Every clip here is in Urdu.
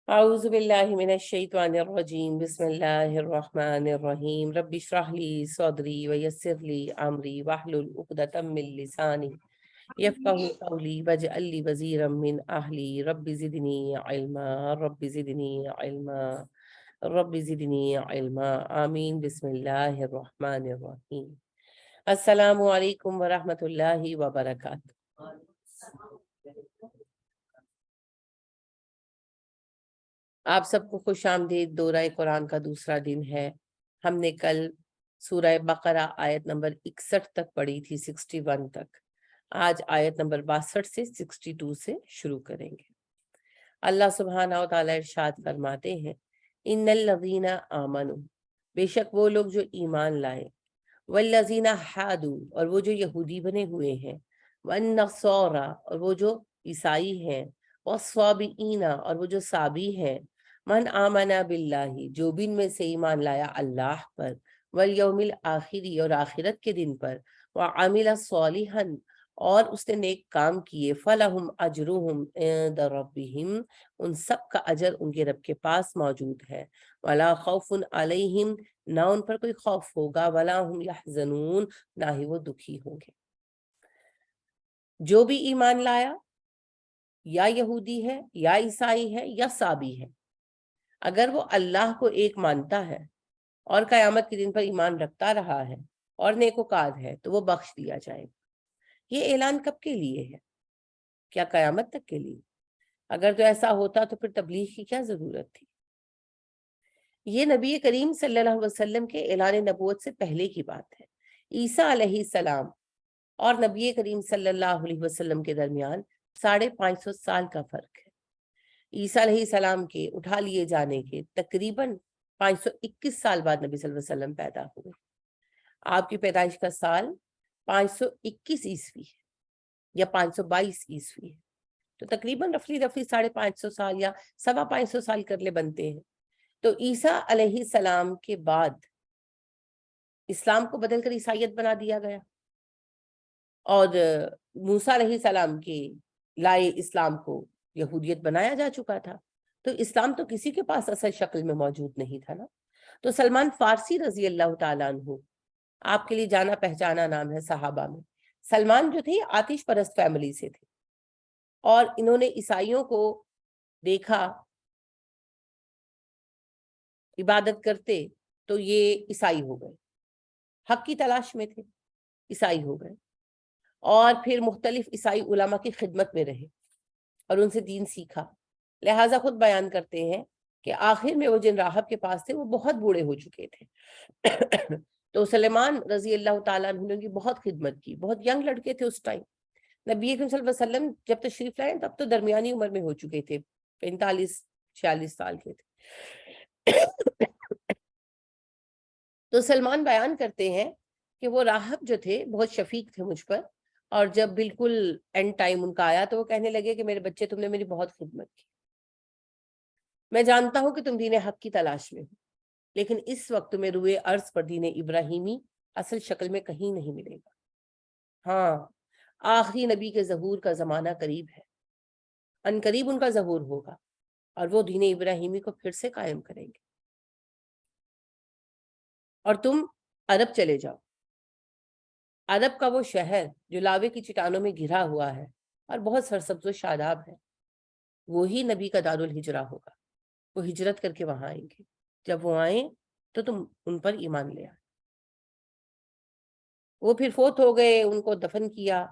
اعوذ باللہ من الشیطان الرجیم بسم اللہ الرحمن الرحیم رب اشرح لی صدری ویسر لی امری واحلل عقدۃ من لسانی یفقهوا قولی واجعل لی وزیرا من اہلی رب زدنی علما رب زدنی علما رب زدنی علما آمین بسم اللہ الرحمن الرحیم۔ السلام علیکم ورحمۃ اللہ وبرکاتہ۔ آپ سب کو خوش آمدید۔ دورہ قرآن کا دوسرا دن ہے۔ ہم نے کل سورہ بقرہ آیت نمبر 61 تک پڑھی تھی، 61 تک۔ آج آیت نمبر 62 سے 62 سے شروع کریں گے۔ اللہ سبحانہ و تعالی ارشاد فرماتے ہیں، ان الذین آمنوا، بے شک وہ لوگ جو ایمان لائے، والذین حادوا، اور وہ جو یہودی بنے ہوئے ہیں، والنصارى، اور وہ جو عیسائی ہیں، والصابئین، اور وہ جو صابی ہیں، من آمن باللہ، جو بھی ان میں سے ایمان لایا اللہ پر، والیوم الآخری، اور آخرت کے دن پر، وعمل صالحا، اور اس نے نیک کام کیے، فلہم اجرہم عند ربہم، ان سب کا اجر ان کے رب کے پاس موجود ہے، ولا خوف علیہم، نہ ان پر کوئی خوف ہوگا، ولا ہم یحزنون، نہ ہی وہ دکھی ہوں گے۔ جو بھی ایمان لایا، یا یہودی ہے یا عیسائی ہے یا صابی ہے، اگر وہ اللہ کو ایک مانتا ہے اور قیامت کے دن پر ایمان رکھتا رہا ہے اور نیکوکار ہے، تو وہ بخش دیا جائے گا۔ یہ اعلان کب کے لیے ہے؟ کیا قیامت تک کے لیے؟ اگر تو ایسا ہوتا تو پھر تبلیغ کی کیا ضرورت تھی؟ یہ نبی کریم صلی اللہ علیہ وسلم کے اعلان نبوت سے پہلے کی بات ہے۔ عیسیٰ علیہ السلام اور نبی کریم صلی اللہ علیہ وسلم کے درمیان 550 سال کا فرق ہے۔ عیسیٰ علیہ السلام کے اٹھا لیے جانے کے تقریباً 521 سال بعد نبی صلی اللہ علیہ وسلم پیدا ہوئے۔ آپ کی پیدائش کا سال 521 عیسوی ہے یا 522 عیسوی ہے، تو تقریباً رفلی 550 سال یا 525 سال کر لے بنتے ہیں۔ تو عیسیٰ علیہ السلام کے بعد اسلام کو بدل کر عیسائیت بنا دیا گیا، اور موسیٰ علیہ السلام کے لائے اسلام کو یہودیت بنایا جا چکا تھا۔ تو اسلام تو کسی کے پاس اصل شکل میں موجود نہیں تھا نا۔ تو سلمان فارسی رضی اللہ تعالیٰ عنہ، آپ کے لیے جانا پہچانا نام ہے صحابہ میں۔ سلمان جو تھے یہ آتش پرست فیملی سے تھے، اور انہوں نے عیسائیوں کو دیکھا عبادت کرتے تو یہ عیسائی ہو گئے، حق کی تلاش میں تھے، عیسائی ہو گئے، اور پھر مختلف عیسائی علماء کی خدمت میں رہے اور ان سے دین سیکھا۔ لہٰذا خود بیان کرتے ہیں کہ آخر میں وہ جن راہب کے پاس تھے وہ بہت بوڑھے ہو چکے تھے تو سلمان رضی اللہ تعالیٰ عنہ نے ان کی بہت خدمت کی، بہت ینگ لڑکے تھے اس ٹائم۔ نبی اکرم صلی اللہ علیہ وسلم جب تشریف لائے تب تو درمیانی عمر میں ہو چکے تھے، 45-46 سال کے تھے تو سلمان بیان کرتے ہیں کہ وہ راہب جو تھے بہت شفیق تھے مجھ پر، اور جب بالکل اینڈ ٹائم ان کا آیا تو وہ کہنے لگے کہ میرے بچے، تم نے میری بہت خدمت کی، میں جانتا ہوں کہ تم دین حق کی تلاش میں ہو، لیکن اس وقت تمہیں روئے ارض پر دین ابراہیمی اصل شکل میں کہیں نہیں ملے گا۔ ہاں، آخری نبی کے ظہور کا زمانہ قریب ہے، ان قریب ان کا ظہور ہوگا اور وہ دین ابراہیمی کو پھر سے قائم کریں گے، اور تم عرب چلے جاؤ۔ عرب کا وہ شہر جو لاوے کی چٹانوں میں گھرا ہوا ہے اور بہت سرسبز و شاداب ہے، وہی نبی کا دارالہجرہ ہوگا۔ وہ ہجرت کر کے وہاں آئیں گے، جب وہ آئیں تو تم ان پر ایمان لے آئے۔ وہ پھر فوت ہو گئے، ان کو دفن کیا،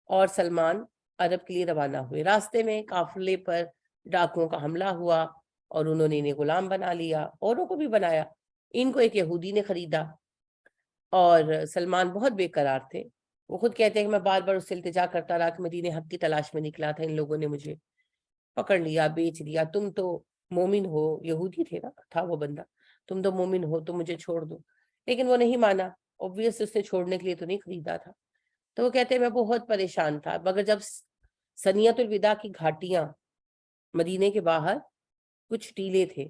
اور سلمان عرب کے لیے روانہ ہوئے۔ راستے میں قافلے پر ڈاکوؤں کا حملہ ہوا اور انہوں نے انہیں غلام بنا لیا، اوروں کو بھی بنایا۔ ان کو ایک یہودی نے خریدا، اور سلمان بہت بے قرار تھے۔ وہ خود کہتے ہیں کہ میں بار بار اس سے التجا کرتا رہا کہ میں دین حق کی تلاش میں نکلا تھا، ان لوگوں نے مجھے پکڑ لیا، بیچ دیا، تم تو مومن ہو، یہودی تھے نا، تھا وہ بندہ، تم تو مومن ہو، تم مجھے چھوڑ دو۔ لیکن وہ نہیں مانا، اوبویس اس نے چھوڑنے کے لیے تو نہیں خریدا تھا۔ تو وہ کہتے ہیں میں بہت پریشان تھا، مگر جب سنیت الوداع کی گھاٹیاں مدینے کے باہر کچھ ٹیلے تھے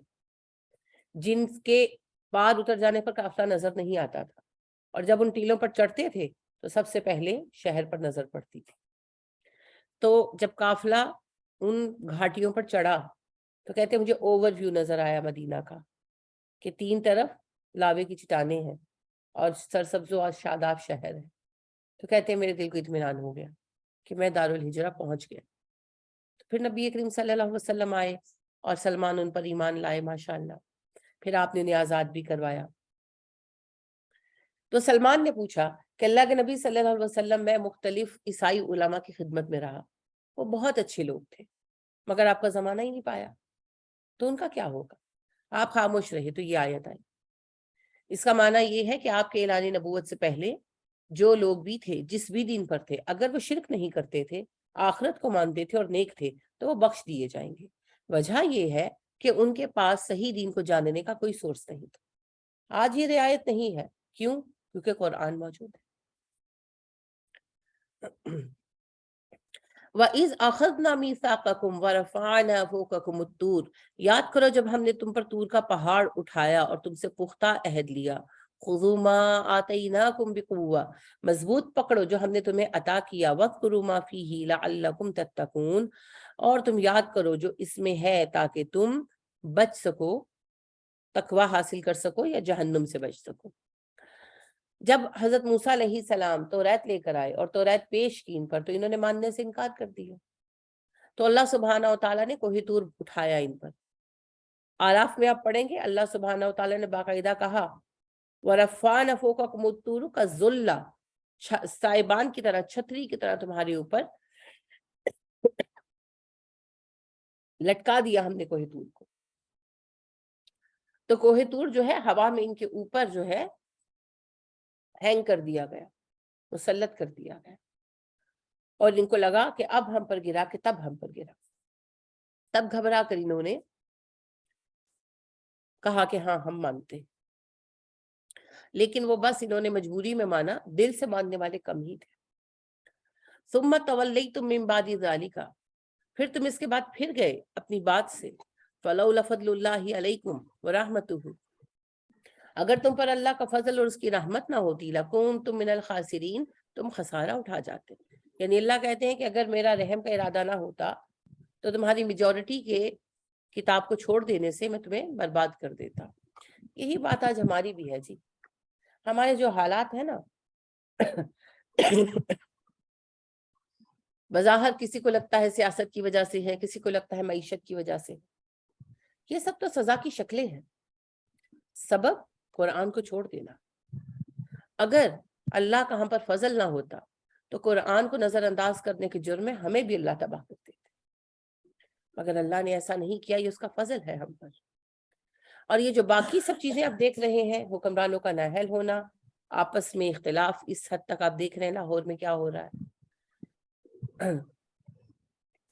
جن کے پار اتر جانے پر قافلہ نظر نہیں آتا تھا، اور جب ان ٹیلوں پر چڑھتے تھے تو سب سے پہلے شہر پر نظر پڑتی تھی۔ تو جب قافلہ ان گھاٹیوں پر چڑھا تو کہتے مجھے اوور ویو نظر آیا مدینہ کا کہ 3 طرف لاوے کی چٹانیں ہیں اور سرسبز و شاداب شہر ہے. تو کہتے ہیں میرے دل کو اطمینان ہو گیا کہ میں دارالہجرہ پہنچ گیا. تو پھر نبی کریم صلی اللہ علیہ وسلم آئے اور سلمان ان پر ایمان لائے ماشاءاللہ. پھر آپ نے انہیں آزاد بھی کروایا. تو سلمان نے پوچھا کہ اللہ کے نبی صلی اللہ علیہ وسلم میں مختلف عیسائی علماء کی خدمت میں رہا, وہ بہت اچھے لوگ تھے, مگر آپ کا زمانہ ہی نہیں پایا, تو ان کا کیا ہوگا؟ آپ خاموش رہے تو یہ آیت آئی. اس کا معنی یہ ہے کہ آپ کے اعلان نبوت سے پہلے جو لوگ بھی تھے, جس بھی دین پر تھے, اگر وہ شرک نہیں کرتے تھے, آخرت کو مانتے تھے اور نیک تھے, تو وہ بخش دیے جائیں گے. وجہ یہ ہے کہ ان کے پاس صحیح دین کو جاننے کا کوئی سورس نہیں تھا. آج یہ رعایت نہیں ہے. کیوں؟ کیونکہ قرآن موجود ہے. وَإِذْ أَخَذْنَا مِيثَاقَكُمْ وَرَفَعْنَا فَوْقَكُمُ الطُّورَ, یاد کرو جب ہم نے تم پر طور کا پہاڑ اٹھایا اور تم سے پختہ عہد لیا. خُذُوا مَا آتَيْنَاكُمْ بِقُوَّةٍ, مضبوط پکڑو جو ہم نے تمہیں عطا کیا. وَاذْكُرُوا مَا فِيهِ لَعَلَّكُمْ تَتَّقُونَ, اور تم یاد کرو جو اس میں ہے تاکہ تم بچ سکو, تقوی حاصل کر سکو یا جہنم سے بچ سکو. جب حضرت موسیٰ علیہ السلام توریت لے کر آئے اور توریت پیش کی ان پر, تو انہوں نے ماننے سے انکار کر دیا. تو اللہ سبحانہ و تعالیٰ نے کوہ طور اٹھایا ان پر. آراف میں آپ پڑھیں گے اللہ سبحانہ و تعالیٰ نے باقاعدہ کہا وَرَفَعْنَا فَوْقَكُمُ الطُّورَ كَالظُّلَّ, سائبان کی طرح, چھتری کی طرح تمہارے اوپر لٹکا دیا ہم نے کوہ طور کو. تو کوہ طور جو ہے ہوا میں ان کے اوپر جو ہے ہینگ کر دیا گیا, مسلط کر دیا گیا, اور ان کو لگا کہ اب ہم پر گرا, کہ تب ہم پر گرا. تب گھبرا کر انہوں نے کہا کہ ہاں ہم مانتے, لیکن وہ بس انہوں نے مجبوری میں مانا, دل سے ماننے والے کم ہی تھے. ثم تولیتم من بعد ذلک, پھر تم اس کے بعد پھر گئے اپنی بات سے. فلولا فضل اللہ علیکم ورحمتہ, اگر تم پر اللہ کا فضل اور اس کی رحمت نہ ہوتی, لکنتم من الخاسرین, تم خسارہ اٹھا جاتے. یعنی اللہ کہتے ہیں کہ اگر میرا رحم کا ارادہ نہ ہوتا تو تمہاری میجورٹی کے کتاب کو چھوڑ دینے سے میں تمہیں برباد کر دیتا. یہی بات آج ہماری بھی ہے جی. ہمارے جو حالات ہیں نا, بظاہر کسی کو لگتا ہے سیاست کی وجہ سے ہے, کسی کو لگتا ہے معیشت کی وجہ سے, یہ سب تو سزا کی شکلیں ہیں. سبب قرآن کو چھوڑ دینا. اگر اللہ کا ہم پر فضل نہ ہوتا تو قرآن کو نظر انداز کرنے کے جرم میں ہمیں بھی اللہ تباہ کر دیتے, مگر اللہ نے ایسا نہیں کیا, یہ اس کا فضل ہے ہم پر. اور یہ جو باقی سب چیزیں آپ دیکھ رہے ہیں, حکمرانوں کا نااہل ہونا, آپس میں اختلاف, اس حد تک آپ دیکھ رہے ہیں لاہور میں کیا ہو رہا ہے.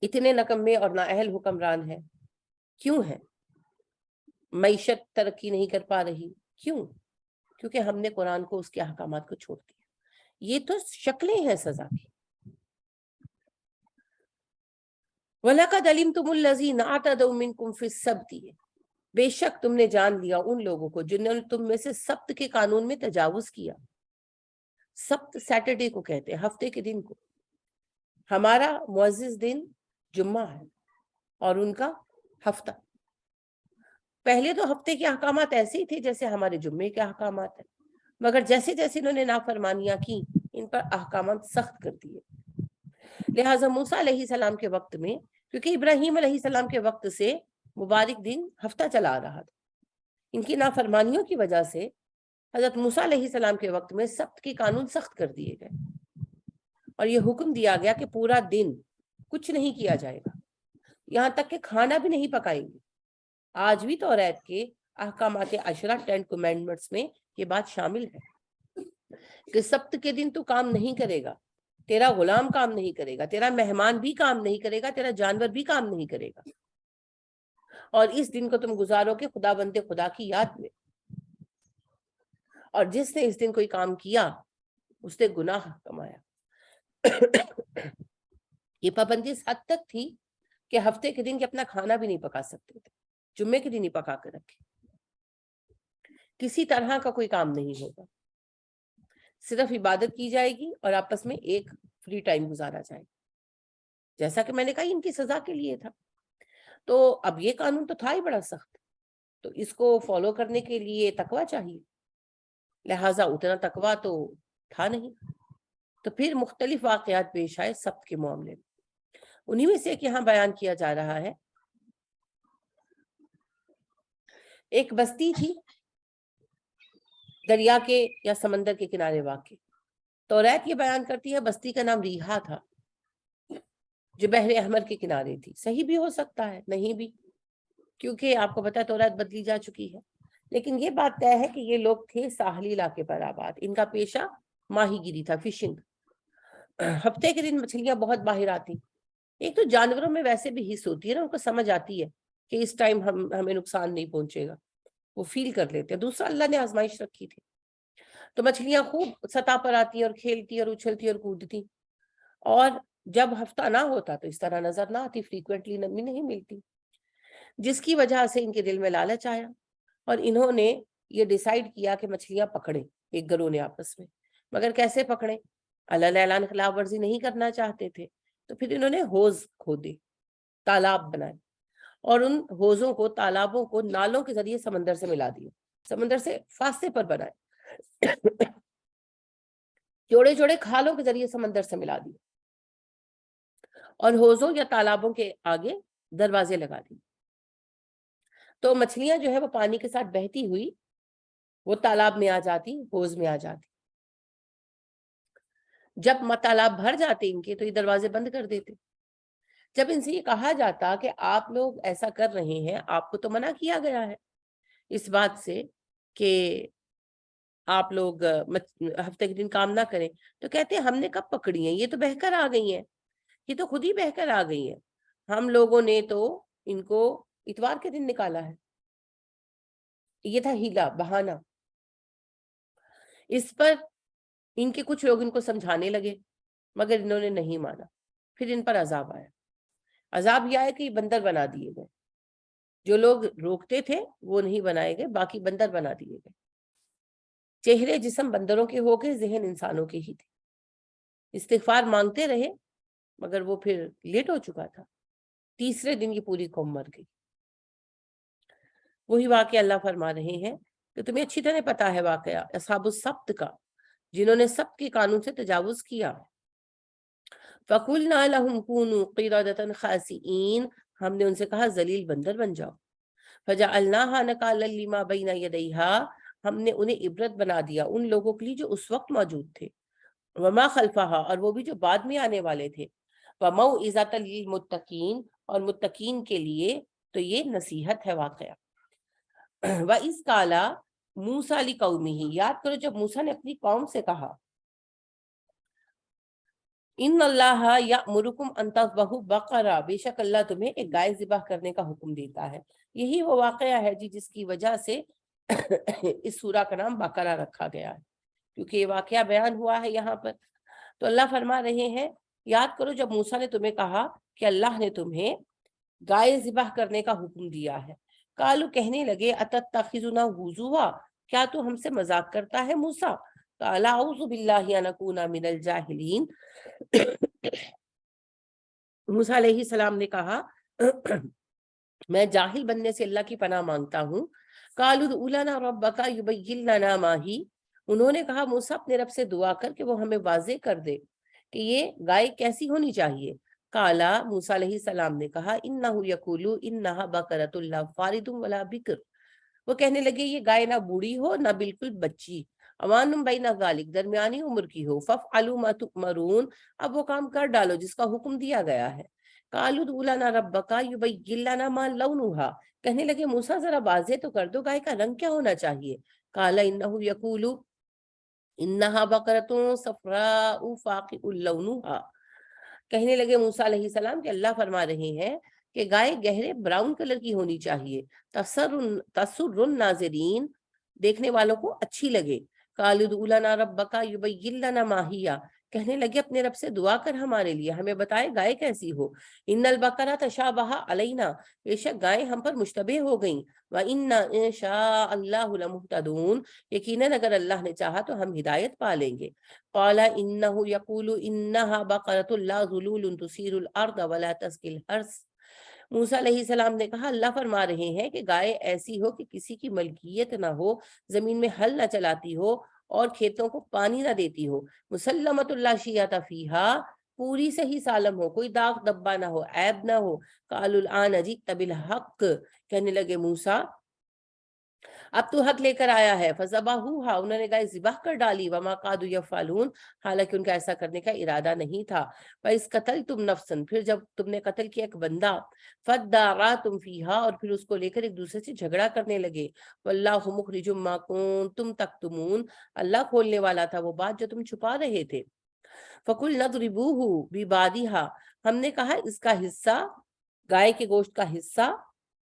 اتنے نکمے اور نااہل حکمران ہیں. کیوں ہیں؟ معیشت ترقی نہیں کر پا رہی. کیوں؟ کیونکہ ہم نے قرآن کو, اس کے احکامات کو چھوڑ دیا. یہ تو شکلیں ہیں سزا کی. وَلَقَدْ عَلِمْتُمُ الَّذِينَ اعْتَدَوْا مِنْكُمْ فِي السَّبْتِ, بے شک تم نے جان لیا ان لوگوں کو جنہوں نے تم میں سے سبت کے قانون میں تجاوز کیا. سبت سیٹرڈے کو کہتے ہیں, ہفتے کے دن کو. ہمارا معزز دن جمعہ ہے اور ان کا ہفتہ. پہلے تو ہفتے کے احکامات ایسے ہی تھے جیسے ہمارے جمعے کے احکامات ہیں, مگر جیسے جیسے انہوں نے نافرمانیاں کی, ان پر احکامات سخت کر دیے. لہٰذا موسیٰ علیہ السلام کے وقت میں, کیونکہ ابراہیم علیہ السلام کے وقت سے مبارک دن ہفتہ چلا آ رہا تھا, ان کی نافرمانیوں کی وجہ سے حضرت موسیٰ علیہ السلام کے وقت میں سبت کے قانون سخت کر دیے گئے, اور یہ حکم دیا گیا کہ پورا دن کچھ نہیں کیا جائے گا, یہاں تک کہ کھانا بھی نہیں پکائیں گے. آج بھی توریت کے احکامات 10 10 کمینڈمنٹس میں یہ بات شامل ہے کہ سبت کے دن تو کام نہیں کرے گا, تیرا غلام کام نہیں کرے گا, تیرا مہمان بھی کام نہیں کرے گا, تیرا جانور بھی کام نہیں کرے گا, اور اس دن کو تم گزارو گے خدا بندے خدا کی یاد میں. اور جس نے اس دن کوئی کام کیا اس نے گناہ کمایا. یہ پابندی اس حد تک تھی کہ ہفتے کے دن کے اپنا کھانا بھی نہیں پکا سکتے تھے, جمعے کے دن ہی پکا کر رکھے. کسی طرح کا کوئی کام نہیں ہوگا, صرف عبادت کی جائے گی اور آپس میں ایک فری ٹائم گزارا جائے گا. جیسا کہ میں نے کہا ان کی سزا کے لیے تھا. تو اب یہ قانون تو تھا ہی بڑا سخت، تو اس کو فالو کرنے کے لیے تقویٰ چاہیے، لہٰذا اتنا تقویٰ تو تھا نہیں. تو پھر مختلف واقعات پیش آئے سبت کے معاملے میں. انہی میں سے ایک یہاں بیان کیا جا رہا ہے. ایک بستی تھی دریا کے یا سمندر کے کنارے واقع. توریت یہ بیان کرتی ہے بستی کا نام ریحا تھا، جو بحر احمر کے کنارے تھی. صحیح بھی ہو سکتا ہے، نہیں بھی، کیونکہ آپ کو پتا ہے توریت بدلی جا چکی ہے. لیکن یہ بات طے ہے کہ یہ لوگ تھے ساحلی علاقے پر آباد. ان کا پیشہ ماہی گیری تھا، فشنگ. ہفتے کے دن مچھلیاں بہت باہر آتی. ایک تو جانوروں میں ویسے بھی حس ہوتی ہے نا، ان کو سمجھ آتی ہے کہ اس ٹائم ہمیں نقصان نہیں پہنچے گا، وہ فیل کر لیتے ہیں. دوسرا اللہ نے آزمائش رکھی تھی، تو مچھلیاں خوب سطح پر آتی اور کھیلتی اور اچھلتی اور کودتی. اور جب ہفتہ نہ ہوتا تو اس طرح نظر نہ آتی، فریکوینٹلی نمی نہیں ملتی، جس کی وجہ سے ان کے دل میں لالچ آیا اور انہوں نے یہ ڈیسائیڈ کیا کہ مچھلیاں پکڑیں. ایک گروہ نے آپس میں، مگر کیسے پکڑیں؟ اللہ اعلان خلاف ورزی نہیں کرنا چاہتے تھے. تو پھر انہوں نے حوض کھودے، تالاب بنائے، اور ان حوضوں کو، تالابوں کو نالوں کے ذریعے سمندر سے ملا دیے، سمندر سے فاصلے پر بنائے، جوڑے جوڑے کھالوں کے ذریعے سمندر سے ملا دیے، اور حوضوں یا تالابوں کے آگے دروازے لگا دیے. تو مچھلیاں جو ہے وہ پانی کے ساتھ بہتی ہوئی وہ تالاب میں آ جاتی، حوض میں آ جاتی. جب تالاب بھر جاتے ان کے تو یہ دروازے بند کر دیتے. جب ان سے یہ کہا جاتا کہ آپ لوگ ایسا کر رہے ہیں، آپ کو تو منع کیا گیا ہے اس بات سے کہ آپ لوگ ہفتے کے دن کام نہ کریں، تو کہتے ہیں ہم نے کب پکڑی ہیں، یہ تو بہہ کر آ گئی ہیں، یہ تو خود ہی بہہ کر آ گئی ہیں، ہم لوگوں نے تو ان کو اتوار کے دن نکالا ہے. یہ تھا ہیلا، بہانہ. اس پر ان کے کچھ لوگ ان کو سمجھانے لگے، مگر انہوں نے نہیں مانا. پھر ان پر عذاب آیا. عذاب یہ آیا کہ یہ بندر بنا دیے گئے. جو لوگ روکتے تھے وہ نہیں بنائے گئے، باقی بندر بنا دیے گئے. چہرے جسم بندروں کے ہو گئے، ذہن انسانوں کے ہی تھے. استغفار مانگتے رہے مگر وہ پھر لیٹ ہو چکا تھا. تیسرے دن یہ پوری قوم مر گئی. وہی واقعہ اللہ فرما رہے ہیں کہ تمہیں اچھی طرح پتا ہے واقعہ اصحاب السبت کا، جنہوں نے سبت کے قانون سے تجاوز کیا. فَقُلْنَا لَهُمْ كُونُوا قِرَدَةً خَاسِئِينَ، ہم نے ان سے کہا ذلیل بندر بن جاؤ. فَجَعَلْنَاهَا نَكَالًا لِمَا بَيْنَ يَدَيْهَا، ہم نے انہیں عبرت بنا دیا ان لوگوں کے لیے جو اس وقت موجود تھے. وَمَا خَلْفَهَا، اور وہ بھی جو بعد میں آنے والے تھے. وَمَوْعِظَةً لِلْمُتَّقِينَ، اور متقین کے لیے تو یہ نصیحت ہے واقعہ. وَإِذْ قَالَ مُوسَىٰ لِقَوْمِهِ، یاد کرو جب موسیٰ نے اپنی قوم سے کہا ان اللہ یأمرکم ان تذبحوا بقرہ، بے شک اللہ تمہیں ایک گائے ذبح کرنے کا حکم دیتا ہے. یہی وہ واقعہ ہے جس کی وجہ سے اس سورہ کا نام بقرہ رکھا گیا ہے، کیونکہ یہ واقعہ بیان ہوا ہے یہاں پر. تو اللہ فرما رہے ہیں یاد کرو جب موسیٰ نے تمہیں کہا کہ اللہ نے تمہیں گائے ذبح کرنے کا حکم دیا ہے. قالوا، کہنے لگے اتتخذنا ہزوا، کیا تو ہم سے مذاق کرتا ہے موسیٰ. قال اعوذ باللہ ان اکون من الجاہلین، موسیٰ علیہ السلام نے کہا میں جاہل بننے سے اللہ کی پناہ مانگتا ہوں. قالوا ادع لنا ربک یبین لنا ما ہی، انہوں نے کہا موسیٰ اپنے رب سے دعا کر کہ وہ ہمیں واضح کر دے کہ یہ گائے کیسی ہونی چاہیے. قال، موسیٰ علیہ السلام نے کہا انہ یقول انہا بقرۃ لا فارض ولا بکر، وہ کہنے لگے یہ گائے نہ بوڑھی ہو نہ بالکل بچی، اوان بین ذالک، درمیانی عمر کی ہو. فافعلوا ما تؤمرون، اب وہ کام کر ڈالو جس کا حکم دیا گیا ہے. قالوا ادع لنا ربک یبین لنا ما لونھا، کہنے لگے موسیٰ ذرا واضح تو کر دو گائے کا رنگ کیا ہونا چاہیے. قال انہ یقول انہا بقرۃ صفراء فاقع لونھا، کہنے لگے موسیٰ علیہ السلام کہ اللہ فرما رہے ہیں کہ گائے گہرے براؤن کلر کی ہونی چاہیے، تسر الناظرین، دیکھنے والوں کو اچھی لگے. قالوا ادع لنا ربک یبین لنا ما ہی، کہنے لگے اپنے رب سے دعا کر ہمارے لیے، ہمیں بتائے گائے کیسی ہو۔ ان البقرہ تشابہ علینا، بے شک گائے ہم پر مشتبہ ہو گئیں، وَإِنَّا إِن شَاءَ اللَّهُ لَمُهْتَدُونَ، یقیناً اگر اللہ نے چاہا تو ہم ہدایت پا لیں گے۔ قَالَ إِنَّهُ يَقُولُ إِنَّهَا بَقَرَةٌ لَا ذُلُولٌ تُثِيرُ الْأَرْضَ وَلَا تَسْقِي الْحَرْثَ، موسیٰ علیہ السلام نے کہا اللہ فرما رہے ہیں کہ گائے ایسی ہو کہ کسی کی ملکیت نہ ہو، زمین میں ہل نہ چلاتی ہو اور کھیتوں کو پانی نہ دیتی ہو، مسلمۃ اللہ شیعۃ فیہا، پوری صحیح سالم ہو، کوئی داغ دبا نہ ہو، عیب نہ ہو۔ قالوا الآن جئت بالحق، کہنے لگے موسیٰ اب تو حق لے کر آیا ہے۔ فذبحوها، انہوں نے گائے ذبح کر ڈالی، وما قادوا یفعلون، حالانکہ ان کا ایسا کرنے کا ارادہ نہیں تھا۔ وَإِذْ قَتَلْتُمْ نَفْسًا، پھر جب تم نے قتل کیا ایک بندہ، فَادَّارَأْتُمْ فِيهَا، اور پھر اس کو لے کر ایک دوسرے سے جھگڑا کرنے لگے، وَاللَّهُ مُخْرِجٌ مَا كُنتُمْ تَكْتُمُونَ، اللہ کھولنے والا تھا وہ بات جو تم چھپا رہے تھے۔ فَقُلْنَا اضْرِبُوهُ بِبَعْضِهَا، ہم نے کہا اس کا حصہ، گائے کے گوشت کا حصہ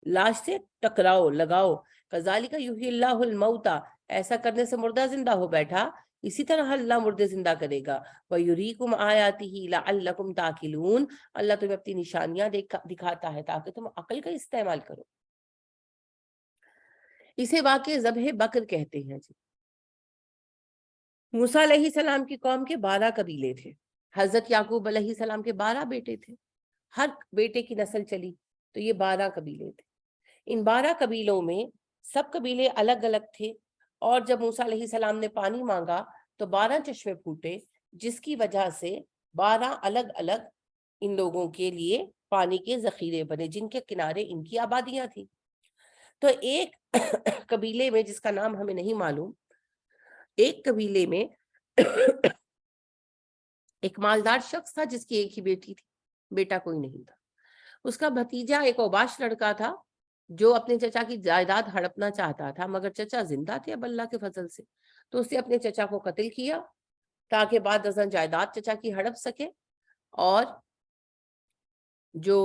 لاش سے ٹکراؤ، لگاؤ۔ کذالک یحیی اللہ الموتى، ایسا کرنے سے مردہ زندہ ہو بیٹھا، اسی طرح اللہ مردے زندہ کرے گا۔ وَیُریکم آیاتہ لعلکم تعقلون، اللہ تمہیں اپنی نشانیاں دکھاتا ہے تاکہ تم عقل کا استعمال کرو۔ اسے واقع ذبح بکر کہتے ہیں جی۔ موسیٰ علیہ السلام کی قوم کے 12 قبیلے تھے، حضرت یعقوب علیہ السلام کے 12 بیٹے تھے، ہر بیٹے کی نسل چلی تو یہ 12 قبیلے تھے۔ ان 12 قبیلوں میں سب قبیلے الگ الگ تھے، اور جب موسیٰ علیہ السلام نے پانی مانگا تو 12 چشمے پھوٹے، جس کی وجہ سے 12 الگ الگ ان لوگوں کے لیے پانی کے ذخیرے بنے، جن کے کنارے ان کی آبادیاں تھیں۔ تو ایک قبیلے میں، جس کا نام ہمیں نہیں معلوم، ایک قبیلے میں ایک مالدار شخص تھا جس کی ایک ہی بیٹی تھی، بیٹا کوئی نہیں تھا۔ اس کا بھتیجا ایک اوباش لڑکا تھا جو اپنے چچا کی جائیداد ہڑپنا چاہتا تھا، مگر چچا زندہ تھے اب اللہ کے فضل سے، تو اس نے اپنے چچا کو قتل کیا تاکہ بعد ازاں جائیداد چچا کی ہڑپ سکے، اور جو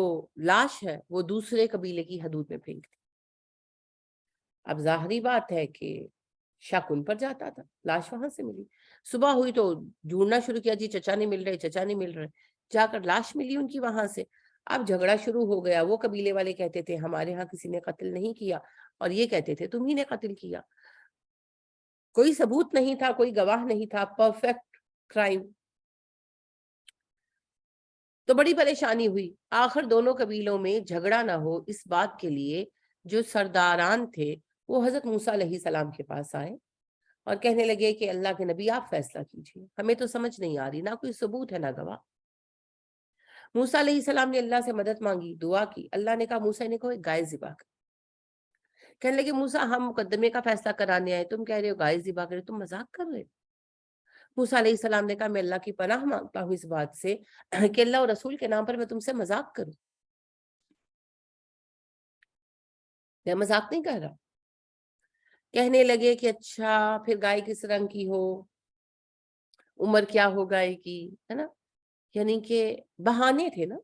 لاش ہے وہ دوسرے قبیلے کی حدود میں پھینک دی۔ اب ظاہری بات ہے کہ شک ان پر جاتا تھا، لاش وہاں سے ملی، صبح ہوئی تو ڈھونڈنا شروع کیا، جی چچا نہیں مل رہے، چچا نہیں مل رہے، جا کر لاش ملی ان کی وہاں سے۔ اب جھگڑا شروع ہو گیا، وہ قبیلے والے کہتے تھے ہمارے ہاں کسی نے قتل نہیں کیا، اور یہ کہتے تھے تم ہی نے قتل کیا۔ کوئی ثبوت نہیں تھا، کوئی گواہ نہیں تھا، پرفیکٹ کرائم۔ تو بڑی پریشانی ہوئی، آخر دونوں قبیلوں میں جھگڑا نہ ہو اس بات کے لیے جو سرداران تھے وہ حضرت موسیٰ علیہ السلام کے پاس آئے اور کہنے لگے کہ اللہ کے نبی آپ فیصلہ کیجیے، ہمیں تو سمجھ نہیں آ رہی، نہ کوئی ثبوت ہے نہ گواہ۔ موسیٰ علیہ السلام نے اللہ سے مدد مانگی، دعا کی، اللہ نے کہا موسیٰ نے کہو ایک گائے ذبح کر۔ کہنے لگے موسیٰ ہم مقدمے کا فیصلہ کرانے آئے، تم کہہ رہے ہو گائے ذبح کرے، تم مذاق کر رہے ہو۔ موسیٰ علیہ السلام نے کہا میں اللہ کی پناہ مانگتا ہوں اس بات سے کہ اللہ اور رسول کے نام پر میں تم سے مذاق کروں، میں مذاق نہیں کر رہا۔ کہنے لگے کہ اچھا پھر گائے کس رنگ کی ہو، عمر کیا ہو گائے کی، ہے نا، یعنی کہ بہانے تھے نا،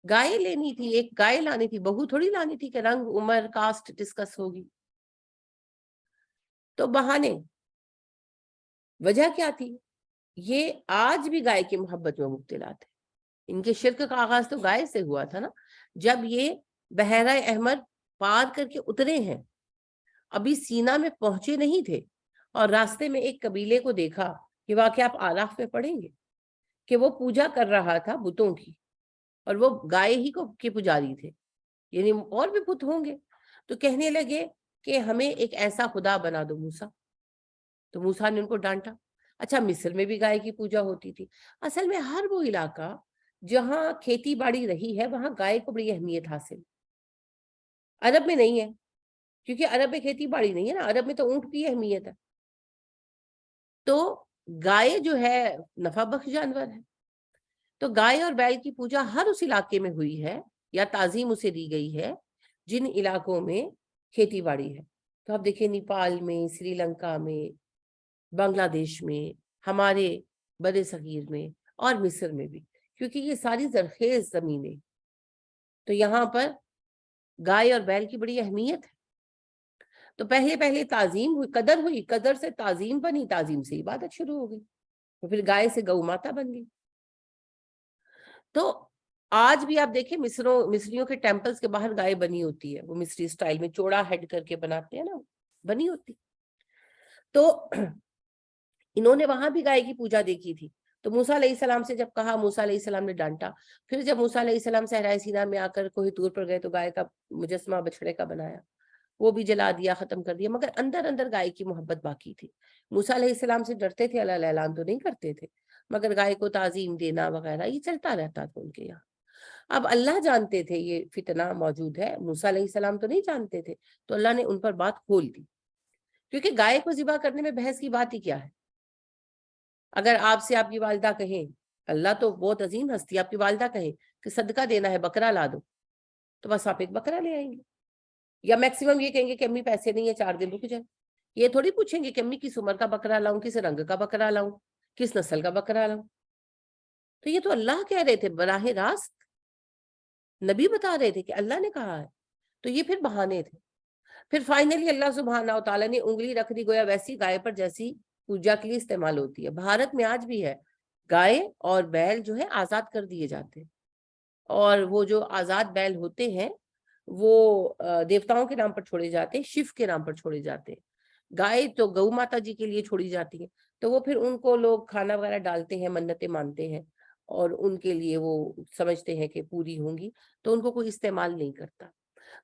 گائے لینی تھی، ایک گائے لانی تھی، بہو تھوڑی لانی تھی کہ رنگ عمر کاسٹ ڈسکس ہوگی۔ تو بہانے، وجہ کیا تھی؟ یہ آج بھی گائے کی محبت میں مبتلا تھے، ان کے شرک کا آغاز تو گائے سے ہوا تھا نا، جب یہ بحیرہ احمر پار کر کے اترے ہیں، ابھی سینا میں پہنچے نہیں تھے، اور راستے میں ایک قبیلے کو دیکھا، یہ واقعہ آپ آراف میں پڑھیں گے کہ وہ پوجا کر رہا تھا بتوں کی، اور وہ گائے ہی کو کے پجاری تھے، یعنی اور بھی بت ہوں گے۔ تو کہنے لگے کہ ہمیں ایک ایسا خدا بنا دو موسیٰ، تو موسیٰ نے ان کو ڈانٹا۔ اچھا مصر میں بھی گائے کی پوجا ہوتی تھی، اصل میں ہر وہ علاقہ جہاں کھیتی باڑی رہی ہے وہاں گائے کو بڑی اہمیت حاصل، عرب میں نہیں ہے، کیونکہ عرب میں کھیتی باڑی نہیں ہے نا، عرب میں تو اونٹ کی اہمیت ہے۔ تو گائے جو ہے نفع بخش جانور ہے، تو گائے اور بیل کی پوجا ہر اس علاقے میں ہوئی ہے یا تعظیم اسے دی گئی ہے جن علاقوں میں کھیتی باڑی ہے۔ تو آپ دیکھیں نیپال میں، سری لنکا میں، بنگلہ دیش میں، ہمارے بر صغیر میں، اور مصر میں بھی، کیونکہ یہ ساری زرخیز زمینیں، تو یہاں پر گائے اور بیل کی بڑی اہمیت ہے۔ تو پہلے تعظیم ہوئی، قدر ہوئی، قدر سے تعظیم بنی، تعظیم سے عبادت شروع ہو گئی۔ تو پھر گائے سے گو ماتا بن گئی. تو آج بھی آپ دیکھیں مصریوں کے ٹیمپلز کے باہر گائے بنی ہوتی ہے, وہ مصری سٹائل میں چوڑا ہیڈ کر کے بناتے ہیں نا, بنی ہوتی. تو انہوں نے وہاں بھی گائے کی پوجا دیکھی تھی. تو موسیٰ علیہ السلام سے جب کہا, موسیٰ علیہ السلام نے ڈانٹا. پھر جب موسیٰ علیہ السلام صحرائے سینا میں آ کر کوہ طور پر گئے تو گائے کا مجسمہ بچڑے کا بنایا, وہ بھی جلا دیا, ختم کر دیا, مگر اندر اندر گائے کی محبت باقی تھی. موسیٰ علیہ السلام سے ڈرتے تھے, اللہ اعلان تو نہیں کرتے تھے, مگر گائے کو تعظیم دینا وغیرہ یہ چلتا رہتا تھا ان کے یہاں. اب اللہ جانتے تھے یہ فتنہ موجود ہے, موسیٰ علیہ السلام تو نہیں جانتے تھے, تو اللہ نے ان پر بات کھول دی. کیونکہ گائے کو ذبح کرنے میں بحث کی بات ہی کیا ہے. اگر آپ سے آپ کی والدہ کہیں, اللہ تو بہت عظیم ہستی, آپ کی والدہ کہیں کہ صدقہ دینا ہے, بکرا لا دو, تو بس آپ ایک بکرا لے آئیں گے. یا میکسیمم یہ کہیں گے کہ امی پیسے نہیں ہے, 4 دن رک جائے. یہ تھوڑی پوچھیں گے کہ امی کس عمر کا بکرا لاؤں, کس رنگ کا بکرا لاؤں, کس نسل کا بکرا لاؤں. تو یہ تو اللہ کہہ رہے تھے براہ راست, نبی بتا رہے تھے کہ اللہ نے کہا ہے. تو یہ پھر بہانے تھے. پھر فائنلی اللہ سبحانہ وتعالیٰ نے انگلی رکھ دی, گویا ویسی گائے پر جیسی پوجا کے لیے استعمال ہوتی ہے. بھارت میں آج بھی ہے, گائے اور بیل جو ہے آزاد کر دیے جاتے ہیں, اور وہ جو آزاد بیل ہوتے ہیں وہ دیوتاؤں کے نام پر چھوڑے جاتے ہیں, شیو کے نام پر چھوڑے جاتے ہیں. گائے تو گو ماتا جی کے لیے چھوڑی جاتی ہے, تو وہ پھر ان کو لوگ کھانا وغیرہ ڈالتے ہیں, منتیں مانتے ہیں, اور ان کے لیے وہ سمجھتے ہیں کہ پوری ہوں گی, تو ان کو کوئی استعمال نہیں کرتا.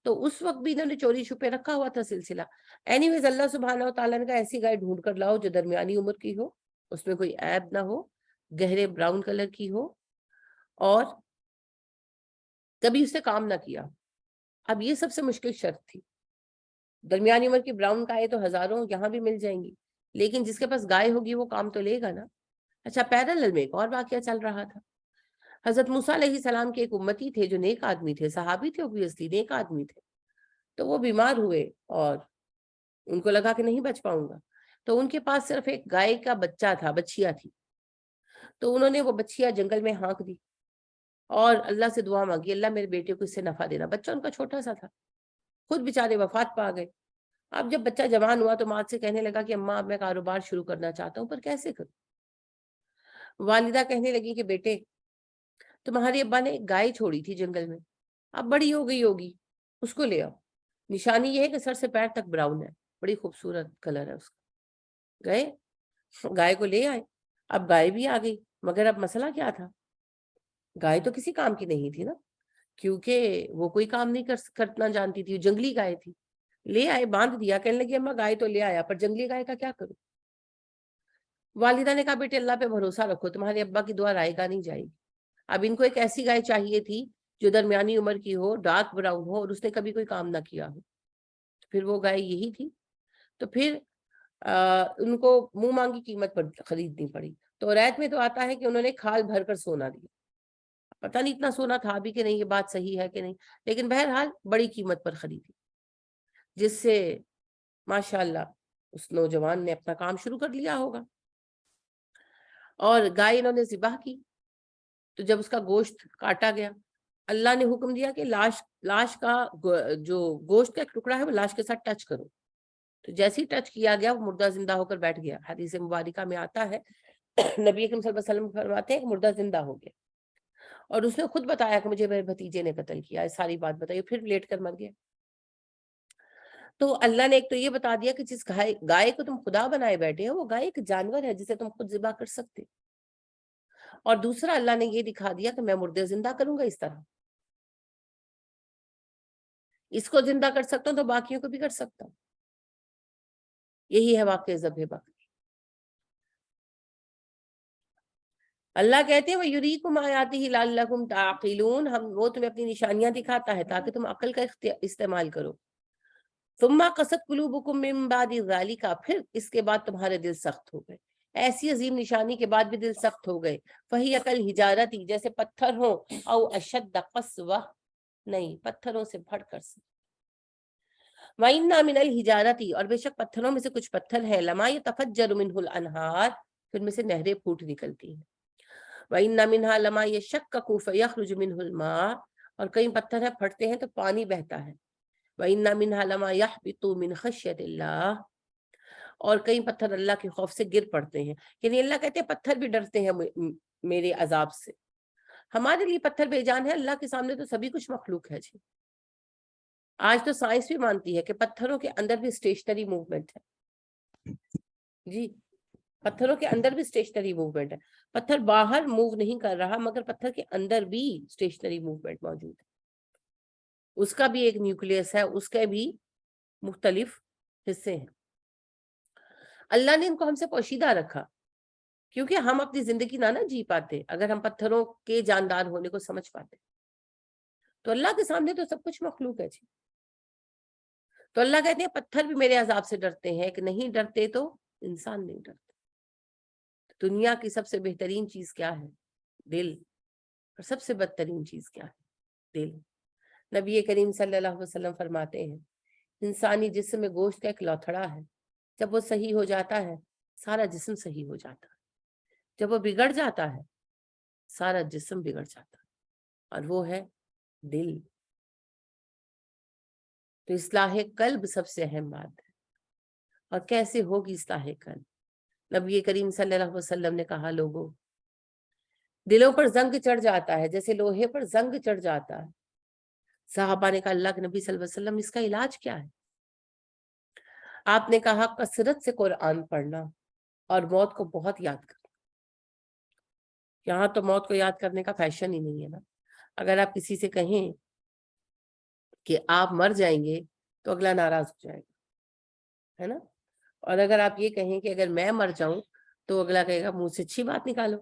تو اس وقت بھی انہوں نے چوری چھپے رکھا ہوا تھا سلسلہ. اینی ویز اللہ سبحانہ و تعالیٰ نے کہا ایسی گائے ڈھونڈ کر لاؤ جو درمیانی عمر کی ہو, اس میں کوئی عیب نہ ہو, گہرے براؤن کلر کی ہو, اور کبھی اس سے کام نہ کیا. اب یہ سب سے مشکل شرط تھی. درمیانی عمر کی براؤن گائے تو ہزاروں یہاں بھی مل جائیں گی, لیکن جس کے پاس گائے ہوگی وہ کام تو لے گا نا. اچھا, پیرالل میں ایک اور واقعہ چل رہا تھا. حضرت موسیٰ علیہ السلام کے ایک امتی تھے جو نیک آدمی تھے, صحابی تھے, اوبویسلی نیک آدمی تھے. تو وہ بیمار ہوئے اور ان کو لگا کہ نہیں بچ پاؤں گا, تو ان کے پاس صرف ایک گائے کا بچہ تھا, بچیا تھی. تو انہوں نے وہ بچیا جنگل میں ہانک دی اور اللہ سے دعا مانگی, اللہ میرے بیٹے کو اس سے نفع دینا. بچہ ان کا چھوٹا سا تھا, خود بیچارے وفات پا گئے. اب جب بچہ جوان ہوا تو ماں سے کہنے لگا کہ اماں اب میں کاروبار شروع کرنا چاہتا ہوں, پر کیسے کروں. والدہ کہنے لگی کہ بیٹے تمہاری ابا نے ایک گائے چھوڑی تھی جنگل میں, اب بڑی ہو گئی ہوگی, اس کو لے آؤ. نشانی یہ ہے کہ سر سے پیر تک براؤن ہے, بڑی خوبصورت کلر ہے اس کا. گئے, گائے کو لے آئے. اب گائے بھی آ گئی, مگر اب مسئلہ کیا تھا, گائے تو کسی کام کی نہیں تھی نا, کیونکہ وہ کوئی کام نہیں کرنا جانتی تھی, جنگلی گائے تھی. لے آئے, باندھ دیا, کہنے لگی اماں گائے تو لے آیا, پر جنگلی گائے کا کیا کروں. والدہ نے کہا بیٹے اللہ پہ بھروسہ رکھو, تمہارے ابا کی دعا رائے گا نہیں جائے گی. اب ان کو ایک ایسی گائے چاہیے تھی جو درمیانی عمر کی ہو, ڈارک براؤن ہو, اور اس نے کبھی کوئی کام نہ کیا ہو. پھر وہ گائے یہی تھی. تو پھر ان کو منہ مانگی قیمت پر خریدنی پڑی. تو روایت میں تو آتا ہے کہ انہوں نے کھال بھر کر سونا دیا. پتہ نہیں اتنا سونا تھا بھی کہ نہیں, یہ بات صحیح ہے کہ نہیں, لیکن بہرحال بڑی قیمت پر خریدی, جس سے ماشاءاللہ اس نوجوان نے اپنا کام شروع کر لیا ہوگا. اور گائے انہوں نے ذبح کی. تو جب اس کا گوشت کاٹا گیا, اللہ نے حکم دیا کہ لاش کا جو گوشت کا ایک ٹکڑا ہے وہ لاش کے ساتھ ٹچ کرو. تو جیسے ہی ٹچ کیا گیا وہ مردہ زندہ ہو کر بیٹھ گیا. حدیث مبارکہ میں آتا ہے نبی اکرم صلی اللہ علیہ وسلم فرماتے ہیں کہ مردہ زندہ ہو گیا, اور اس نے خود بتایا کہ مجھے میرے بھتیجے نے قتل کیا, ہے ساری بات بتائی, پھر لیٹ کر مر گیا. تو اللہ نے ایک تو یہ بتا دیا کہ جس گائے کو تم خدا بنائے بیٹھے ہو وہ گائے ایک جانور ہے جسے تم خود ذبح کر سکتے. اور دوسرا اللہ نے یہ دکھا دیا کہ میں مردے زندہ کروں گا اس طرح, اس کو زندہ کر سکتا ہوں تو باقیوں کو بھی کر سکتا ہوں. یہی ہے واقعہ ذبح بکری. اللہ کہتے ہیں وَيُرِيكُمْ آيَاتِهِ لَعَلَّكُمْ تَعْقِلُونَ, وہ تمہیں اپنی نشانیاں دکھاتا ہے تاکہ تم عقل کا استعمال کرو. ثُمَّ قَسَتْ قُلُوبُكُم مِّن بَعْدِ ذَلِكَ, پھر اس کے بعد تمہارے دل سخت ہو گئے. ایسی عظیم نشانی کے بعد بھی دل سخت ہو گئے. فَهِيَ كَالْحِجَارَةِ, جیسے پتھر ہوں, او اشد قسوہ, نہیں پتھروں سے بڑھ کر سے. وَإِنَّ مِنَ الْحِجَارَةِ, اور بے شک پتھروں میں سے کچھ پتھر ہیں, لَمَا يَتَفَجَّرُ مِنْهُ الْأَنْهَارُ, پھر میں سے نہریں پھوٹ نکلتی ہیں. وَإِنَّ مِنْهَا لَمَا يَشَّقَّقُ فَيَخْرُجُ مِنْهُ الْمَاءُ, اور کئی پتھر ہیں پھٹتے ہیں تو پانی بہتا ہے. وَإِنَّ مِنْهَا لَمَا يَحْبِطُ مِنْ خَشْيَةِ اللَّهِ, اور کئی پتھر اللہ کے خوف سے گر پڑتے ہیں. یعنی اللہ کہتے ہیں پتھر بھی ڈرتے ہیں میرے عذاب سے. ہمارے لیے پتھر بے جان ہے, اللہ کے سامنے تو سبھی کچھ مخلوق ہے جی. آج تو سائنس بھی مانتی ہے کہ پتھروں کے اندر بھی اسٹیشنری موومنٹ ہے جی. پتھروں کے اندر بھی اسٹیشنری موومنٹ ہے. پتھر باہر موو نہیں کر رہا مگر پتھر کے اندر بھی اسٹیشنری موومنٹ موجود ہے. اس کا بھی ایک نیوکلیس ہے, اس کے بھی مختلف حصے ہیں. اللہ نے ان کو ہم سے پوشیدہ رکھا کیونکہ ہم اپنی زندگی نہ جی پاتے اگر ہم پتھروں کے جاندار ہونے کو سمجھ پاتے. تو اللہ کے سامنے تو سب کچھ مخلوق ہے جی. تو اللہ کہتے ہیں پتھر بھی میرے عذاب سے ڈرتے ہیں, کہ نہیں ڈرتے تو انسان نہیں ڈرتے. دنیا کی سب سے بہترین چیز کیا ہے؟ دل. اور سب سے بدترین چیز کیا ہے؟ دل. نبی کریم صلی اللہ علیہ وسلم فرماتے ہیں انسانی جسم میں گوشت کا ایک لوتھڑا ہے, جب وہ صحیح ہو جاتا ہے سارا جسم صحیح ہو جاتا ہے, جب وہ بگڑ جاتا ہے سارا جسم بگڑ جاتا ہے, اور وہ ہے دل. تو اصلاح قلب سب سے اہم بات ہے. اور کیسے ہوگی اصلاح قلب؟ نبی کریم صلی اللہ علیہ وسلم نے کہا لوگوں دلوں پر زنگ چڑھ جاتا ہے جیسے لوہے پر زنگ چڑھ جاتا ہے. صحابہ نے کہا اللہ کے نبی صلی اللہ علیہ وسلم اس کا علاج کیا ہے؟ آپ نے کہا کثرت سے قرآن پڑھنا اور موت کو بہت یاد کرنا. یہاں تو موت کو یاد کرنے کا فیشن ہی نہیں ہے نا. اگر آپ کسی سے کہیں کہ آپ مر جائیں گے تو اگلا ناراض ہو جائے گا, ہے نا. اور اگر آپ یہ کہیں کہ اگر میں مر جاؤں تو اگلا کہے گا منہ سے اچھی بات نکالو.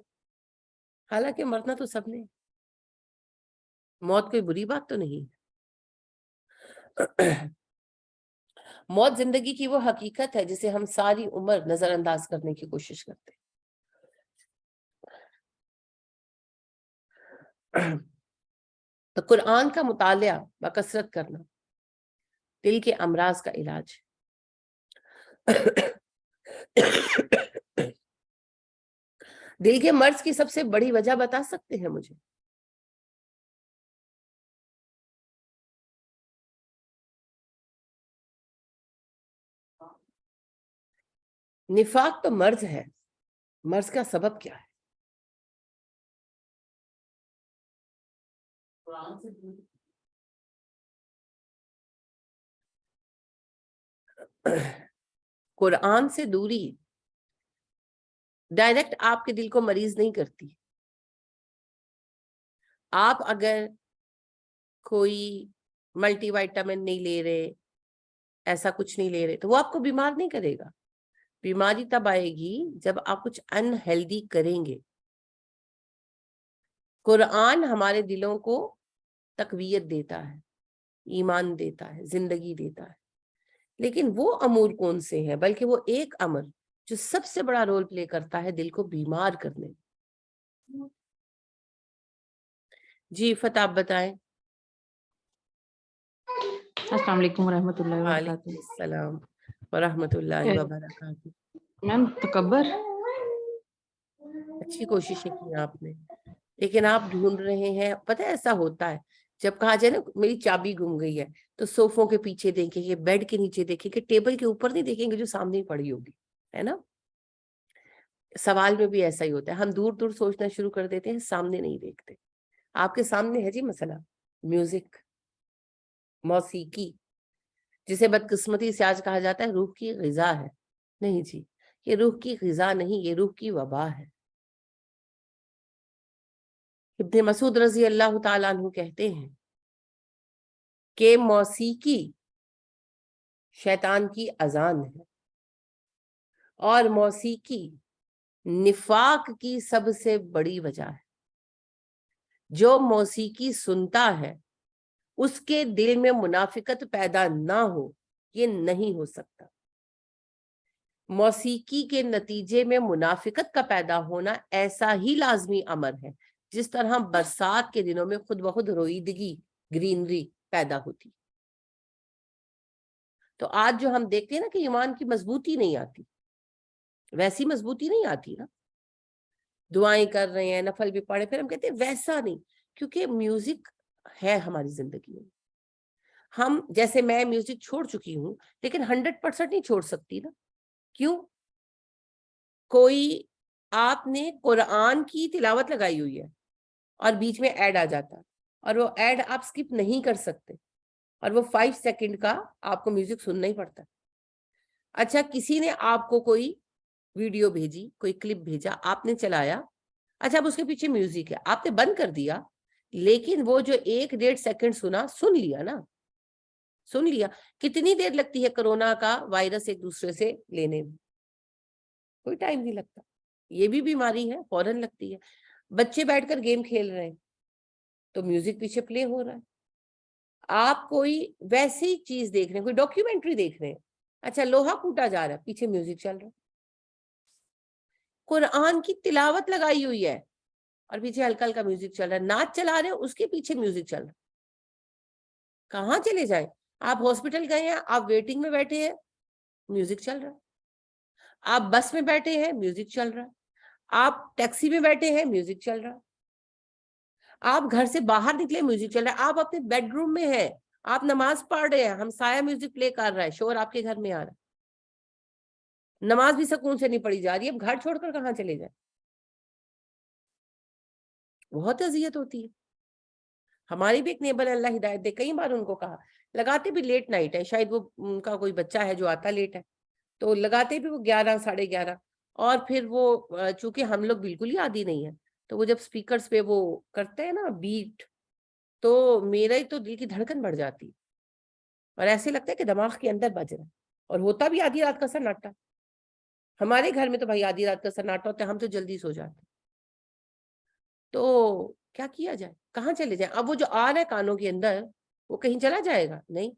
حالانکہ مرنا تو سب نے, موت کوئی بری بات تو نہیں. موت زندگی کی وہ حقیقت ہے جسے ہم ساری عمر نظر انداز کرنے کی کوشش کرتے ہیں. تو قرآن کا مطالعہ بکثرت کرنا دل کے امراض کا علاج ہے. دل کے مرض کی سب سے بڑی وجہ بتا سکتے ہیں مجھے؟ نفاق تو مرض ہے, مرض کا سبب کیا ہے؟ قرآن سے دوری ڈائریکٹ آپ کے دل کو مریض نہیں کرتی. آپ اگر کوئی ملٹی وائٹامن نہیں لے رہے, ایسا کچھ نہیں لے رہے, تو وہ آپ کو بیمار نہیں کرے گا. بیماری تب آئے گی جب آپ کچھ انہیلدی کریں گے. قرآن ہمارے دلوں کو تقویت دیتا ہے, ایمان دیتا ہے, زندگی دیتا ہے. لیکن وہ امور کون سے ہیں؟ بلکہ وہ ایک امر جو سب سے بڑا رول پلے کرتا ہے دل کو بیمار کرنے. جی فتح آپ بتائیں. السلام علیکم ورحمۃ اللہ وعلیکم وبرکاتہ. السلام ورحمۃ اللہ وبرکاتہ. میم تکبر اچھی کوششیں کی آپ نے, لیکن آپ ڈھونڈ رہے ہیں. پتہ ہے ایسا ہوتا ہے جب کہا جائے نا میری چابی گم گئی ہے, تو صوفوں کے پیچھے دیکھیں گے, بیڈ کے نیچے دیکھیں گے, ٹیبل کے اوپر نہیں دیکھیں گے جو سامنے ہی پڑی ہوگی, ہے نا. سوال میں بھی ایسا ہی ہوتا ہے, ہم دور دور سوچنا شروع کر دیتے ہیں, سامنے نہیں دیکھتے. آپ کے سامنے ہے جی مسئلہ میوزک, موسیقی, جسے بدقسمتی سے آج کہا جاتا ہے روح کی غذا ہے. نہیں جی, یہ روح کی غذا نہیں, یہ روح کی وبا ہے. ابن مسعود رضی اللہ تعالیٰ عنہ کہتے ہیں کہ موسیقی شیطان کی اذان ہے, اور موسیقی نفاق کی سب سے بڑی وجہ ہے. جو موسیقی سنتا ہے اس کے دل میں منافقت پیدا نہ ہو, یہ نہیں ہو سکتا. موسیقی کے نتیجے میں منافقت کا پیدا ہونا ایسا ہی لازمی امر ہے جس طرح برسات کے دنوں میں خود بخود روئیدگی, گرینری پیدا ہوتی. تو آج جو ہم دیکھتے ہیں نا کہ ایمان کی مضبوطی نہیں آتی, ویسی مضبوطی نہیں آتی نا. دعائیں کر رہے ہیں, نفل بھی پڑھے, پھر ہم کہتے ہیں ویسا نہیں, کیونکہ میوزک ہے ہماری زندگی میں. ہم جیسے میں میوزک چھوڑ چکی ہوں لیکن 100% نہیں چھوڑ سکتی نا. کیوں؟ کوئی آپ نے قرآن کی تلاوت لگائی ہوئی ہے اور بیچ میں ایڈ آ جاتا اور وہ ایڈ آپ سکپ نہیں کر سکتے اور وہ 5 سیکنڈ کا آپ کو میوزک سننا ہی پڑتا. اچھا کسی نے آپ کو کوئی ویڈیو بھیجی, کوئی کلپ بھیجا, آپ نے چلایا, اچھا اب اس کے پیچھے میوزک ہے, آپ نے بند کر دیا, لیکن وہ جو 1-1.5 سیکنڈ سنا, سن لیا نا, سن لیا. کتنی دیر لگتی ہے کرونا کا وائرس ایک دوسرے سے لینے میں؟ کوئی ٹائم نہیں لگتا. یہ بھی بیماری ہے, فوراً لگتی ہے. بچے بیٹھ کر گیم کھیل رہے ہیں تو میوزک پیچھے پلے ہو رہا ہے. آپ کوئی ویسی چیز دیکھ رہے ہیں, کوئی ڈاکیومنٹری دیکھ رہے ہیں, اچھا لوہا کوٹا جا رہا ہے, پیچھے میوزک چل رہا ہے. قرآن کی تلاوت لگائی ہوئی ہے اور پیچھے ہلکا ہلکا میوزک چل رہا ہے. نعت چلا رہے ہیں, اس کے پیچھے میوزک چل رہا ہے. کہاں چلے جائیں؟ آپ ہاسپٹل گئے ہیں, آپ ویٹنگ میں بیٹھے ہیں, میوزک چل رہا ہے. آپ بس میں بیٹھے ہیں, میوزک چل رہا ہے. آپ ٹیکسی میں بیٹھے ہیں, میوزک چل رہا ہے. آپ گھر سے باہر نکلے, میوزک چل رہا ہے. آپ اپنے بیڈ روم میں ہیں, آپ نماز پڑھ رہے ہیں, ہمسایہ میوزک پلے کر رہا ہے, شور آپ کے گھر میں آ رہا ہے. نماز بھی سکون سے نہیں پڑھی جا رہی ہے. اب گھر چھوڑ کر کہاں چلے جائیں؟ بہت اذیت ہوتی ہے. ہماری بھی ایک نیبر اللہ ہدایت دے, کئی بار ان کو کہا, لگاتے بھی لیٹ نائٹ ہے, شاید وہ ان کا کوئی بچہ ہے جو آتا لیٹ ہے, تو لگاتے بھی وہ 11-11:30, اور پھر وہ چونکہ ہم لوگ بالکل ہی عادی نہیں ہے, تو وہ جب سپیکرز پہ وہ کرتے ہیں نا بیٹ, تو میرا ہی تو دل کی دھڑکن بڑھ جاتی اور ایسے لگتا ہے کہ دماغ کے اندر بج رہا ہے. اور ہوتا بھی آدھی رات کا سناٹا. ہمارے گھر میں تو بھائی آدھی رات کا سناٹا ہوتا ہے, ہم تو جلدی سو جاتے. تو کیا کیا جائے, کہاں چلے جائیں؟ اب وہ جو آ رہا ہے کانوں کے اندر, وہ کہیں چلا جائے گا؟ نہیں.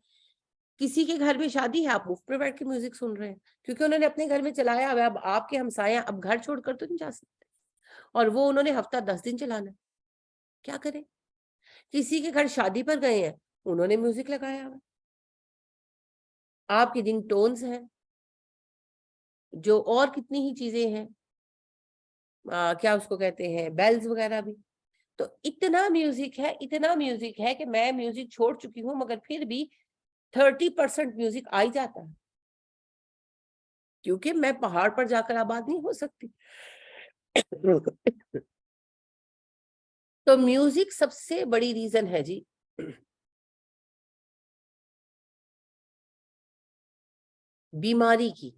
کسی کے گھر میں شادی ہے, آپ مفت میں بیٹھ کے میوزک سن رہے ہیں کیونکہ انہوں نے اپنے گھر میں چلایا. اب آپ کے ہمسایہ اب گھر چھوڑ کر تو نہیں جا سکتے, اور وہ انہوں نے ہفتہ 10 دن چلانا, کیا کریں؟ کسی کے گھر شادی پر گئے ہیں, انہوں نے میوزک لگایا ہوا. آپ کی رنگ ٹونز ہیں, جو اور کتنی ہی چیزیں ہیں, کیا اس کو کہتے ہیں, بیلز وغیرہ بھی. تو اتنا میوزک ہے, اتنا میوزک ہے کہ میں میوزک چھوڑ چکی ہوں, مگر پھر بھی 30% میوزک آ ہی جاتا ہے, کیونکہ میں پہاڑ پر جا کر آباد نہیں ہو سکتی. تو میوزک سب سے بڑی ریزن ہے جی. بیماری کی.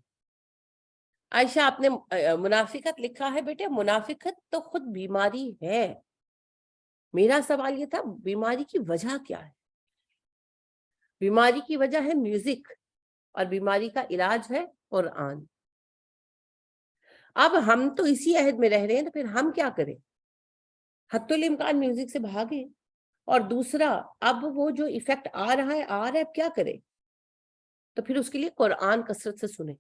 عائشہ آپ نے منافقت لکھا ہے, بیٹے منافقت تو خود بیماری ہے. میرا سوال یہ تھا, بیماری کی وجہ کیا ہے؟ بیماری کی وجہ ہے میوزک, اور بیماری کا علاج ہے قرآن. اب ہم تو اسی عہد میں رہ رہے ہیں, تو پھر ہم کیا کریں؟ حتی الامکان میوزک سے بھاگیں. اور دوسرا, اب وہ جو ایفیکٹ آ رہا ہے اب کیا کریں؟ تو پھر اس کے لیے قرآن کثرت سے سنیں.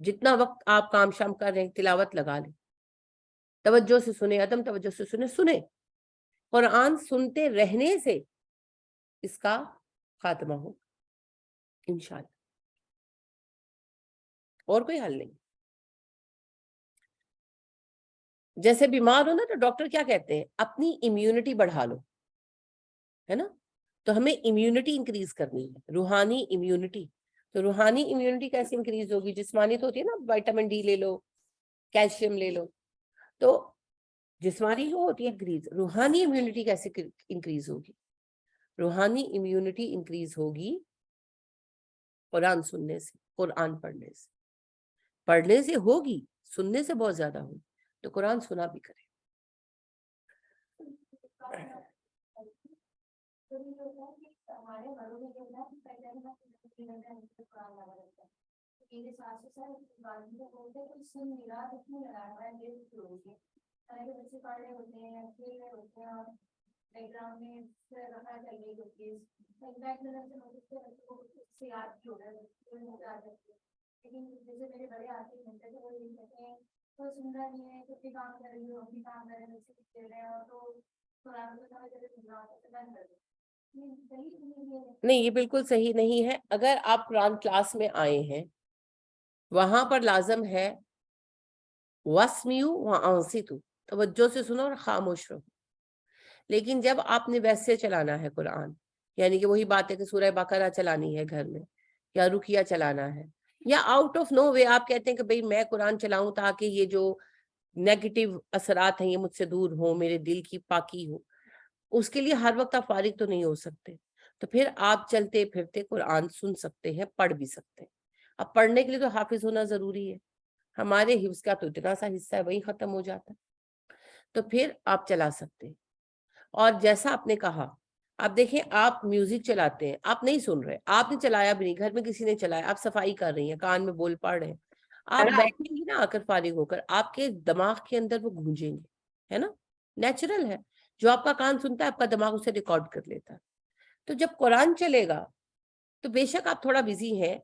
جتنا وقت آپ کام شام کر رہے ہیں, تلاوت لگا لیں, توجہ سے سنیں, عدم توجہ سے سنیں. قرآن سنتے رہنے سے اس کا خاتمہ ہو انشاءاللہ, اور کوئی حل نہیں. جیسے بیمار ہو نا, تو ڈاکٹر کیا کہتے ہیں, اپنی امیونٹی بڑھا لو, ہے نا. تو ہمیں امیونٹی انکریز کرنی ہے, روحانی امیونٹی. تو روحانی امیونٹی کیسے انکریز ہوگی؟ جسمانی تو ہوتی ہے نا, وائٹامن ڈی لے لو, کیلشیم لے لو. تو جسمانی جو ہوتی ہے انکریز, روحانی امیونٹی کیسے انکریز ہوگی؟ روحانی امیونٹی انکریز ہوگی قرآن سننے سے, قرآن پڑھنے سے. پڑھنے سے ہوگی, سننے سے بہت زیادہ ہوگی. تو قرآن سنا بھی کریں. نہیں, یہ بالکل صحیح نہیں ہے. اگر آپ قرآن کلاس میں آئے ہیں, وہاں پر لازم ہے وَاسْمِعُوا وَأَنصِتُوا, توجہ سے سنو اور خاموش رہو. لیکن جب آپ نے ویسے چلانا ہے قرآن, یعنی کہ وہی بات ہے کہ سورہ بقرہ چلانی ہے گھر میں, یا رقیہ چلانا ہے, یا آؤٹ آف نو وے آپ کہتے ہیں کہ بھئی میں قرآن چلاؤں تاکہ یہ جو نیگیٹو اثرات ہیں یہ مجھ سے دور ہوں، میرے دل کی پاکی ہو، اس کے لیے ہر وقت آپ فارغ تو نہیں ہو سکتے، تو پھر آپ چلتے پھرتے قرآن سن سکتے ہیں، پڑھ بھی سکتے ہیں۔ اب پڑھنے کے لیے تو حافظ ہونا ضروری ہے، ہمارے حفظ کا تو اتنا سا حصہ ہے وہی ختم ہو جاتا ہے، تو پھر آپ چلا سکتے ہیں۔ اور جیسا آپ نے کہا، آپ دیکھیں آپ میوزک چلاتے ہیں، آپ نہیں سن رہے، آپ نے چلایا بھی نہیں، گھر میں کسی نے چلایا، آپ صفائی کر رہی ہیں، کان میں بول پڑھ رہے ہیں، آپ بیٹھیں گی نا آ کر فارغ ہو کر، آپ کے دماغ کے اندر وہ گونجیں گے، ہے نا، نیچرل ہے، جو آپ کا کان سنتا ہے آپ کا دماغ اسے ریکارڈ کر لیتا ہے۔ تو جب قرآن چلے گا تو بے شک آپ تھوڑا بزی ہیں،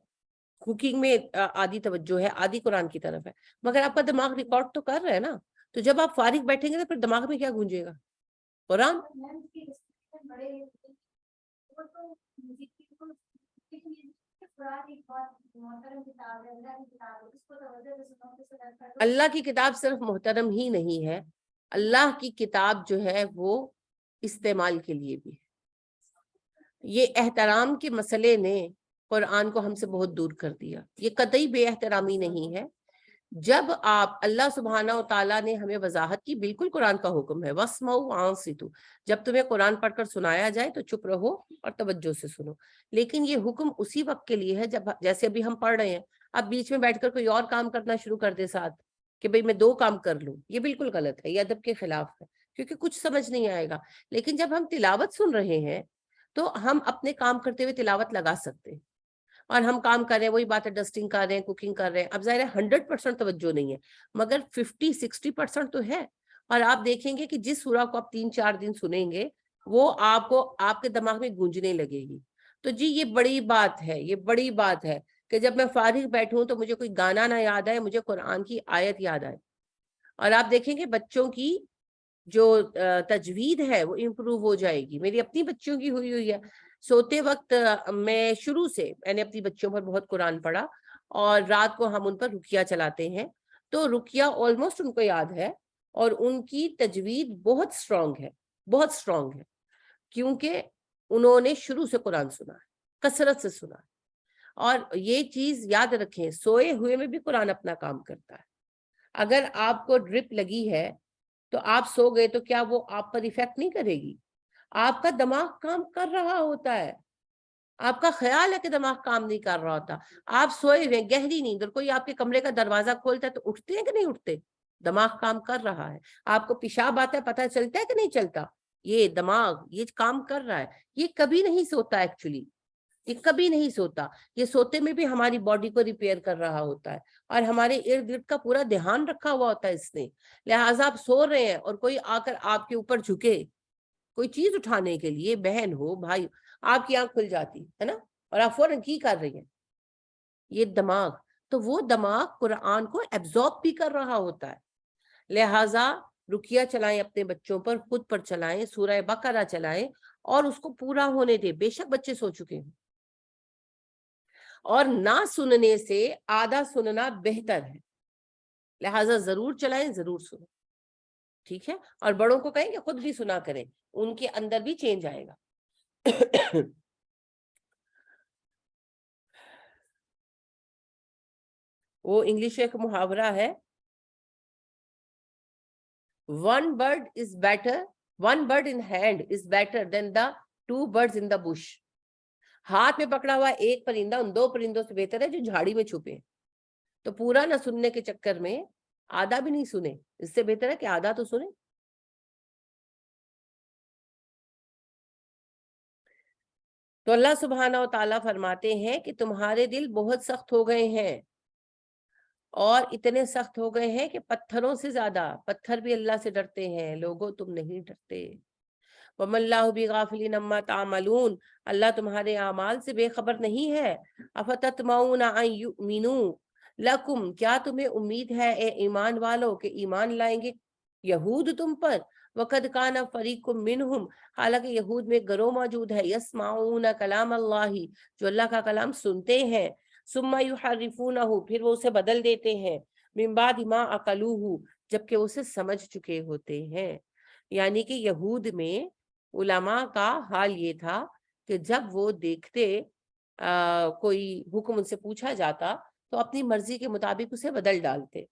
کوکنگ میں آدھی توجہ ہے، آدھی قرآن کی طرف ہے، مگر آپ کا دماغ ریکارڈ تو کر رہا ہے نا، تو جب آپ فارغ بیٹھیں گے تو پھر دماغ میں کیا گونجے گا؟ قرآن۔ اللہ کی کتاب صرف محترم ہی نہیں ہے، اللہ کی کتاب جو ہے وہ استعمال کے لیے بھی ہے۔ یہ احترام کے مسئلے نے قرآن کو ہم سے بہت دور کر دیا، یہ قطعی بے احترامی نہیں ہے۔ جب آپ اللہ سبحانہ و تعالیٰ نے ہمیں وضاحت کی، بالکل قرآن کا حکم ہے وَاسْمَعُوا وَأَنصِتُوا، جب تمہیں قرآن پڑھ کر سنایا جائے تو چپ رہو اور توجہ سے سنو، لیکن یہ حکم اسی وقت کے لیے ہے جب، جیسے ابھی ہم پڑھ رہے ہیں، اب بیچ میں بیٹھ کر کوئی اور کام کرنا شروع کر دے ساتھ کہ بھئی میں 2 کام کر لوں، یہ بالکل غلط ہے، یہ ادب کے خلاف ہے، کیونکہ کچھ سمجھ نہیں آئے گا۔ لیکن جب ہم تلاوت سن رہے ہیں تو ہم اپنے کام کرتے ہوئے تلاوت لگا سکتے ہیں، اور ہم کام کر رہے ہیں، وہی بات ہے، ڈسٹنگ کر رہے ہیں، کوکنگ کر رہے ہیں، اب ظاہر ہے 100% توجہ نہیں ہے، مگر 50-60% تو ہے، اور آپ دیکھیں گے کہ جس سورہ کو آپ 3-4 دن سنیں گے وہ آپ کو آپ کے دماغ میں گونجنے لگے گی۔ تو جی یہ بڑی بات ہے، یہ بڑی بات ہے کہ جب میں فارغ بیٹھوں تو مجھے کوئی گانا نہ یاد آئے، مجھے قرآن کی آیت یاد آئے۔ اور آپ دیکھیں گے بچوں کی جو تجوید ہے وہ امپروو ہو جائے گی، میری اپنی بچوں کی ہوئی ہے، سوتے وقت میں شروع سے میں نے اپنی بچوں پر بہت قرآن پڑھا، اور رات کو ہم ان پر رقیہ چلاتے ہیں تو رقیہ آلموسٹ ان کو یاد ہے، اور ان کی تجوید بہت سٹرونگ ہے، بہت سٹرونگ ہے، کیونکہ انہوں نے شروع سے قرآن سنا ہے، کثرت سے سنا ہے۔ اور یہ چیز یاد رکھیں، سوئے ہوئے میں بھی قرآن اپنا کام کرتا ہے۔ اگر آپ کو ڈرپ لگی ہے تو آپ سو گئے تو کیا وہ آپ پر ایفیکٹ نہیں کرے گی؟ آپ کا دماغ کام کر رہا ہوتا ہے، آپ کا خیال ہے کہ دماغ کام نہیں کر رہا ہوتا، آپ سوئے ہوئے گہری نیند، اور کوئی آپ کے کمرے کا دروازہ کھولتا ہے تو اٹھتے ہیں کہ نہیں اٹھتے؟ دماغ کام کر رہا ہے۔ آپ کو پیشاب آتا ہے، پتہ چلتا ہے کہ نہیں چلتا؟ یہ دماغ یہ کام کر رہا ہے، یہ کبھی نہیں سوتا، ایکچولی یہ کبھی نہیں سوتا، یہ سوتے میں بھی ہماری باڈی کو ریپیئر کر رہا ہوتا ہے، اور ہمارے ارد گرد کا پورا دھیان رکھا ہوا ہوتا ہے اس نے۔ لہٰذا آپ سو رہے ہیں اور کوئی آ کر آپ کے اوپر جھکے کوئی چیز اٹھانے کے لیے، بہن ہو بھائی، آپ کی آنکھ کھل جاتی ہے نا، اور آپ فوراً کی کر رہی ہیں، یہ دماغ، تو وہ دماغ قرآن کو ایبزارب بھی کر رہا ہوتا ہے۔ لہٰذا رقیہ چلائیں اپنے بچوں پر، خود پر چلائیں، سورہ بقرہ چلائیں اور اس کو پورا ہونے دیں، بے شک بچے سو چکے ہیں، اور نہ سننے سے آدھا سننا بہتر ہے، لہٰذا ضرور چلائیں، ضرور سنیں، ٹھیک ہے؟ اور بڑوں کو کہیں کہ خود بھی سنا کریں، ان کے اندر بھی چینج آئے گا۔ وہ انگلش ایک محاورہ ہے، one bird is better, one bird in hand is better than the 2 birds in the bush۔ ہاتھ میں پکڑا ہوا ایک پرندہ ان 2 پرندوں سے بہتر ہے جو جھاڑی میں چھپے ہیں۔ تو پورا نہ سننے کے چکر میں آدھا بھی نہیں سنے، اس سے بہتر ہے کہ آدھا تو سنے۔ تو اللہ سبحانہ و تعالیٰ فرماتے ہیں کہ تمہارے دل بہت سخت ہو گئے ہیں، اور اتنے سخت ہو گئے ہیں کہ پتھروں سے زیادہ، پتھر بھی اللہ سے ڈرتے ہیں، لوگوں تم نہیں ڈرتے۔ وَمَا اللَّهُ بِغَافِلٍ عَمَّا تَعْمَلُونَ، اللہ تمہارے اعمال سے بے خبر نہیں ہے۔ أَفَتَطْمَعُونَ أَن يُؤْمِنُوا لَكُمْ، کیا تمہیں امید ہے اے ایمان والو کہ ایمان لائیں گے یہود تم پر؟ وَقَدْ كَانَ فَرِيقٌ مِّنْهُمْ، حالانکہ یہود میں گروہ موجود ہے، يَسْمَعُونَ كَلَامَ اللَّهِ، جو اللہ کا کلام سنتے ہیں، ثُمَّ يُحَرِّفُونَهُ، پھر وہ اسے بدل دیتے ہیں، مِن بَعْدِ مَا عَقَلُوهُ، جبکہ اسے سمجھ چکے ہوتے ہیں۔ یعنی کہ یہود میں علماء کا حال یہ تھا کہ جب وہ دیکھتے کوئی حکم ان سے پوچھا جاتا تو اپنی مرضی کے مطابق اسے بدل ڈالتے.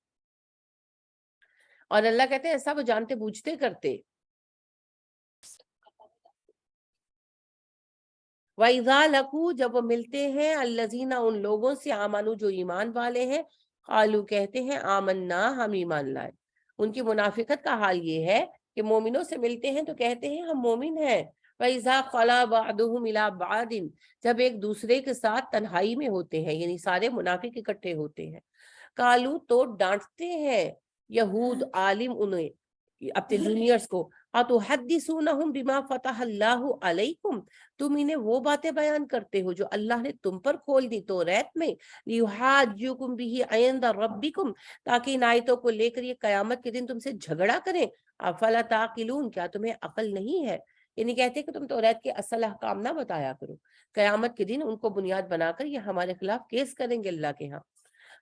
اور اللہ کہتے ہیں ایسا وہ جانتے بوجھتے کرتے. وَإِذَا لَقُوا جب وہ ملتے ہیں الَّذِينَ ان لوگوں سے آمنوا جو ایمان والے ہیں قالوا کہتے ہیں آمنا ہم ایمان لائے. ان کی منافقت کا حال یہ ہے کہ مومنوں سے ملتے ہیں تو کہتے ہیں ہم مومن ہیں. وَإِذَا خَلَا بَعْضُهُمْ إِلَىٰ بَعْضٍ جب ایک دوسرے کے ساتھ تنہائی میں ہوتے ہیں یعنی سارے منافق اکٹھے ہوتے ہیں قالوا تو ڈانٹتے ہیں یہود عالم انہیں اپنے جونیئرز کو اتحدثونہم بما فتح اللہ علیکم تم انہیں وہ باتیں بیان کرتے ہو جو اللہ نے تم پر کھول دی توریت میں لیحاجوکم بہ عند ربکم تاکہ ان آیتوں کو لے کر یہ قیامت کے دن تم سے جھگڑا کریں. افلا تعقلون کیا تمہیں عقل نہیں ہے؟ یعنی کہتے کہ تم توریت کے اصل احکام نہ بتایا کرو, قیامت کے دن ان کو بنیاد بنا کر یہ ہمارے خلاف کیس کریں گے اللہ کے ہاں.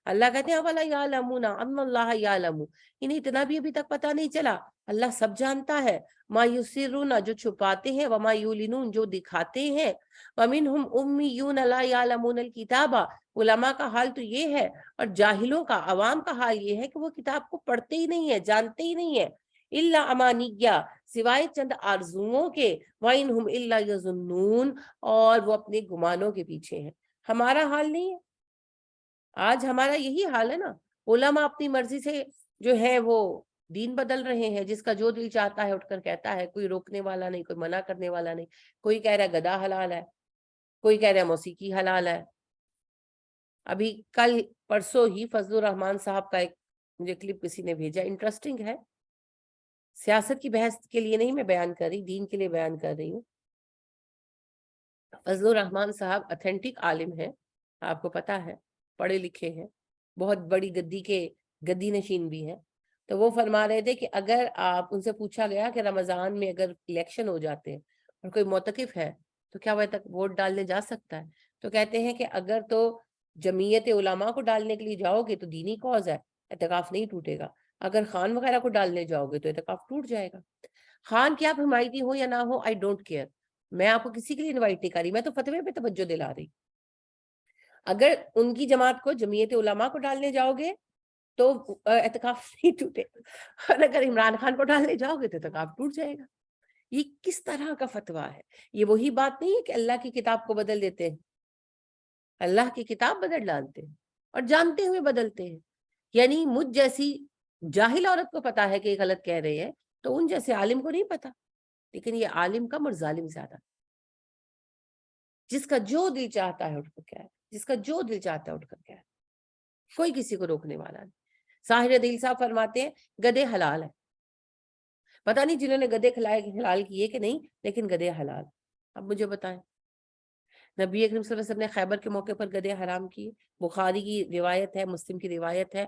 اللہ کہتے ہیں وَلَا يَعْلَمُونَ أَنَّ اللَّهَ يَعْلَمُ انہیں اتنا بھی ابھی تک پتہ نہیں چلا اللہ سب جانتا ہے. مَا يُسِرُّونَ جو چھپاتے ہیں وَمَا يُعْلِنُونَ جو دکھاتے ہیں. وَمِنْهُمْ أُمِّيُّونَ لَا يَعْلَمُونَ الْكِتَابَ علماء کا حال تو یہ ہے اور جاہلوں کا عوام کا حال یہ ہے کہ وہ کتاب کو پڑھتے ہی نہیں ہے جانتے ہی نہیں ہے. إِلَّا أَمَانِيَّ سوائے چند آرزوؤں کے. وَإِنْهُمْ إِلَّا يَظُنُّونَ اور وہ اپنے گمانوں کے پیچھے ہیں. ہمارا حال نہیں ہے آج ہمارا یہی حال ہے نا. علماء اپنی مرضی سے جو ہے وہ دین بدل رہے ہیں جس کا جو دل چاہتا ہے اٹھ کر کہتا ہے, کوئی روکنے والا نہیں کوئی منع کرنے والا نہیں. کوئی کہہ رہا ہے گدا حلال ہے, کوئی کہہ رہا ہے موسیقی حلال ہے. ابھی کل پرسوں ہی فضل الرحمان صاحب کا ایک مجھے کلپ کسی نے بھیجا, انٹرسٹنگ ہے. سیاست کی بحث کے لیے نہیں میں بیان کر رہی, دین کے لیے بیان کر رہی ہوں. فضل الرحمان صاحب اتھینٹک عالم ہیں, آپ کو پتا ہے, پڑھے لکھے ہیں, بہت بڑی گدی کے گدی نشین بھی ہیں. تو وہ فرما رہے تھے کہ اگر آپ ان سے پوچھا گیا کہ رمضان میں اگر الیکشن ہو جاتے ہیں اور کوئی معتکف ہے تو کیا وہ تک ووٹ ڈالنے جا سکتا ہے؟ تو کہتے ہیں کہ اگر تو جمعیت علماء کو ڈالنے کے لیے جاؤ گے تو دینی کاز ہے, اعتکاف نہیں ٹوٹے گا. اگر خان وغیرہ کو ڈالنے جاؤ گے تو اعتکاف ٹوٹ جائے گا. خان کی آپ حمایتی ہو یا نہ ہو آئی ڈونٹ کیئر, میں آپ کو کسی کے لیے انوائٹ نہیں کر رہی, میں تو فتوے پہ توجہ دلا رہی. اگر ان کی جماعت کو جمعیت علماء کو ڈالنے جاؤ گے تو اعتکاف نہیں ٹوٹے گا, اور اگر عمران خان کو ڈالنے جاؤ گے تو اعتکاف ٹوٹ جائے گا. یہ کس طرح کا فتویٰ ہے؟ یہ وہی بات نہیں ہے کہ اللہ کی کتاب کو بدل دیتے ہیں. اللہ کی کتاب بدل ڈالتے ہیں اور جانتے ہوئے بدلتے ہیں. یعنی مجھ جیسی جاہل عورت کو پتا ہے کہ یہ غلط کہہ رہے ہیں تو ان جیسے عالم کو نہیں پتا. لیکن یہ عالم کم اور ظالم زیادہ, جس کا جو دل چاہتا ہے اٹھ کر کیا ہے, جس کا جو دل چاہتا ہے اٹھ کر کیا ہے, کوئی کسی کو روکنے والا نہیں. ساحر دل صاحب فرماتے ہیں گدے حلال ہے. پتہ نہیں جنہوں نے گدے کھلائے حلال کیے کہ نہیں, لیکن گدے حلال. اب مجھے بتائیں, نبی اکرم صلی اللہ علیہ وسلم نے خیبر کے موقع پر گدے حرام کیے. بخاری کی روایت ہے, مسلم کی روایت ہے,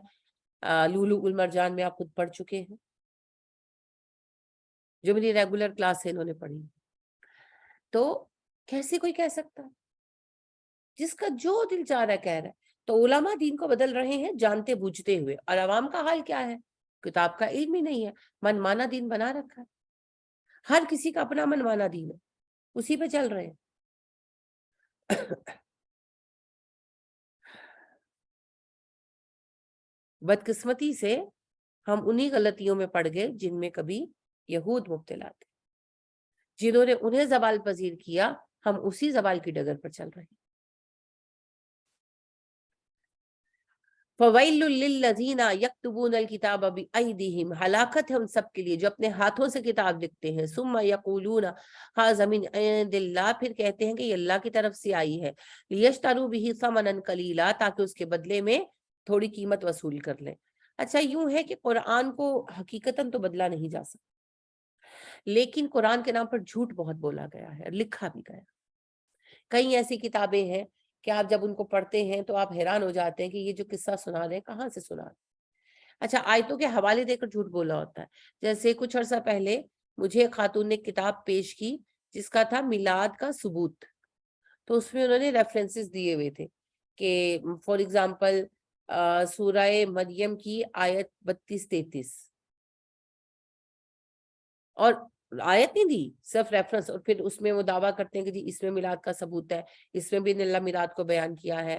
لولو المرجان میں آپ خود پڑھ چکے ہیں, جو میری ریگولر کلاس ہے انہوں نے پڑھی. تو کیسے کوئی کہہ سکتا ہے؟ جس کا جو دل چاہ رہا ہے کہہ رہا ہے. تو علماء دین کو بدل رہے ہیں جانتے بوجھتے ہوئے, اور عوام کا حال کیا ہے؟ کتاب کا علم ہی نہیں ہے, من مانا دین بنا رکھا ہے. ہر کسی کا اپنا من مانا دین ہے, اسی پہ چل رہے ہیں. بدقسمتی سے ہم انہی غلطیوں میں پڑ گئے جن میں کبھی یہود مبتلا تھے. جنہوں نے انہیں زوال پذیر کیا, ہم اسی زوال کی ڈگر پر چل رہے ہیں. فَوَيْلٌ لِّلَّذِينَ يَكْتُبُونَ الْكِتَابَ بِأَيْدِيهِمْ ہلاکت ہے ان سب کے لیے جو اپنے ہاتھوں سے کتاب لکھتے ہیں. ثُمَّ يَقُولُونَ هَٰذَا مِنْ عِندِ اللَّهِ پھر کہتے ہیں کہ یہ اللہ کی طرف سے آئی ہے. لِيَشْتَرُوا بِهِ ثَمَنًا قَلِيلًا تاکہ اس کے بدلے میں تھوڑی قیمت وصول کر لیں. اچھا یوں ہے کہ قرآن کو حقیقتاً تو بدلا نہیں جا سکتا, لیکن قرآن کے نام پر جھوٹ بہت بولا گیا ہے, لکھا بھی گیا. کئی ایسی کتابیں ہیں کہ آپ جب ان کو پڑھتے ہیں تو آپ حیران ہو جاتے ہیں کہ یہ جو قصہ سنا رہے ہیں کہاں سے سنا رہے ہیں. اچھا آیتوں کے حوالے دے کر جھوٹ بولا ہوتا ہے. جیسے کچھ عرصہ پہلے مجھے ایک خاتون نے کتاب پیش کی جس کا تھا میلاد کا ثبوت. تو اس میں انہوں نے ریفرنسز دیے ہوئے تھے کہ فار ایگزامپل سورہ مریم کی آیت 32-33, اور آیت نہیں دی, صرف ریفرنس. اور پھر اس میں وہ دعویٰ کرتے ہیں کہ جی اس میں میلاد کا ثبوت ہے, اس میں بھی اللہ میلاد کو بیان کیا ہے.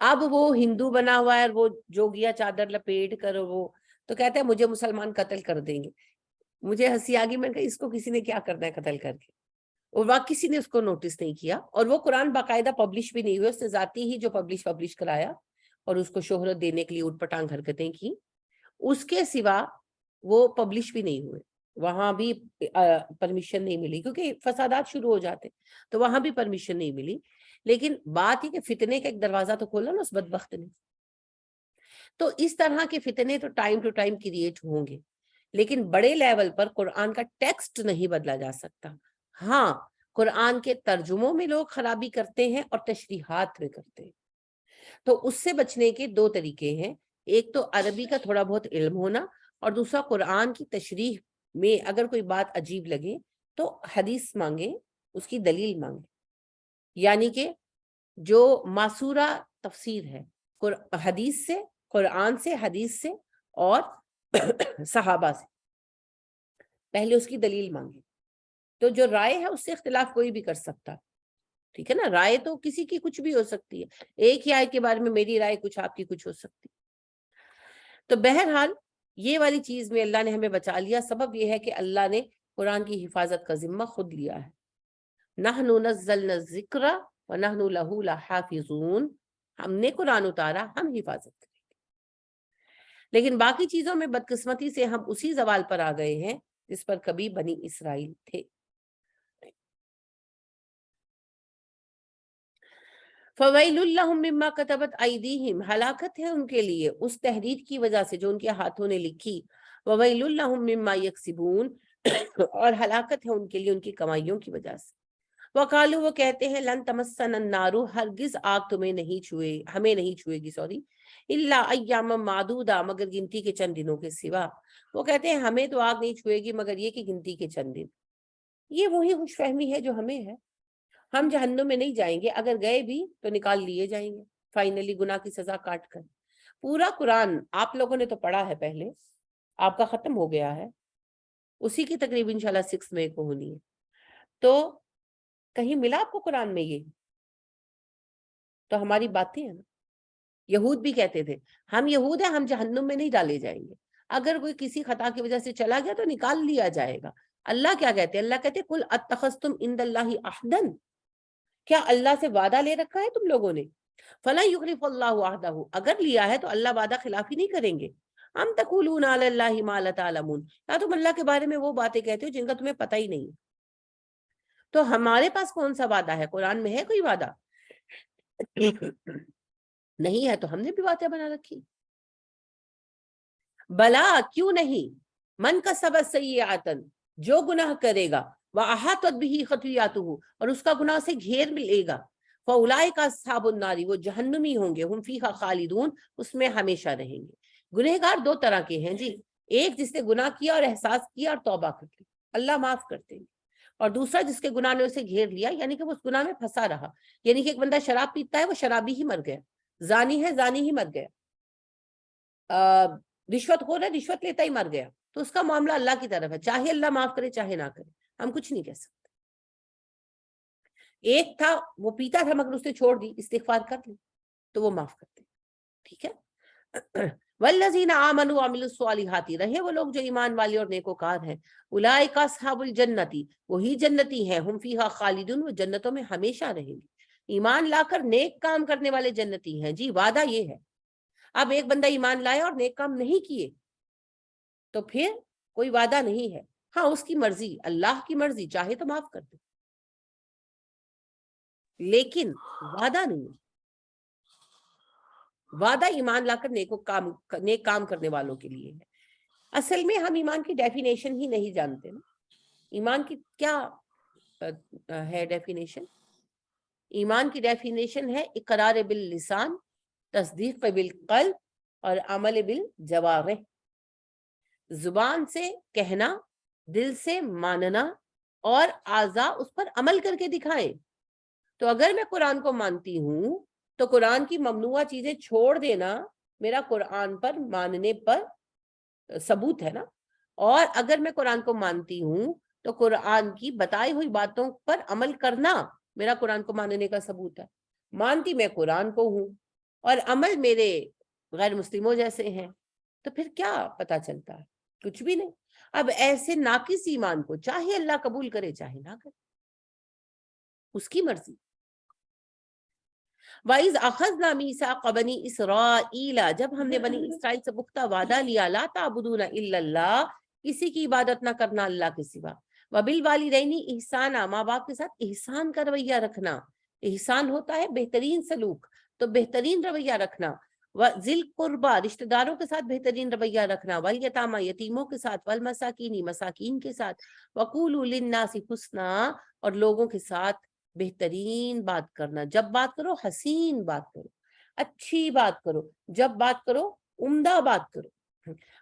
اب وہ ہندو بنا ہوا ہے اور وہ جوگیا چادر لپیٹ کر وہ تو کہتا ہے مجھے مسلمان قتل کر دیں گے. مجھے ہنسی آ گئی, میں نے کہا اس کو کسی نے کیا کرنا ہے قتل کر کے. اور وہاں کسی نے اس کو نوٹس نہیں کیا, اور وہ قرآن باقاعدہ پبلش بھی نہیں ہوئے, اس نے ذاتی ہی جو پبلش کرایا اور اس کو شہرت دینے کے لیے اٹھ پٹانگ حرکتیں کی. اس کے سوا وہ پبلش بھی نہیں ہوئے, وہاں بھی پرمیشن نہیں ملی کیونکہ فسادات شروع ہو جاتے, تو وہاں بھی پرمیشن نہیں ملی. لیکن بات یہ کہ فتنے کا ایک دروازہ تو کھولا نا اس بدبخت نے. تو اس طرح کے فتنے تو ٹائم ٹو ٹائم کریٹ ہوں گے, لیکن بڑے لیول پر قرآن کا ٹیکسٹ نہیں بدلا جا سکتا. ہاں, قرآن کے ترجموں میں لوگ خرابی کرتے ہیں اور تشریحات میں کرتے ہیں. تو اس سے بچنے کے دو طریقے ہیں, ایک تو عربی کا تھوڑا بہت علم ہونا, اور دوسرا قرآن کی تشریح میں اگر کوئی بات عجیب لگے تو حدیث مانگیں, اس کی دلیل مانگیں. یعنی کہ جو ماسورہ تفسیر ہے حدیث سے, قرآن سے, حدیث سے اور صحابہ سے, پہلے اس کی دلیل مانگیں. تو جو رائے ہے اس سے اختلاف کوئی بھی کر سکتا, ٹھیک ہے نا, رائے تو کسی کی کچھ بھی ہو سکتی ہے, ایک ہی آیت کے بارے میں میری رائے کچھ, آپ کی کچھ ہو سکتی. تو بہرحال یہ والی چیز میں اللہ نے ہمیں بچا لیا. سبب یہ ہے کہ اللہ نے قرآن کی حفاظت کا ذمہ خود لیا ہے. نحن نزلنا الذکر ونحن لہ لحافظون, ہم نے قرآن اتارا, ہم حفاظت کریں گے. لیکن باقی چیزوں میں بدقسمتی سے ہم اسی زوال پر آ گئے ہیں جس پر کبھی بنی اسرائیل تھے. فویل لہم مما کتبت ایدیہم, ہلاکت ہے ان کے لیے اس تحریر کی وجہ سے جو ان کے ہاتھوں نے لکھی. وویل لہم مما یکسبون, اور ہلاکت ہے ان کے لیے ان کی کمائیوں کی وجہ سے. وقالو, وہ کہتے ہیں, لن تمسن النار, ہرگز آگ تمہیں نہیں چھوئے, ہمیں نہیں چھوئے گی, الا ایام معدودہ, مگر گنتی کے چند دنوں کے سوا. وہ کہتے ہیں ہمیں تو آگ نہیں چھوئے گی مگر یہ کہ گنتی کے چند دن. یہ وہی خوش فہمی ہے جو ہمیں ہے. ہم جہنم میں نہیں جائیں گے, اگر گئے بھی تو نکال لیے جائیں گے فائنلی گناہ کی سزا کاٹ کر. پورا قرآن آپ لوگوں نے تو پڑھا ہے, پہلے آپ کا ختم ہو گیا ہے, اسی کی تقریب انشاءاللہ 6 مئی کو ہونی ہے. تو کہیں ملا آپ کو قرآن میں یہ؟ تو ہماری باتیں ہیں نا. یہود بھی کہتے تھے ہم یہود ہیں, ہم جہنم میں نہیں ڈالے جائیں گے, اگر کوئی کسی خطا کی وجہ سے چلا گیا تو نکال لیا جائے گا. اللہ کیا کہتے ہیں؟ اللہ کہتے قل اتخذتم عند اللہ عہدا, کیا اللہ سے وعدہ لے رکھا ہے تم لوگوں نے؟ فلا یخلف اللہ عہدہ, اگر لیا ہے تو اللہ وعدہ خلافی نہیں کریں گے. ام تقولون علی اللہ ما لا تعلمون, یا تم اللہ کے بارے میں وہ باتیں کہتے ہو جن کا تمہیں پتہ ہی نہیں. تو ہمارے پاس کون سا وعدہ ہے؟ قرآن میں ہے کوئی وعدہ؟ نہیں ہے, تو ہم نے بھی باتیں بنا رکھی. بلا, کیوں نہیں, من کا سبب سیئاتن, جو گناہ کرے گا, وَأَحَاطَتْ بِهِ خَطِیئَاتُهُ, اور اس کا گناہ سے گھیر ملے گا, فَأُولَئِکَ أَصْحَابُ النَّارِ, وہ جہنمی ہوں گے, ہم فیہا خالدون, اس میں ہمیشہ رہیں گے. گنہگار دو طرح کے ہیں جی, ایک جس نے گناہ کیا اور احساس کیا اور توبہ کر لی, اللہ معاف کرتے ہیں, اور دوسرا جس کے گناہ نے اسے گھیر لیا, یعنی کہ وہ اس گناہ میں پھنسا رہا. یعنی کہ ایک بندہ شراب پیتا ہے, وہ شرابی ہی مر گیا, زانی ہے, زانی ہی مر گیا, رشوت خور ہے, رشوت لیتا ہی مر گیا. تو اس کا معاملہ اللہ کی طرف ہے, چاہے اللہ معاف کرے چاہے نہ کرے, ہم کچھ نہیں کہہ سکتے. ایک تھا وہ پیتا تھا مگر اس نے چھوڑ دی, استغفار کر لی تو وہ معاف کرتے, ٹھیک ہے. والذین آمنوا وعملوا الصالحات, رہے وہ لوگ جو ایمان والے اور نیکوکار ہیں. اولئک اصحاب الجنت, وہی جنتی ہیں, ہم فیہا خالدون, وہ جنتوں میں ہمیشہ رہیں گے. ایمان لا کر نیک کام کرنے والے جنتی ہیں جی, وعدہ یہ ہے. اب ایک بندہ ایمان لائے اور نیک کام نہیں کیے تو پھر کوئی وعدہ نہیں ہے. ہاں, اس کی مرضی, اللہ کی مرضی, چاہے تو معاف کر دے, لیکن وعدہ نہیں. وعدہ ایمان لا کر نیک کام کرنے والوں کے لیے ہے. اصل میں ہم ایمان کی ڈیفینیشن ہی نہیں جانتے نا. ایمان کی کیا ہے ڈیفینیشن؟ ایمان کی ڈیفینیشن ہے اقرار باللسان, تصدیق بالقلب, اور عمل بالجوارح. زبان سے کہنا, دل سے ماننا, اور اعضاء اس پر عمل کر کے دکھائیں. تو اگر میں قرآن کو مانتی ہوں تو قرآن کی ممنوعہ چیزیں چھوڑ دینا میرا قرآن پر ماننے پر ثبوت ہے نا. اور اگر میں قرآن کو مانتی ہوں تو قرآن کی بتائی ہوئی باتوں پر عمل کرنا میرا قرآن کو ماننے کا ثبوت ہے. مانتی میں قرآن کو ہوں, اور عمل میرے غیر مسلموں جیسے ہیں، تو پھر کیا پتا چلتا ہے؟ کچھ بھی نہیں۔ اب ایسے ناقص ایمان کو چاہے اللہ قبول کرے چاہے نہ کرے، اس کی مرضی۔ وَإِذْ أَخَذْنَا مِيثَاقَ بَنِي إِسْرَائِيلَ، جب ہم نے بنی اسرائیل سے پختہ وعدہ لیا، لا تعبدون الا اللہ، کسی کی عبادت نہ کرنا اللہ کے سوا، وَبِالْوَالِدَيْنِ إِحْسَانًا، ماں باپ کے ساتھ احسان کا رویہ رکھنا۔ احسان ہوتا ہے بہترین سلوک، تو بہترین رویہ رکھنا۔ وَذِي الْقُرْبَى، رشتہ داروں کے ساتھ بہترین رویہ رکھنا۔ وَالْيَتَامَى، یتیموں کے ساتھ۔ وَالْمَسَاكِينِ، مساکین کے ساتھ۔ وَقُولُوا لِلنَّاسِ حُسْنًا، اور لوگوں کے ساتھ بہترین بات کرنا۔ جب بات کرو حسین بات کرو، اچھی بات کرو، جب بات کرو عمدہ بات کرو۔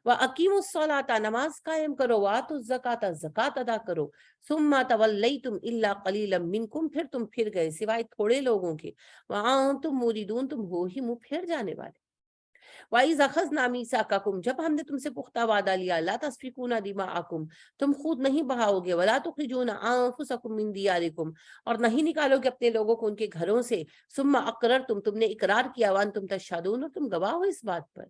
وَأَقِیمُوا الصَّلَاةَ، نماز قائم کرو۔ وَآتُوا الزَّکَاةَ، زکوٰۃ ادا کرو۔ ثُمَّ تَوَلَّیْتُمْ إِلَّا قَلِیلًا مِنْکُمْ، پھر تم پھر گئے سوائے تھوڑے لوگوں کے۔ وَأَنْتُمْ مُورِدُونَ، تم ہو ہی منہ پھیر جانے والے۔ وَإِذْ أَخَذْنَا مِيثَاقَكُمْ، جب ہم نے تم سے پختہ وعدہ لیا، لا تسفکون دماءکم، تم خود نہیں بہاؤ گے، ولا تخرجون انفسکم من دیارکم، اور نہیں نکالو گے اپنے لوگوں کو ان کے گھروں سے، ثم اقررتم، تم نے اقرار کیا، وانتم تشہدون، اور تم گواہ ہو اس بات پر،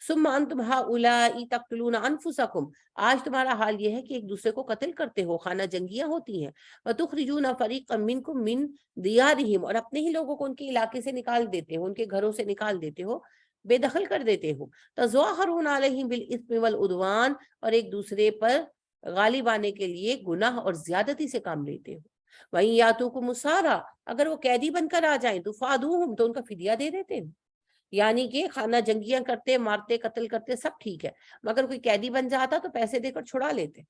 ثم انتم ہؤلاء تقتلون انفسکم، آج تمہارا حال یہ ہے کہ ایک دوسرے کو قتل کرتے ہو، خانہ جنگیاں ہوتی ہیں، وتخرجون فریقا منکم من دیارہم، اور اپنے ہی لوگوں کو ان کے علاقے سے نکال دیتے ہو، ان کے گھروں سے نکال دیتے ہو، بے دخل کر دیتے ہو۔ تظاہرون علیہم بالاثم والعدوان، اور ایک دوسرے پر غالب آنے کے لیے گناہ اور زیادتی سے کام لیتے ہو۔ وَإِن یاتوکم اسارا، اگر وہ قیدی بن کر آ جائیں تو فادوہم، تو ان کا فدیہ دے دیتے ہیں۔ یعنی کہ خانہ جنگیاں کرتے، مارتے، قتل کرتے، سب ٹھیک ہے، مگر کوئی قیدی بن جاتا تو پیسے دے کر چھڑا لیتے،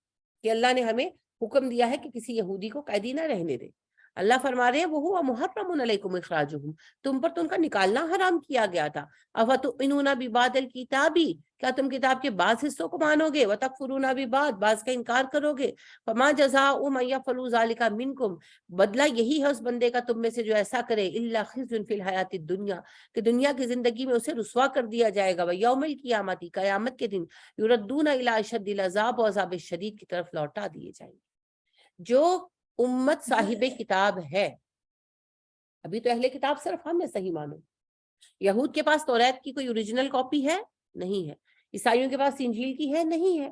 کہ اللہ نے ہمیں حکم دیا ہے کہ کسی یہودی کو قیدی نہ رہنے دے۔ اللہ فرما رہے ہیں وہ محرم علیکم اخراجہم، تم پر تو ان کا نکالنا حرام کیا گیا تھا۔ افتؤمنون ببعض الکتاب، کیا تم کتاب کے بعض حصوں کو مانو گے، وتکفرون ببعض، بعض کا انکار کرو گے۔ فما جزاء من یفعل ذلک منکم، بدلہ یہی ہے اس بندے کا تم میں سے جو ایسا کرے، الا خزی فی الحیاۃ الدنیا، کہ دنیا کی زندگی میں اسے رسوا کر دیا جائے گا، ویوم القیامت، قیامت کے دن، یردون الی اشد العذاب، و عذاب شدید کی طرف لوٹا دیے جائیں گے۔ جو امت صاحب کتاب ہے، ابھی تو اہل کتاب صرف ہم ہیں، صحیح مانو، یہود کے پاس توریت کی کوئی اوریجنل کاپی ہے؟ نہیں ہے۔ عیسائیوں کے پاس انجیل کی ہے؟ نہیں ہے۔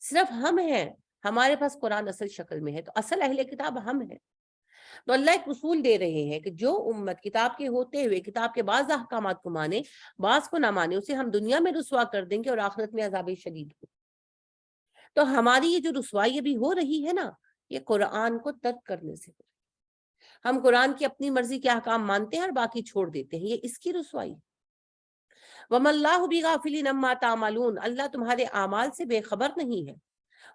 صرف ہم ہیں، ہمارے پاس قرآن اصل شکل میں ہے، تو اصل اہل کتاب ہم ہیں۔ تو اللہ ایک اصول دے رہے ہیں کہ جو امت کتاب کے ہوتے ہوئے کتاب کے بعض احکامات کو مانے، بعض کو نہ مانے، اسے ہم دنیا میں رسوا کر دیں گے اور آخرت میں عذاب شدید ہو۔ تو ہماری یہ جو رسوائی ابھی ہو رہی ہے نا، یہ قرآن کو ترک کرنے سے ہو رہی ہے۔ ہم قرآن کی اپنی مرضی کے احکام مانتے ہیں اور باقی چھوڑ دیتے ہیں، یہ اس کی رسوائی۔ وَمَا اللَّهُ بِغَافِلٍ عَمَّا تَعْمَلُونَ، اللہ تمہارے اعمال سے بے خبر نہیں ہے۔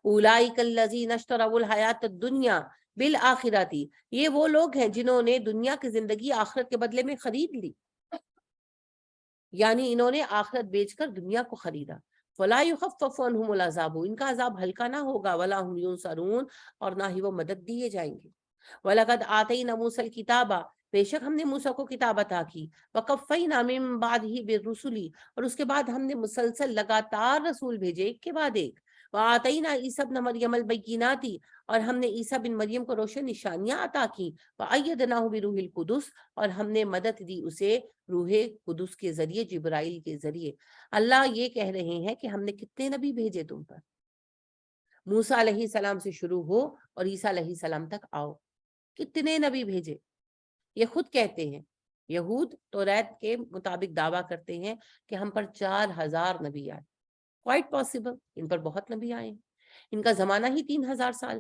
اولئک الذین اشتروا الحیاۃ الدنیا بالآخرۃ، یہ وہ لوگ ہیں جنہوں نے دنیا کی زندگی آخرت کے بدلے میں خرید لی، یعنی انہوں نے آخرت بیچ کر دنیا کو خریدا۔ فلا یخفف عنہم العذاب، ان کا عذاب ہلکا نہ ہوگا، ولا هم ینصرون، اور نہ ہی وہ مدد دیے جائیں گے۔ وَلَقَدْ آتَيْنَا مُوسَى الْكِتَابَ، بے شک ہم نے موسیٰ کو کتاب عطا کی، وَقَفَّيْنَا مِن بَعْدِهِ بِالرُّسُلِ، اور اس کے بعد ہم نے مسلسل لگاتار رسول بھیجے ایک کے بعد ایک۔ وَآتَيْنَا عِیسَىٰ ابْنَ مَرْیَمَ الْبَیِّنَاتِ، اور ہم نے عیسیٰ بن مریم کو روشن نشانیاں عطا کی۔ وَأَیَّدْنَاهُ بِرُوحِ الْقُدُسِ، اور ہم نے مدد دی اسے روح قدس کے ذریعے، جبرائیل کے ذریعے۔ اللہ یہ کہہ رہے ہیں کہ ہم نے کتنے نبی بھیجے تم پر، موسیٰ علیہ السلام سے شروع ہو اور عیسیٰ علیہ السلام تک آؤ، کتنے نبی بھیجے۔ یہ خود کہتے ہیں، یہود توریت کے مطابق دعویٰ کرتے ہیں کہ ہم پر 4000 نبی آئے۔ کوائٹ پاسبل، ان پر بہت نبی آئے ہیں، ان کا زمانہ ہی 3000 سال۔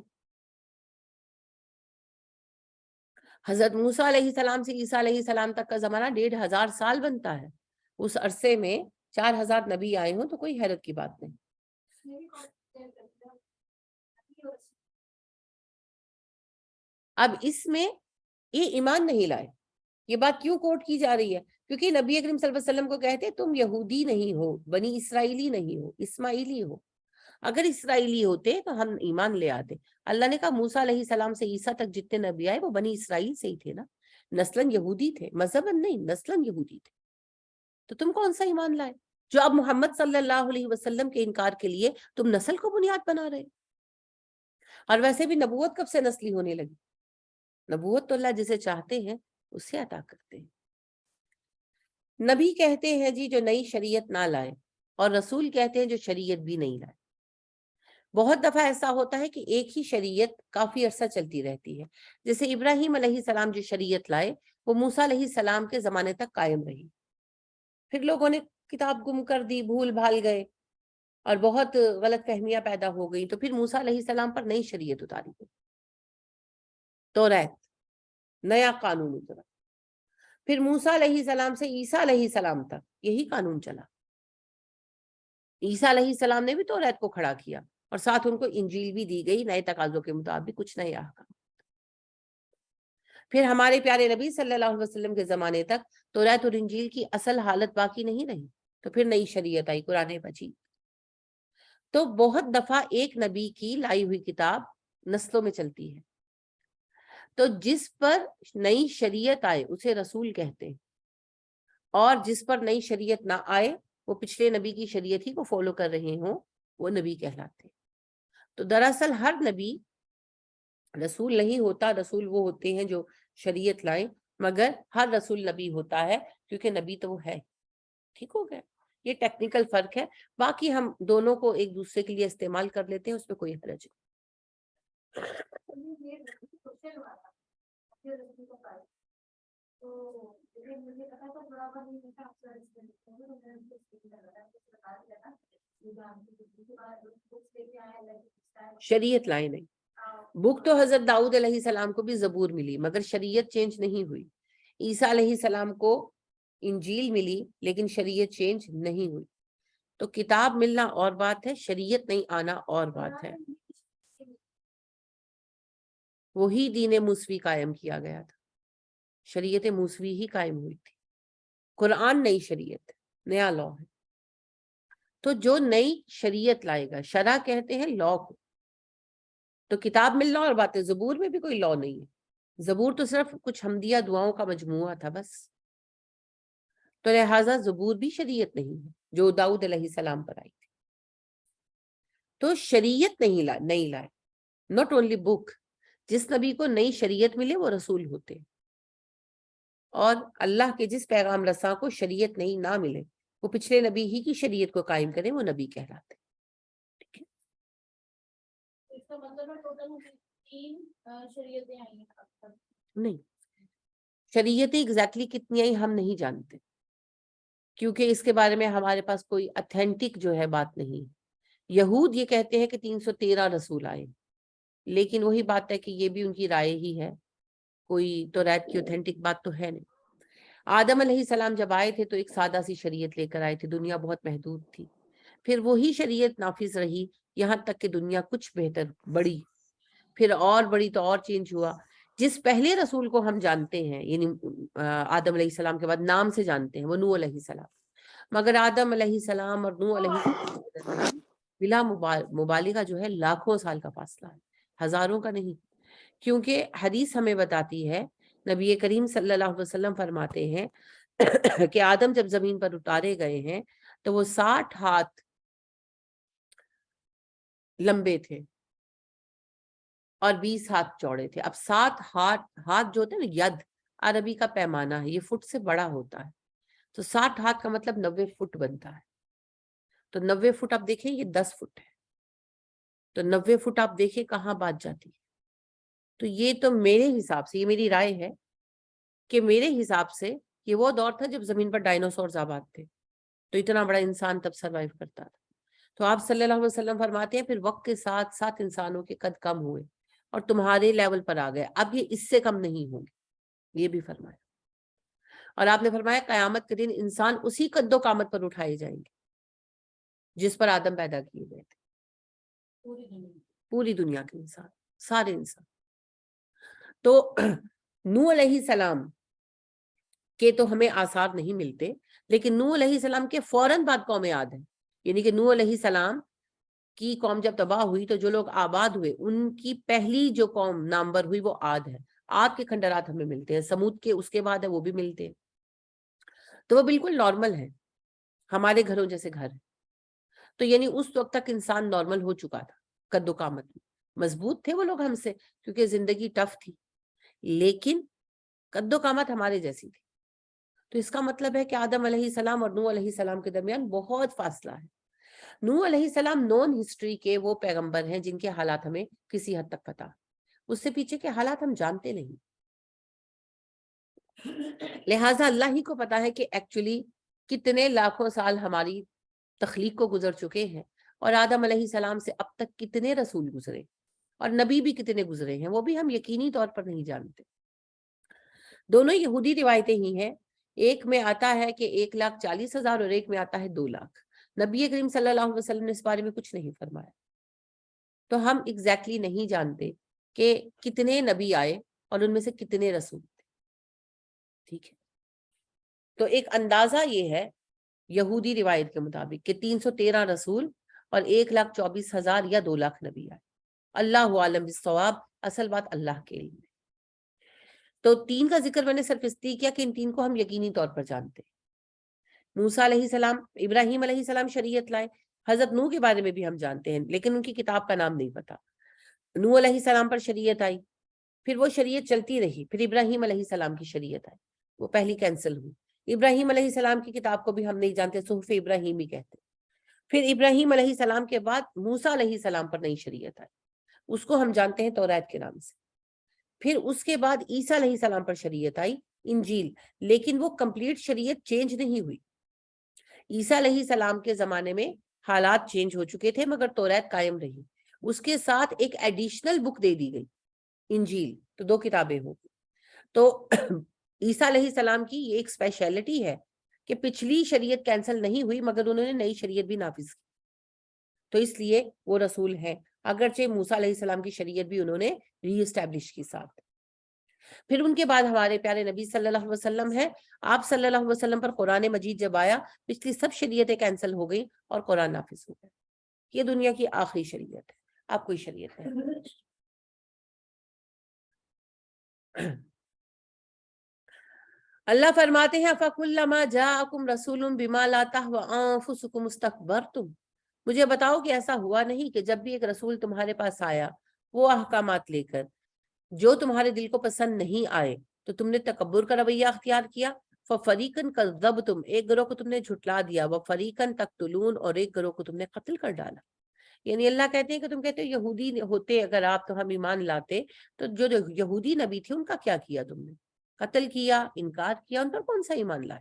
حضرت موسیٰ علیہ السلام سے عیسیٰ علیہ السلام تک کا زمانہ 1500 سال بنتا ہے، اس عرصے میں 4000 نبی آئے ہوں تو کوئی حیرت کی بات نہیں۔ اب اس میں یہ ایمان نہیں لائے، یہ بات کیوں کوٹ کی جا رہی ہے؟ کیونکہ نبی اکرم صلی اللہ علیہ وسلم کو کہتے تم یہودی نہیں ہو، بنی اسرائیلی نہیں ہو، اسماعیلی ہو۔ اگر اسرائیلی ہوتے تو ہم ایمان لے آتے۔ اللہ نے کہا موسیٰ علیہ السلام سے عیسیٰ تک جتنے نبی آئے وہ بنی اسرائیل سے ہی تھے نا، نسلاً یہودی تھے، مذہباً نہیں، نسلاً یہودی تھے۔ تو تم کون سا ایمان لائے جو اب محمد صلی اللہ علیہ وسلم کے انکار کے لیے تم نسل کو بنیاد بنا رہے؟ اور ویسے بھی نبوت کب سے نسلی ہونے لگی؟ نبوت تو اللہ جسے چاہتے ہیں اسے عطا کرتے ہیں۔ نبی کہتے ہیں جی جو نئی شریعت نہ لائے، اور رسول کہتے ہیں جو شریعت بھی نہیں لائے۔ بہت دفعہ ایسا ہوتا ہے کہ ایک ہی شریعت کافی عرصہ چلتی رہتی ہے، جیسے ابراہیم علیہ السلام جو شریعت لائے وہ موسیٰ علیہ السلام کے زمانے تک قائم رہی، پھر لوگوں نے کتاب گم کر دی، بھول بھال گئے اور بہت غلط فہمیاں پیدا ہو گئی، تو پھر موسیٰ علیہ السلام پر نئی شریعت اتاری گئی، توریت، نیا قانون اترا۔ پھر موسیٰ علیہ السلام سے عیسیٰ علیہ السلام تک یہی قانون چلا۔ عیسیٰ علیہ السلام نے بھی توریت کو کھڑا کیا اور ساتھ ان کو انجیل بھی دی گئی، نئے تقاضوں کے مطابق کچھ نئے احکام۔ پھر ہمارے پیارے نبی صلی اللہ علیہ وسلم کے زمانے تک توریت اور انجیل کی اصل حالت باقی نہیں رہی، تو پھر نئی شریعت آئی، قرآن مجید۔ تو بہت دفعہ ایک نبی کی لائی ہوئی کتاب نسلوں میں چلتی ہے، تو جس پر نئی شریعت آئے اسے رسول کہتے ہیں، اور جس پر نئی شریعت نہ آئے، وہ پچھلے نبی کی شریعت ہی کو فالو کر رہے ہوں، وہ نبی کہلاتے ہیں۔ تو دراصل ہر نبی رسول نہیں ہوتا، رسول وہ ہوتے ہیں جو شریعت لائیں، مگر ہر رسول نبی ہوتا ہے کیونکہ نبی تو وہ ہے۔ ٹھیک ہو گیا، یہ ٹیکنیکل فرق ہے، باقی ہم دونوں کو ایک دوسرے کے لیے استعمال کر لیتے ہیں، اس میں کوئی حرج نہیں۔ شریعت لائے نہیں، بک تو حضرت داؤد علیہ السلام کو بھی زبور ملی مگر شریعت چینج نہیں ہوئی، عیسیٰ علیہ السلام کو انجیل ملی لیکن شریعت چینج نہیں ہوئی۔ تو کتاب ملنا اور بات ہے، شریعت نہیں آنا اور بات ہے۔ وہی دین موسوی قائم کیا گیا تھا، شریعت موسوی ہی قائم ہوئی تھی، قرآن نئی شریعت، نیا لا ہے۔ تو جو نئی شریعت لائے گا، شرع کہتے ہیں لا کو، تو کتاب ملنا اور بات ہے، زبور میں بھی کوئی لا نہیں ہے، زبور تو صرف کچھ حمدیہ دعاؤں کا مجموعہ تھا بس، تو لہٰذا زبور بھی شریعت نہیں ہے جو داؤد علیہ السلام پر آئی تھی۔ تو شریعت نہیں لائے، ناٹ اونلی بک، جس نبی کو نئی شریعت ملے وہ رسول ہوتے، اور اللہ کے جس پیغام رساں کو شریعت نہیں نہ ملے، وہ پچھلے نبی ہی کی شریعت کو قائم کرے، وہ نبی کہلاتے۔ ٹھیک ہے، اس کا مطلب ہے ٹوٹل 3 شریعتیں آئی ہیں۔ نہیں، شریعتیں ایگزیکٹلی کتنی آئی ہم نہیں جانتے، کیونکہ اس کے بارے میں ہمارے پاس کوئی اتھینٹک جو ہے بات نہیں۔ یہود یہ کہتے ہیں کہ 313 رسول آئے، لیکن وہی بات ہے کہ یہ بھی ان کی رائے ہی ہے، کوئی توریت کی اتھینٹک بات تو ہے نہیں۔ آدم علیہ السلام جب آئے تھے تو ایک سادہ سی شریعت لے کر آئے تھے، دنیا بہت محدود تھی، پھر وہی شریعت نافذ رہی یہاں تک کہ دنیا کچھ بہتر بڑی، پھر اور بڑی تو اور چینج ہوا۔ جس پہلے رسول کو ہم جانتے ہیں، یعنی آدم علیہ السلام کے بعد نام سے جانتے ہیں، وہ نوح علیہ السلام، مگر آدم علیہ السلام اور نوح علیہ السلام بلا مبالغہ جو ہے لاکھوں سال کا فاصلہ ہے، ہزاروں کا نہیں، کیونکہ حدیث ہمیں بتاتی ہے، نبی کریم صلی اللہ علیہ وسلم فرماتے ہیں کہ آدم جب زمین پر اتارے گئے ہیں تو وہ 60 ہاتھ لمبے تھے اور 20 ہاتھ چوڑے تھے۔ اب 7 ہاتھ جو ہوتے ہیں نا، ید عربی کا پیمانہ ہے، یہ فٹ سے بڑا ہوتا ہے، تو 60 ہاتھ کا مطلب 90 فٹ بنتا ہے، تو 90 فٹ آپ دیکھیں یہ 10 فٹ ہے، تو 90 فٹ آپ دیکھیں کہاں بات جاتی ہے۔ تو یہ تو میرے حساب سے، یہ میری رائے ہے کہ میرے حساب سے یہ وہ دور تھا جب زمین پر ڈائنوسورز آباد تھے، تو اتنا بڑا انسان تب سروائیو کرتا تھا۔ تو آپ صلی اللہ علیہ وسلم فرماتے ہیں پھر وقت کے ساتھ ساتھ انسانوں کے قد کم ہوئے اور تمہارے لیول پر آ گئے، اب یہ اس سے کم نہیں ہوں گے، یہ بھی فرمایا۔ اور آپ نے فرمایا قیامت کے دن انسان اسی قد و قامت پر اٹھائے جائیں گے جس پر آدم پیدا کیے گئے تھے، پوری دنیا کے انسان، سارے انسان۔ تو نوح علیہ السلام کے تو ہمیں آثار نہیں ملتے، لیکن نوح علیہ السلام کے فوراً بعد قوم عاد ہے، یعنی کہ نوح علیہ السلام کی قوم جب تباہ ہوئی تو جو لوگ آباد ہوئے ان کی پہلی جو قوم نامور ہوئی وہ عاد ہے۔ عاد کے کھنڈرات ہمیں ملتے ہیں، سمود کے اس کے بعد ہے وہ بھی ملتے ہیں، تو وہ بالکل نارمل ہے، ہمارے گھروں جیسے گھر ہے۔ تو یعنی اس وقت تک انسان نارمل ہو چکا تھا، قد و قامت میں مضبوط تھے وہ لوگ ہم سے، کیونکہ زندگی ٹف تھی، لیکن قد و قامت ہمارے جیسی تھی۔ تو اس کا مطلب ہے کہ آدم علیہ السلام اور نوح علیہ السلام کے درمیان بہت فاصلہ ہے. نوح علیہ السلام نون ہسٹری کے وہ پیغمبر ہیں جن کے حالات ہمیں کسی حد تک پتا, اس سے پیچھے کے حالات ہم جانتے نہیں. لہٰذا اللہ ہی کو پتا ہے کہ ایکچولی کتنے لاکھوں سال ہماری تخلیق کو گزر چکے ہیں, اور آدم علیہ السلام سے اب تک کتنے رسول گزرے اور نبی بھی کتنے گزرے ہیں, وہ بھی ہم یقینی طور پر نہیں جانتے. دونوں یہودی روایتیں ہی ہیں, ایک میں آتا ہے کہ 1,40,000 اور ایک میں آتا ہے 2 لاکھ. نبی کریم صلی اللہ علیہ وسلم نے اس بارے میں کچھ نہیں فرمایا. تو ہم ایگزیکٹلی نہیں جانتے کہ کتنے نبی آئے اور ان میں سے کتنے رسول تھے. ٹھیک ہے, تو ایک اندازہ یہ ہے یہودی روایت کے مطابق کہ 313 رسول اور 1,24,000 یا 2 لاکھ نبی آئے. اللہ عالم بالصواب, اصل بات اللہ کے علم ہے. تو 3 کا ذکر میں نے صرف اس لیے کیا کہ ان 3 کو ہم یقینی طور پر جانتے ہیں. موسیٰ علیہ السلام, ابراہیم علیہ السلام شریعت لائے. حضرت نوح کے بارے میں بھی ہم جانتے ہیں لیکن ان کی کتاب کا نام نہیں پتا. نوح علیہ السلام پر شریعت آئی, پھر وہ شریعت چلتی رہی, پھر ابراہیم علیہ السلام کی شریعت آئی, وہ پہلی کینسل ہوئی. ابراہیم علیہ السلام کی کتاب کو بھی ہم نہیں جانتے, صحف ابراہیمی کہتے. پھر ابراہیم علیہ السلام کے بعد موسیٰ علیہ السلام پر نئی شریعت آئی, اس کو ہم جانتے ہیں توریت کے نام سے. پھر اس کے بعد عیسیٰ علیہ السلام پر شریعت آئی, انجیل, لیکن وہ کمپلیٹ شریعت چینج نہیں ہوئی. عیسیٰ علیہ السلام کے زمانے میں حالات چینج ہو چکے تھے مگر توریت قائم رہی. اس کے ساتھ ایک ایڈیشنل بک دے دی گئی, انجیل, تو 2 کتابیں ہو گئی. تو عیسیٰ علیہ السلام کی یہ ایک اسپیشلٹی ہے کہ پچھلی شریعت کینسل نہیں ہوئی مگر انہوں نے نئی شریعت بھی نافذ کی, تو اس لیے وہ رسول ہیں, اگرچہ موسیٰ علیہ السلام کی شریعت بھی انہوں نے ری اسٹیبلش کی ساتھ. پھر ان کے بعد ہمارے پیارے نبی صلی اللہ علیہ وسلم ہے. آپ صلی اللہ علیہ وسلم پر قرآن مجید جب آیا, پچھلی سب شریعتیں کینسل ہو گئی اور قرآن نافذ ہو گیا. یہ دنیا کی آخری شریعت ہے, آپ کوئی شریعت ہے. اللہ فرماتے ہیں فَكُلَّمَا جَاءَكُمْ رَسُولٌ بِمَا لَا تَهْوَىٰ أَنفُسُكُمُ اسْتَكْبَرْتُمْ. مجھے بتاؤ کہ ایسا ہوا نہیں کہ جب بھی ایک رسول تمہارے پاس آیا وہ احکامات لے کر جو تمہارے دل کو پسند نہیں آئے تو تم نے تکبر کا رویہ اختیار کیا. فَفَرِيقًا كَذَّبْتُمْ, ایک گروہ کو تم نے جھٹلا دیا. وَفَرِيقًا تَقْتُلُونَ, اور ایک گروہ کو تم نے قتل کر ڈالا. یعنی اللہ کہتے ہیں کہ تم کہتے ہو یہودی ہوتے اگر آپ تو ہم ایمان لاتے, تو جو یہودی نبی تھے ان کا کیا کیا تم نے؟ قتل کیا, انکار کیا, ان پر کون سا ایمان لائے.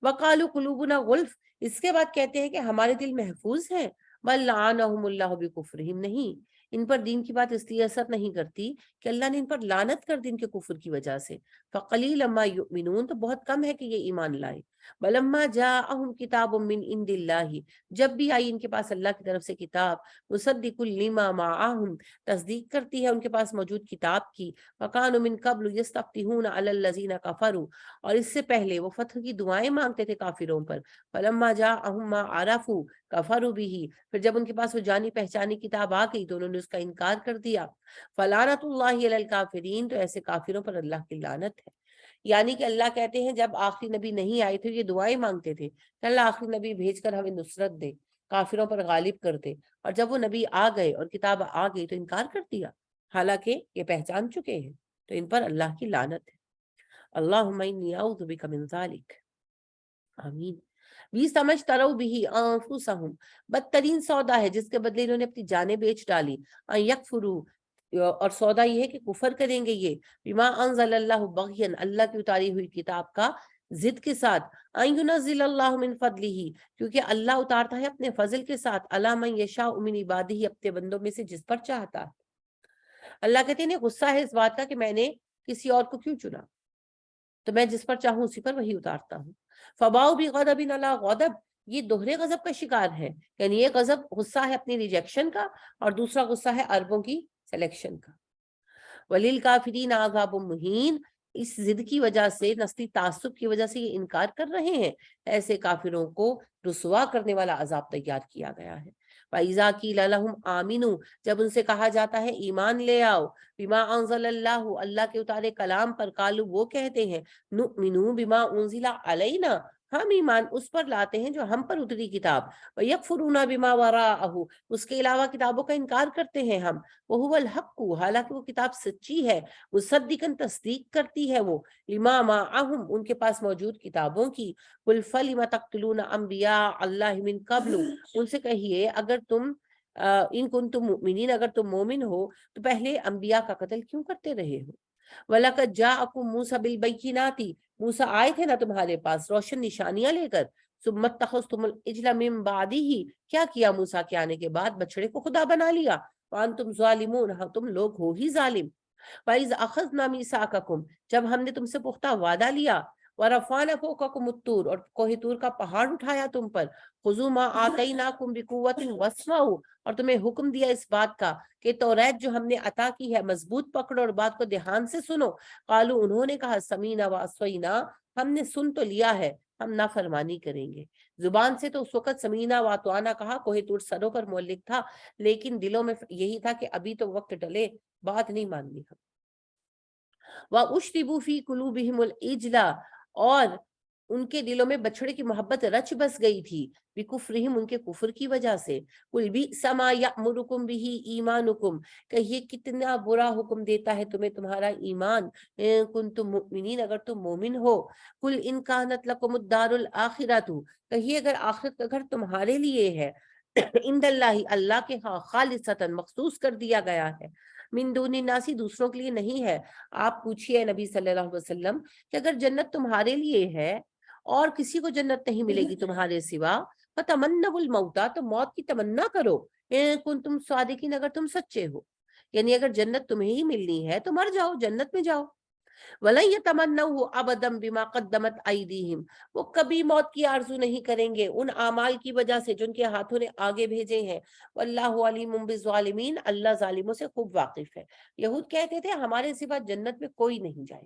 وَقَالُوا قُلُوبُنَا غُلْفٌ, اس کے بعد کہتے ہیں کہ ہمارے دل محفوظ ہیں. بَل لَعَنَهُمُ اللَّهُ بِكُفْرِهِمْ, نہیں, ان پر دین کی بات اس لیے اثر نہیں کرتی کہ اللہ نے ان پر لعنت کر دی ان کے کفر کی وجہ سے. فَقَلِيلًا مَا يُؤْمِنُونَ, تو بہت کم ہے کہ یہ ایمان لائے. وَلَمَّا جَاءَهُمْ كِتَابٌ مِّنْ عِندِ اللَّهِ, جب بھی آئی ان کے پاس اللہ کی طرف سے کتاب, مُصَدِّقٌ لِّمَا مَعَهُمْ, تصدیق کرتی ہے ان کے پاس موجود کتاب کی. وَكَانُوا مِن قَبْلُ يَسْتَفْتِحُونَ عَلَى الَّذِينَ كَفَرُوا, اور اس سے پہلے وہ فتح کی دعائیں مانگتے تھے کافروں پر. فَلَمَّا جَاءَهُم مَّا عَرَفُوا كَفَرُوا بِهِ, پھر جب ان کے پاس وہ جانی پہچانی کتاب آ گئی تو انہوں نے اس کا انکار کر دیا. فَلَعْنَةُ اللَّهِ عَلَى الْكَافِرِينَ, تو ایسے کافروں پر اللہ کی لعنت ہے. یعنی کہ اللہ کہتے ہیں جب آخری نبی نہیں آئے تھے یہ دعائیں مانگتے تھے کہ اللہ آخری نبی بھیج کر ہمیں نصرت دے, کافروں پر غالب کر دے, اور جب وہ نبی آ گئے اور کتاب آ گئی تو انکار کر دیا, حالانکہ یہ پہچان چکے ہیں, تو ان پر اللہ کی لعنت ہے. اللہم انی اعوذ بک من ذالک, آمین. بھی سمجھ ترو بھی انفسہم, بدترین سودا ہے جس کے بدلے انہوں نے اپنی جانیں بیچ ڈالی. ان یکفروا, اور سودا یہ ہے کہ کفر کریں گے یہ, بما انزل اللہ بغین, اللہ کی اتاری ہوئی کتاب کا ضد کے ساتھ. ان ینزل اللہ من فضلہ, کیونکہ اللہ اتارتا ہے اپنے فضل کے ساتھ, علی من یشاء من عبادہ, اپنے بندوں میں سے جس پر چاہتا ہے. اللہ کہتے ہیں غصہ ہے اس بات کا کہ میں نے کسی اور کو کیوں چنا, تو میں جس پر چاہوں اسی پر وہی اتارتا ہوں. فباؤ بغضب علی غضب, یہ دوہرے غضب کا شکار ہے, یعنی یہ غضب غصہ ہے اپنی ریجیکشن کا اور دوسرا غصہ ہے عربوں کی سلیکشن کا. وللکافرین عذاب مہین, اس ضد کی وجہ سے, نسلی تعصب کی وجہ سے یہ انکار کر رہے ہیں, ایسے کافروں کو رسوا کرنے والا عذاب تیار کیا گیا ہے. وَإِذَا قِيلَ لَهُمْ آمِنُوا, جب ان سے کہا جاتا ہے ایمان لے آؤ, بما انزل اللہ, اللہ کے اتارے کلام پر, قالوا, وہ کہتے ہیں, نؤمنوا بما انزل علینا, ہم ایمان اس پر لاتے ہیں جو ہم پر اتری کتاب، وَيَكْفُرُونَ بِمَا وَرَاءَهُ، اس کے علاوہ کتابوں کا انکار کرتے ہیں ہم، وَهُوَ الْحَقُّ، حالانکہ وہ کتاب سچی ہے، مصدقاً تصدیق کرتی ہے وہ، لِمَا مَعَهُمْ، ان کے پاس موجود کتابوں کی، قُلْ فَلِمَ تَقْتُلُونَ أَنْبِيَاءَ اللَّهِ مِنْ قَبْلُ، ان سے کہیے اگر تم ان کنتم مؤمنین، اگر تم مومن ہو تو پہلے انبیاء کا قتل کیوں کرتے رہے ہو؟ وَلَقَدْ جَاءَكُم مُوسَىٰ بِالْبَيِّنَاتِ، موسیٰ آئے تھے نا تمہارے پاس روشن نشانیاں لے کر، ثُمَّ اتَّخَذْتُمُ الْعِجْلَ مِن بَعْدِهِ، کیا کیا موسیٰ کے آنے کے بعد؟ بچڑے کو خدا بنا لیا، وَأَنْتُمْ ظَالِمُونَ، ہاں تم لوگ ہو ہی ظالم۔ وَإِذْ أَخَذْنَا مِيثَاقَكُمْ، جب ہم نے تم سے پختہ وعدہ لیا، وَرَفَعْنَا فَوْقَكُمُ الطُّورَ، اور کوہ طور کا پہاڑ اٹھایا تم پر، خُذُوا مَا آتَيْنَاكُمْ بِقُوَّةٍ وَاسْمَعُوا، اور تمہیں حکم دیا اس بات کا کہ توریت جو ہم نے عطا کی ہے مضبوط پکڑو اور بات کو دھیان سے سنو۔ قالوا، انہوں نے کہا، سمینا وعصینا، ہم نے سن تو لیا ہے، ہم نافرمانی کریں گے۔ زبان سے تو اس وقت سمینا واتوانا کہا، کوہ طور سروں پر معلق تھا، لیکن دلوں میں یہی تھا کہ ابھی تو وقت ٹلے، بات نہیں ماننی ہم۔ وَأُشْرِبُوا فِي قُلُوبِهِمُ الْعِجْلَ، اور ان کے دلوں میں بچڑے کی محبت رچ بس گئی تھی، بِكُفْرِهِمْ، ان کے کفر کی وجہ سے۔ قُلْ بِئْسَ مَا يَأْمُرُكُمْ بِهِ إِيمَانُكُمْ، کہ یہ کتنا برا حکم دیتا ہے تمہیں تمہارا ایمان، إِن كُنتُم مُؤْمِنِينَ، اگر تم مومن ہو۔ قُلْ إِن كَانَتْ لَكُمُ الدَّارُ الْآخِرَةُ، کہیے اگر آخرت کا گھر تمہارے لیے ہے، عند اللہ، اللہ کے ہاں، خالصتاً، مخصوص کر دیا گیا ہے، من دون الناس، دوسروں کے لیے نہیں ہے۔ آپ پوچھئے نبی صلی اللہ علیہ وسلم کہ اگر جنت تمہارے لیے ہے اور کسی کو جنت نہیں ملے گی تمہارے سوا، فَتَمَنَّوُا الْمَوْتَ، تو موت کی تمنا کرو، إِن كُنتُمْ صَادِقِينَ، اگر تم سچے ہو، یعنی اگر جنت تمہیں ہی ملنی ہے تو مر جاؤ، جنت میں جاؤ۔ وَلَن يَتَمَنَّوْهُ أَبَدًا بِمَا قَدَّمَتْ أَيْدِيهِمْ، وہ کبھی موت کی آرزو نہیں کریں گے ان اعمال کی وجہ سے جو ان کے ہاتھوں نے آگے بھیجے ہیں۔ وَاللَّهُ عَلِيمٌ بِالظَّالِمِينَ، اللہ ظالموں سے خوب واقف ہے۔ یہود کہتے تھے ہمارے سوا جنت میں کوئی نہیں جائے۔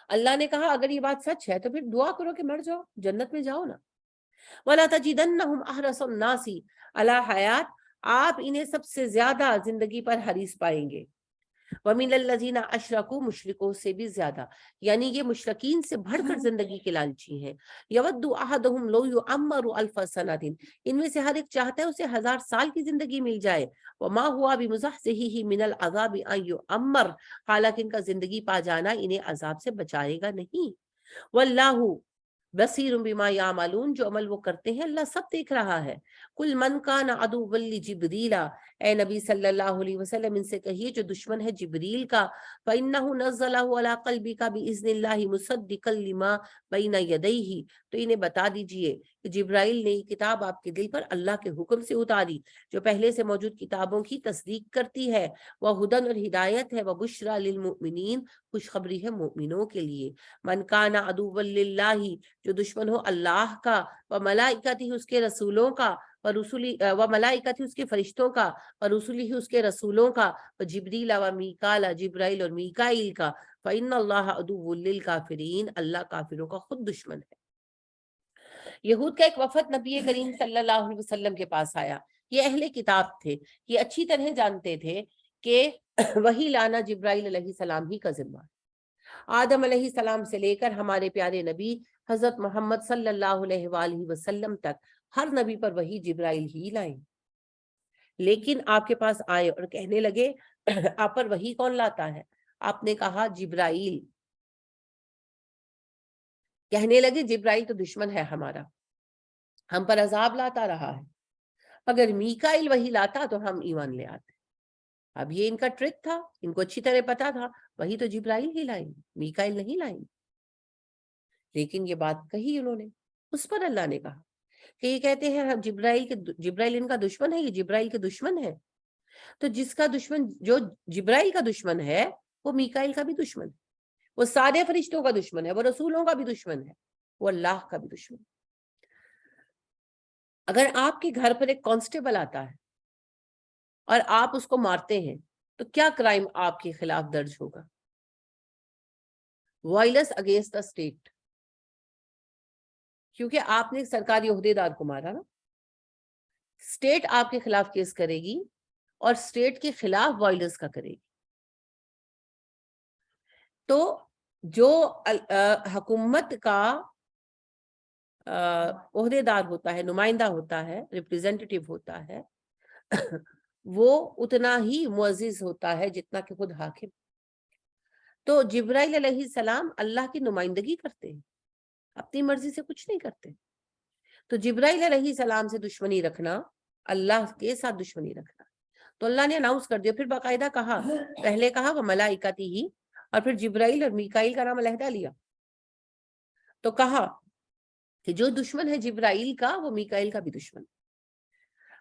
اللہ نے کہا اگر یہ بات سچ ہے تو پھر دعا کرو کہ مر جاؤ، جنت میں جاؤ نا۔ وَلَا تَجِدَنَّهُمْ أَحْرَصَ النَّاسِ عَلَىٰ حَيَاةٍ، آپ انہیں سب سے زیادہ زندگی پر حریص پائیں گے۔ وَمِنَ الَّذِينَ أَشْرَكُوا، مشرکوں سے بھی زیادہ، یعنی یہ مشرکین سے بڑھ کر زندگی کے لالچی ہیں۔ يَوَدُّ أَحَدُهُمْ لَوْ يُعَمَّرُ أَلْفَ سَنَةٍ، ان میں سے ہر ایک چاہتا ہے اسے 1000 سال کی زندگی مل جائے۔ وَمَا هُوَ بِمُزَحْزِحِهِ مِنَ الْعَذَابِ أَن يُعَمَّرَ، حالانکہ ان کا زندگی پا جانا انہیں عذاب سے بچائے گا نہیں۔ وَاللَّهُ بصیر بما یعملون، جو عمل وہ کرتے ہیں اللہ سب دیکھ رہا ہے۔ کل من کان عدوا لجبریل، اے نبی صلی اللہ علیہ وسلم ان سے کہیے جو دشمن ہے جبریل کا، فإنہ نزلہ علی قلبک بإذن اللہ مصدقا لما بین یدیہ، تو انہیں بتا دیجئے کہ جبرائیل نے یہ کتاب آپ کے دل پر اللہ کے حکم سے اتاری جو پہلے سے موجود کتابوں کی تصدیق کرتی ہے، وہدن، اور ہدایت ہے، وبشریٰ للمؤمنین، خوشخبری ہے مومنوں کے لیے۔ من کان عدوا للہ، جو دشمن ہو اللہ کا، وملائکتہ، اس کے رسولوں کا، وملائکتہ، اس کے فرشتوں کا، ورسولہ، اس کے رسولوں کا، وجبریل ومیکال، جبرائیل اور میکائیل کا، فإن اللہ عدو للکافرین، اللہ کافروں کا خود دشمن ہے۔ یہود کا ایک وفد نبی کریم صلی اللہ علیہ وسلم کے پاس آیا، یہ اہل کتاب تھے، یہ اچھی طرح جانتے تھے کہ وحی لانا جبرائیل علیہ السلام ہی کا ذمہ ہے۔ آدم علیہ السلام سے لے کر ہمارے پیارے نبی حضرت محمد صلی اللہ علیہ وآلہ وسلم تک ہر نبی پر وحی جبرائیل ہی لائیں، لیکن آپ کے پاس آئے اور کہنے لگے آپ پر وحی کون لاتا ہے؟ آپ نے کہا جبرائیل۔ کہنے لگے جبرائیل تو دشمن ہے ہمارا، ہم پر عذاب لاتا رہا ہے، اگر میکائیل وحی لاتا تو ہم ایمان لے آتے۔ اب یہ ان کا ٹرک تھا، ان کو اچھی طرح پتا تھا وہی تو جبرائیل ہی لائیں گے، میکائیل نہیں لائیں گے۔ لیکن یہ بات کہی انہوں نے، اس پر اللہ نے کہا کہ یہ کہتے ہیں ہم جبرائیل ان کا دشمن ہے، یہ جبرائیل کے دشمن ہے، تو جس کا دشمن، جو جبرائیل کا دشمن ہے وہ میکائیل کا بھی دشمن ہے، وہ سارے فرشتوں کا دشمن ہے، وہ رسولوں کا بھی دشمن ہے، وہ اللہ کا بھی دشمن ہے۔ اگر آپ کے گھر پر ایک کانسٹیبل آتا ہے اور آپ اس کو مارتے ہیں تو کیا کرائم آپ کے خلاف درج ہوگا؟ وائلنس اگینسٹ دا اسٹیٹ، کیونکہ آپ نے سرکاری عہدے دار کو مارا نا، اسٹیٹ آپ کے خلاف کیس کرے گی اور اسٹیٹ کے خلاف وائلنس کا کرے گی۔ تو جو حکومت کا عہدیدار ہوتا ہے, نمائندہ ہوتا ہے, ریپریزنٹیٹیو ہوتا ہے, وہ اتنا ہی معزز ہوتا ہے جتنا کہ خود حاکم. تو جبرائیل علیہ السلام اللہ کی نمائندگی کرتے ہیں, اپنی مرضی سے کچھ نہیں کرتے. تو جبرائیل علیہ السلام سے دشمنی رکھنا اللہ کے ساتھ دشمنی رکھنا. تو اللہ نے اناؤنس کر دیا, پھر باقاعدہ کہا, پہلے کہا وہ ملائکتی ہی, اور پھر جبرائیل اور میکائیل کا نام علیحدہ لیا. تو کہا کہ جو دشمن ہے جبرائیل کا وہ میکائیل کا بھی دشمن.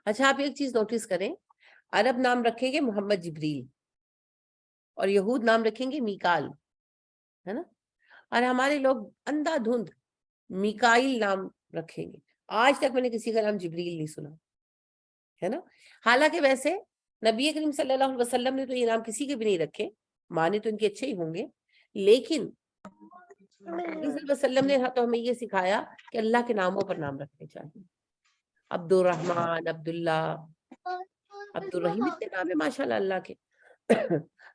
اچھا آپ ایک چیز نوٹس کریں, عرب نام رکھیں گے محمد جبریل اور یہود نام رکھیں گے میکال, ہے نا, اور ہمارے لوگ اندھا دھند میکائیل نام رکھیں گے. آج تک میں نے کسی کا نام جبریل نہیں سنا, ہے نا. حالانکہ ویسے نبی کریم صلی اللہ علیہ وسلم نے تو یہ نام کسی کے بھی نہیں رکھے, مانے تو ان کے اچھے ہی ہوں گے, لیکن نبی صلی اللہ علیہ وسلم نے تو ہمیں یہ سکھایا کہ اللہ کے ناموں پر نام رکھنے چاہیے. عبد الرحمن, عبداللہ, عبد الرحیم, اتنے نام ہے ماشاءاللہ اللہ کے.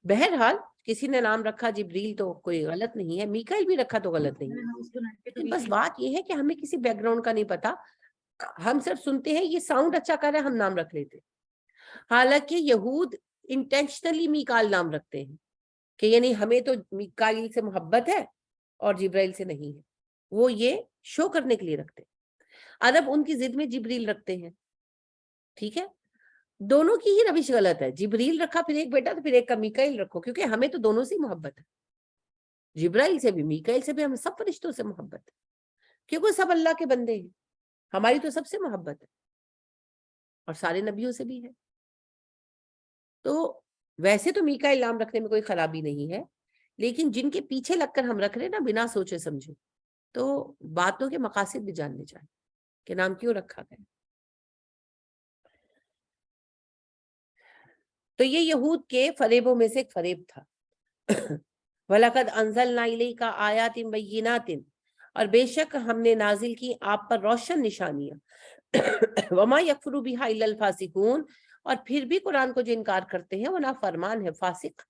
بہرحال کسی نے نام رکھا جبریل تو کوئی غلط نہیں ہے, میکائیل بھی رکھا تو غلط نہیں ہے, لیکن بس بات یہ ہے کہ ہمیں کسی بیک گراؤنڈ کا نہیں پتا, ہم صرف سنتے ہیں یہ ساؤنڈ اچھا کر رہا ہے ہم نام رکھ لیتے. حالانکہ یہود انٹینشنلی میکال نام رکھتے ہیں کہ یعنی ہمیں تو میکائیل سے محبت ہے اور جبرائیل سے نہیں ہے, وہ یہ شو کرنے کے لیے رکھتے ہیں. عرب ان کی ضد میں جبریل رکھتے ہیں, ٹھیک ہے, دونوں کی ہی روش غلط ہے. جبریل رکھا پھر ایک بیٹا تو پھر ایک کا میکائیل رکھو, کیونکہ ہمیں تو دونوں سے محبت ہے, جبرائیل سے بھی میکائیل سے بھی, ہمیں سب فرشتوں سے محبت ہے, کیونکہ سب اللہ کے بندے ہیں. ہماری تو سب سے محبت ہے اور سارے نبیوں سے بھی ہے. تو ویسے تو میکائیل نام رکھنے میں کوئی خرابی نہیں ہے, لیکن جن کے پیچھے لگ کر ہم رکھ رہے نا بنا سوچے سمجھے, تو باتوں کے مقاصد بھی جاننے چاہیے کہ نام کیوں رکھا گیا. تو یہ یہود کے فریبوں میں سے ایک فریب تھا. وَلَقَدْ أَنزَلْنَا إِلَيْكَ آيَاتٍ بَيِّنَاتٍ, اور بے شک ہم نے نازل کی آپ پر روشن نشانیاں. وَمَا يَكْفُرُ بِهَا إِلَّا الْفَاسِقُونَ, اور پھر بھی قرآن کو جو انکار کرتے ہیں وہ نافرمان ہے, فاسق.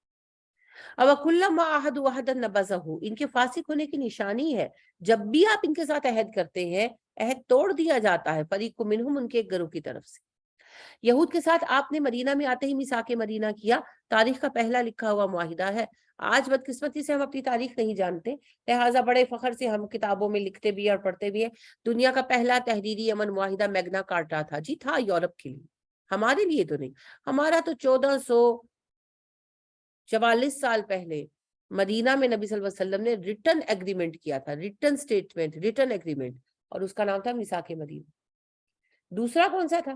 وَكُلَّمَا عَاهَدُوا عَهْدًا نَبَذَهُ, ان کے فاسق ہونے کی نشانی ہے جب بھی آپ ان کے ساتھ عہد کرتے ہیں عہد توڑ دیا جاتا ہے, فَرِيقٌ مِّنْهُمْ, ان کے ایک گروہ کی طرف سے. یہود کے ساتھ آپ نے مدینہ میں آتے ہی میثاق مدینہ کیا, تاریخ کا پہلا لکھا ہوا معاہدہ ہے. آج بدقسمتی سے ہم اپنی تاریخ نہیں جانتے, لہٰذا بڑے فخر سے ہم کتابوں میں لکھتے بھی اور پڑھتے بھی ہیں. دنیا کا پہلا تحریری امن معاہدہ میگنا کارٹا تھا, جی تھا یورپ کے لیے, ہمارے لیے تو نہیں. ہمارا تو 1444 سال پہلے مدینہ میں نبی صلی اللہ علیہ وسلم نے ریٹن ایگریمنٹ کیا تھا, ریٹن سٹیٹمنٹ, ریٹن ایگریمنٹ, اور اس کا نام تھا میثاق مدینہ. دوسرا کون سا تھا؟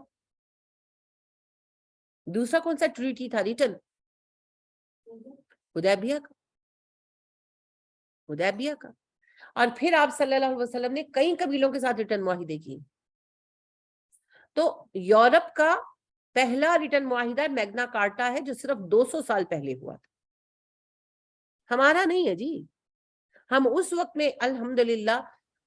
دوسرا کون سا ٹریٹی تھا ریٹن؟ حدیبیہ کا, حدیبیہ کا. اور پھر آپ صلی اللہ علیہ وسلم نے کئی قبیلوں کے ساتھ ریٹن معاہدے کیے. تو یورپ کا پہلا ریٹن معاہدہ میگنا کارٹا ہے جو صرف 200 سال پہلے ہوا تھا, ہمارا نہیں ہے جی. ہم اس وقت میں الحمدللہ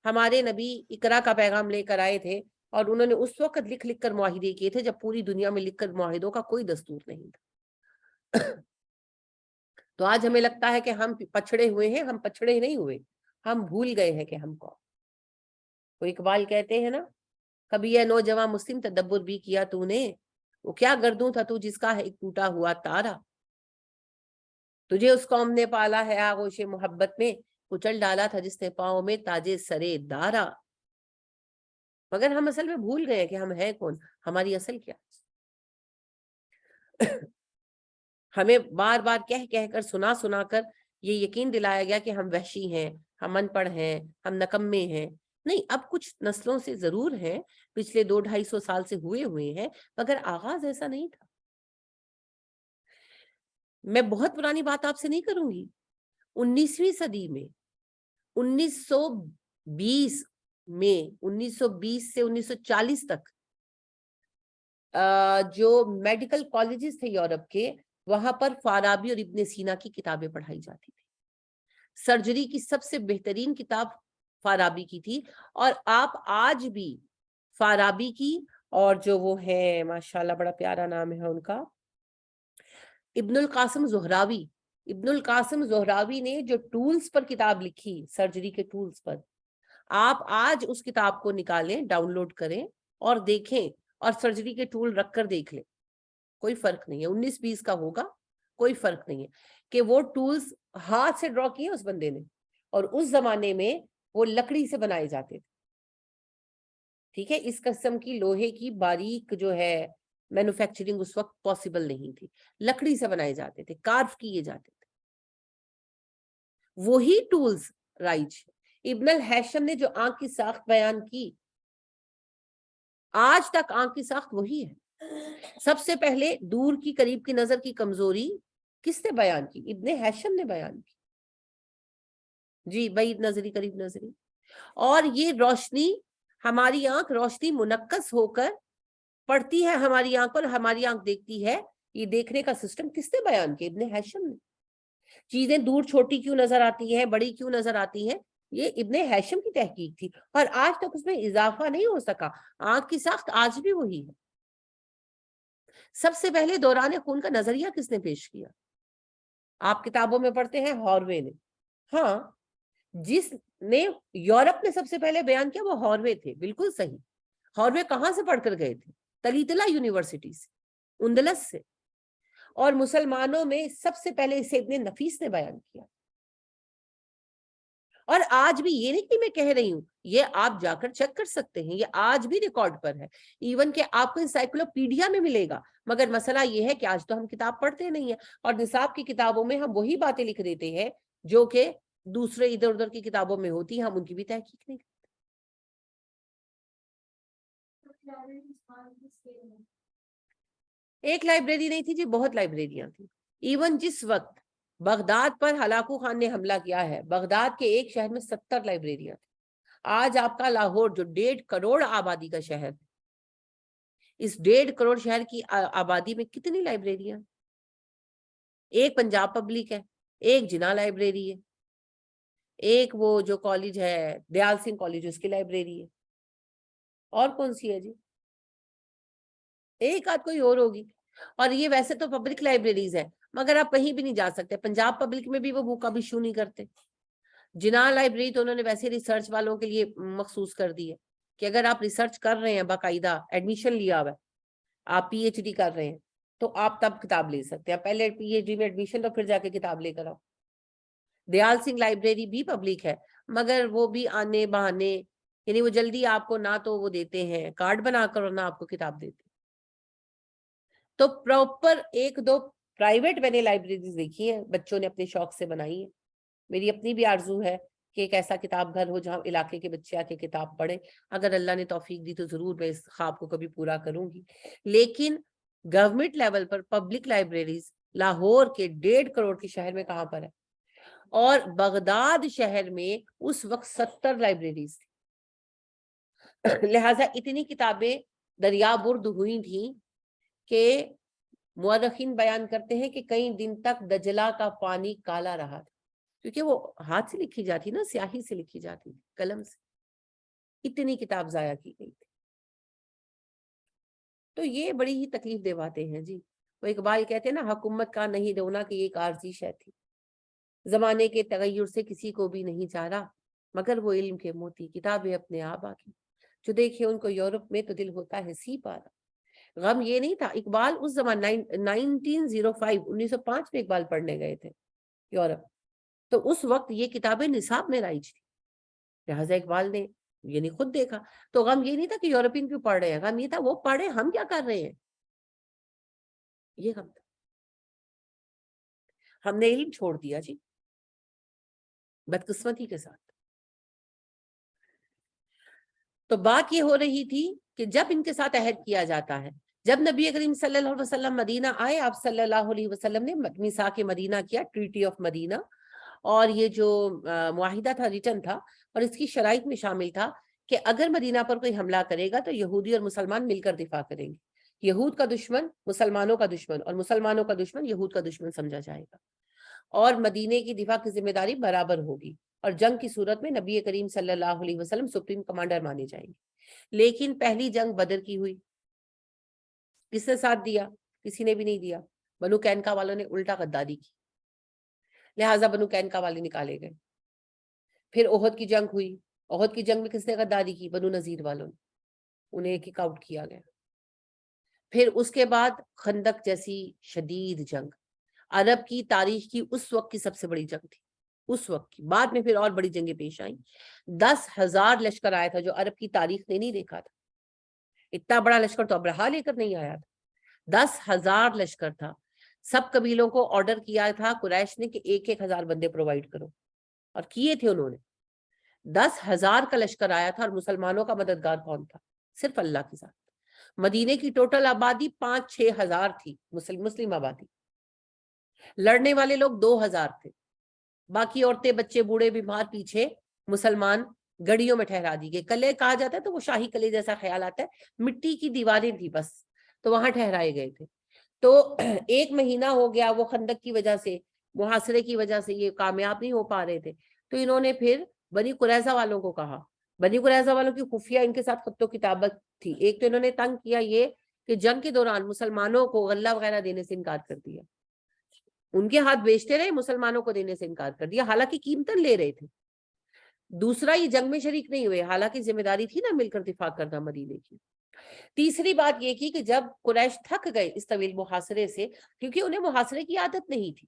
ہمارے نبی اقرا کا پیغام لے کر آئے تھے, اور انہوں نے اس وقت لکھ لکھ کر معاہدے کیے تھے جب پوری دنیا میں لکھ کر معاہدوں کا کوئی دستور نہیں تھا. تو آج ہمیں لگتا ہے کہ ہم پچھڑے ہوئے ہیں, ہم پچھڑے نہیں ہوئے, ہم بھول گئے ہیں کہ ہم کون. وہ اقبال کہتے ہیں نا, کبھی یہ نوجوان مسلم تدبر بھی کیا تو نے, وہ کیا گردوں تھا تو جس کا ہے ایک ٹوٹا ہوا تارا. تجھے اس قوم نے پالا ہے آغوش محبت میں, کچل ڈالا تھا جس نے پاؤں میں تاجے سرے دارا. مگر ہم اصل میں بھول گئے کہ ہم ہیں کون, ہماری اصل کیا. ہمیں بار بار کہہ کہہ کر, سنا سنا کر یہ یقین دلایا گیا کہ ہم وحشی ہیں, ہم ان پڑھ ہیں, ہم نکمے ہیں. نہیں, اب کچھ نسلوں سے ضرور ہیں, پچھلے 200-250 سال سے ہوئے ہیں, مگر آغاز ایسا نہیں تھا. میں بہت پرانی بات آپ سے نہیں کروں گی. 19ویں صدی میں 1920 میں 1920 سے 1940 تک جو میڈیکل کالجز تھے یورپ کے, وہاں پر فارابی اور ابن سینا کی کتابیں پڑھائی جاتی تھی. سرجری کی سب سے بہترین کتاب فارابی کی تھی, اور آپ آج بھی فارابی کی, اور جو وہ ہے ماشاءاللہ بڑا پیارا نام ہے ان کا, ابن القاسم زہراوی. ابن القاسم زہراوی نے جو ٹولز پر کتاب لکھی, سرجری کے ٹولز پر, آپ آج اس کتاب کو نکالیں، ڈاؤن لوڈ کریں اور دیکھیں، اور سرجری کے ٹول رکھ کر دیکھ لیں، کوئی فرق نہیں ہے. 19-20 کا ہوگا، کوئی فرق نہیں ہے کہ وہ ٹولز ہاتھ سے ڈرا کیے اس بندے نے، اور اس زمانے میں وہ لکڑی سے بنائے جاتے تھے. ٹھیک ہے، اس قسم کی لوہے کی باریک جو ہے مینوفیکچرنگ اس وقت پاسبل نہیں تھی، لکڑی سے بنائے جاتے تھے، کارف کیے جاتے تھے. وہی ٹولز رائج ابن الہیثم نے جو آنکھ کی ساخت بیان کی، آج تک آنکھ کی ساخت وہی ہے. سب سے پہلے دور کی قریب کی نظر کی کمزوری کس نے بیان کی؟ ابن ہیثم نے بیان کی. جی، بعید نظری قریب نظری. اور یہ روشنی، ہماری آنکھ روشنی منعکس ہو کر پڑتی ہے ہماری آنکھ پر، ہماری آنکھ دیکھتی ہے. یہ دیکھنے کا سسٹم کس نے بیان کیا؟ ابن ہیثم نے. چیزیں دور چھوٹی کیوں نظر آتی ہیں، بڑی کیوں نظر آتی ہیں، یہ ابن ہیثم کی تحقیق تھی، اور آج تک اس میں اضافہ نہیں ہو سکا. آنکھ کی ساخت آج بھی وہی ہے. سب سے پہلے دوران خون کا نظریہ کس نے پیش کیا؟ آپ کتابوں میں پڑھتے ہیں ہاروے نے. ہاں، جس نے یورپ میں سب سے پہلے بیان کیا وہ ہاروے تھے. بالکل صحیح. ہاروے کہاں سے پڑھ کر گئے تھے؟ تلیتلا یونیورسٹی سے، اندلس سے. اور مسلمانوں میں سب سے پہلے اسے ابن نفیس نے بیان کیا. اور آج بھی، یہ نہیں کہ میں کہہ رہی ہوں، یہ آپ جا کر چیک کر سکتے ہیں، یہ آج بھی ریکارڈ پر ہے. ایون کہ آپ کو انسائکلوپیڈیا میں ملے گا. مگر مسئلہ یہ ہے کہ آج تو ہم کتاب پڑھتے نہیں ہیں، اور نصاب کی کتابوں میں ہم وہی باتیں لکھ دیتے ہیں جو کہ دوسرے ادھر ادھر کی کتابوں میں ہوتی ہیں، ہم ان کی بھی تحقیق نہیں کرتے. ایک لائبریری نہیں تھی جی، بہت لائبریریاں تھیں. ایون جس وقت بغداد پر ہلاکو خان نے حملہ کیا ہے، بغداد کے ایک شہر میں 70 لائبریریاں تھیں. آج آپ کا لاہور جو 1.5 کروڑ آبادی کا شہر ہے، اس 1.5 کروڑ شہر کی آبادی میں کتنی لائبریریاں؟ ایک پنجاب پبلک ہے، ایک جناح لائبریری ہے، ایک وہ جو کالج ہے دیال سنگھ کالج، اس کی لائبریری ہے. اور کون سی ہے جی؟ ایک آدھ کوئی اور ہوگی. اور یہ ویسے تو پبلک لائبریریز ہیں، مگر آپ کہیں بھی نہیں جا سکتے. پنجاب پبلک میں بھی وہ بک اب ایشو نہیں کرتے. جناح لائبریری تو انہوں نے ویسے ریسرچ والوں کے لیے مخصوص کر دی ہے کہ اگر آپ ریسرچ کر رہے ہیں، باقاعدہ ایڈمیشن لیا ہوا ہے، آپ پی ایچ ڈی کر رہے ہیں، تو آپ تب کتاب لے سکتے ہیں. پہلے پی ایچ ڈی میں ایڈمیشن تو پھر جا کے کتاب لے کر آؤ. دیال سنگھ لائبریری بھی پبلک ہے، مگر وہ بھی آنے بہانے، یعنی وہ جلدی آپ کو نہ تو وہ دیتے ہیں کارڈ بنا کر اور نہ آپ کو کتاب دیتے. تو پراپر 1-2 پرائیویٹ میں نے لائبریریز دیکھی ہیں، بچوں نے اپنے شوق سے بنائی ہیں. میری اپنی بھی آرزو ہے کہ ایک ایسا کتاب گھر ہو جہاں علاقے کے بچے آ کے کتاب پڑھیں. اگر اللہ نے توفیق دی تو ضرور میں اس خواب کو کبھی پورا کروں گی. لیکن گورنمنٹ لیول پر پبلک لائبریریز لاہور کے 1.5 کروڑ کے شہر میں کہاں پر ہے؟ اور بغداد شہر میں اس وقت 70 لائبریریز تھی. لہٰذا اتنی کتابیں دریا برد ہوئی تھیں کہ مورخین بیان کرتے ہیں کہ کئی دن تک دجلہ کا پانی کالا رہا تھا، کیونکہ وہ ہاتھ سے لکھی جاتی نا، سیاہی سے لکھی جاتی تھی، قلم سے. اتنی کتاب ضائع کی گئی تھی. تو یہ بڑی ہی تکلیف دہ باتیں ہیں جی. وہ اقبال کہتے ہیں نا، حکومت کا نہیں رونا کہ ایک عارضی شے تھی، زمانے کے تغیر سے کسی کو بھی نہیں چارہ، مگر وہ علم کے موتی کتابیں اپنے آپ آگی، جو دیکھے ان کو یورپ میں تو دل ہوتا ہے سی پارا. غم یہ نہیں تھا. اقبال اس زمان 1905 میں اقبال پڑھنے گئے تھے یورپ، تو اس وقت یہ کتابیں نصاب میں رائج تھی. لہٰذا اقبال نے یعنی خود دیکھا. تو غم یہ نہیں تھا کہ یورپین کیوں پڑھ رہے ہیں، غم یہ تھا وہ پڑھے، ہم کیا کر رہے ہیں، یہ غم تھا. ہم نے علم چھوڑ دیا جی، بدقسمتی کے ساتھ. تو بات یہ ہو رہی تھی کہ جب ان کے ساتھ عہد کیا جاتا ہے، جب نبی کریم صلی اللہ علیہ وسلم مدینہ آئے، آپ صلی اللہ علیہ وسلم نے میثاق مدینہ کیا، ٹریٹی آف مدینہ. اور یہ جو معاہدہ تھا ریٹن تھا، اور اس کی شرائط میں شامل تھا کہ اگر مدینہ پر کوئی حملہ کرے گا تو یہودی اور مسلمان مل کر دفاع کریں گے. یہود کا دشمن مسلمانوں کا دشمن، اور مسلمانوں کا دشمن یہود کا دشمن سمجھا جائے گا، اور مدینے کی دفاع کی ذمہ داری برابر ہوگی، اور جنگ کی صورت میں نبی کریم صلی اللہ علیہ وسلم سپریم کمانڈر مانے جائیں گے. لیکن پہلی جنگ بدر کی ہوئی، کس نے ساتھ دیا؟ کسی نے بھی نہیں دیا. بنو قینقاع والوں نے الٹا غداری کی، لہٰذا بنو قینقاع والے نکالے گئے. پھر احد کی جنگ ہوئی، احد کی جنگ میں کس نے غداری کی؟ بنو نذیر والوں نے، انہیں کک آؤٹ کیا گیا۔ پھر اس کے بعد خندق جیسی شدید جنگ، عرب کی تاریخ کی اس وقت کی سب سے بڑی جنگ تھی، اس وقت کی۔ بعد میں پھر اور بڑی جنگیں پیش آئیں۔ 10,000 لشکر آیا تھا جو عرب کی تاریخ نے نہیں دیکھا تھا۔ اتنا بڑا لشکر تو ابرہا لے کر نہیں آیا تھا، 10,000 لشکر تھا۔ سب قبیلوں کو آرڈر کیا تھا قریش نے کہ 1,000 بندے پرووائڈ کرو، اور کیے تھے انہوں نے۔ 10,000 کا لشکر آیا تھا، اور مسلمانوں کا مددگار کون تھا؟ صرف اللہ کی ذات۔ مدینے کی ٹوٹل آبادی 5-6 ہزار تھی، مسلم آبادی، لڑنے والے لوگ 2,000 تھے، باقی عورتیں بچے بوڑھے بیمار پیچھے مسلمان گڑیوں میں ٹھہرا دی گئے۔ قلعے کہا جاتا ہے تو وہ شاہی قلعے جیسا خیال آتا ہے، مٹی کی دیواریں تھی بس، تو وہاں ٹھہرائے گئے تھے۔ تو 1 مہینہ ہو گیا، وہ خندق کی وجہ سے، محاصرے کی وجہ سے یہ کامیاب نہیں ہو پا رہے تھے، تو انہوں نے پھر بنی قریظہ والوں کو کہا۔ بنی قریظہ والوں کی خفیہ ان کے ساتھ خط و کتابت تھی۔ ایک تو انہوں نے تنگ کیا یہ کہ جنگ کے دوران مسلمانوں کو غلہ وغیرہ دینے سے انکار کر دیا، ان کے ہاتھ بیچتے رہے، مسلمانوں کو دینے سے انکار کر دیا، حالانکہ قیمتاً لے رہے تھے۔ دوسرا، یہ جنگ میں شریک نہیں ہوئے، حالانکہ ذمہ داری تھی نا مل کر دفاع کرنا مدینے کی۔ تیسری بات یہ کی کہ جب قریش تھک گئے اس طویل محاصرے سے، کیونکہ انہیں محاصرے کی عادت نہیں تھی،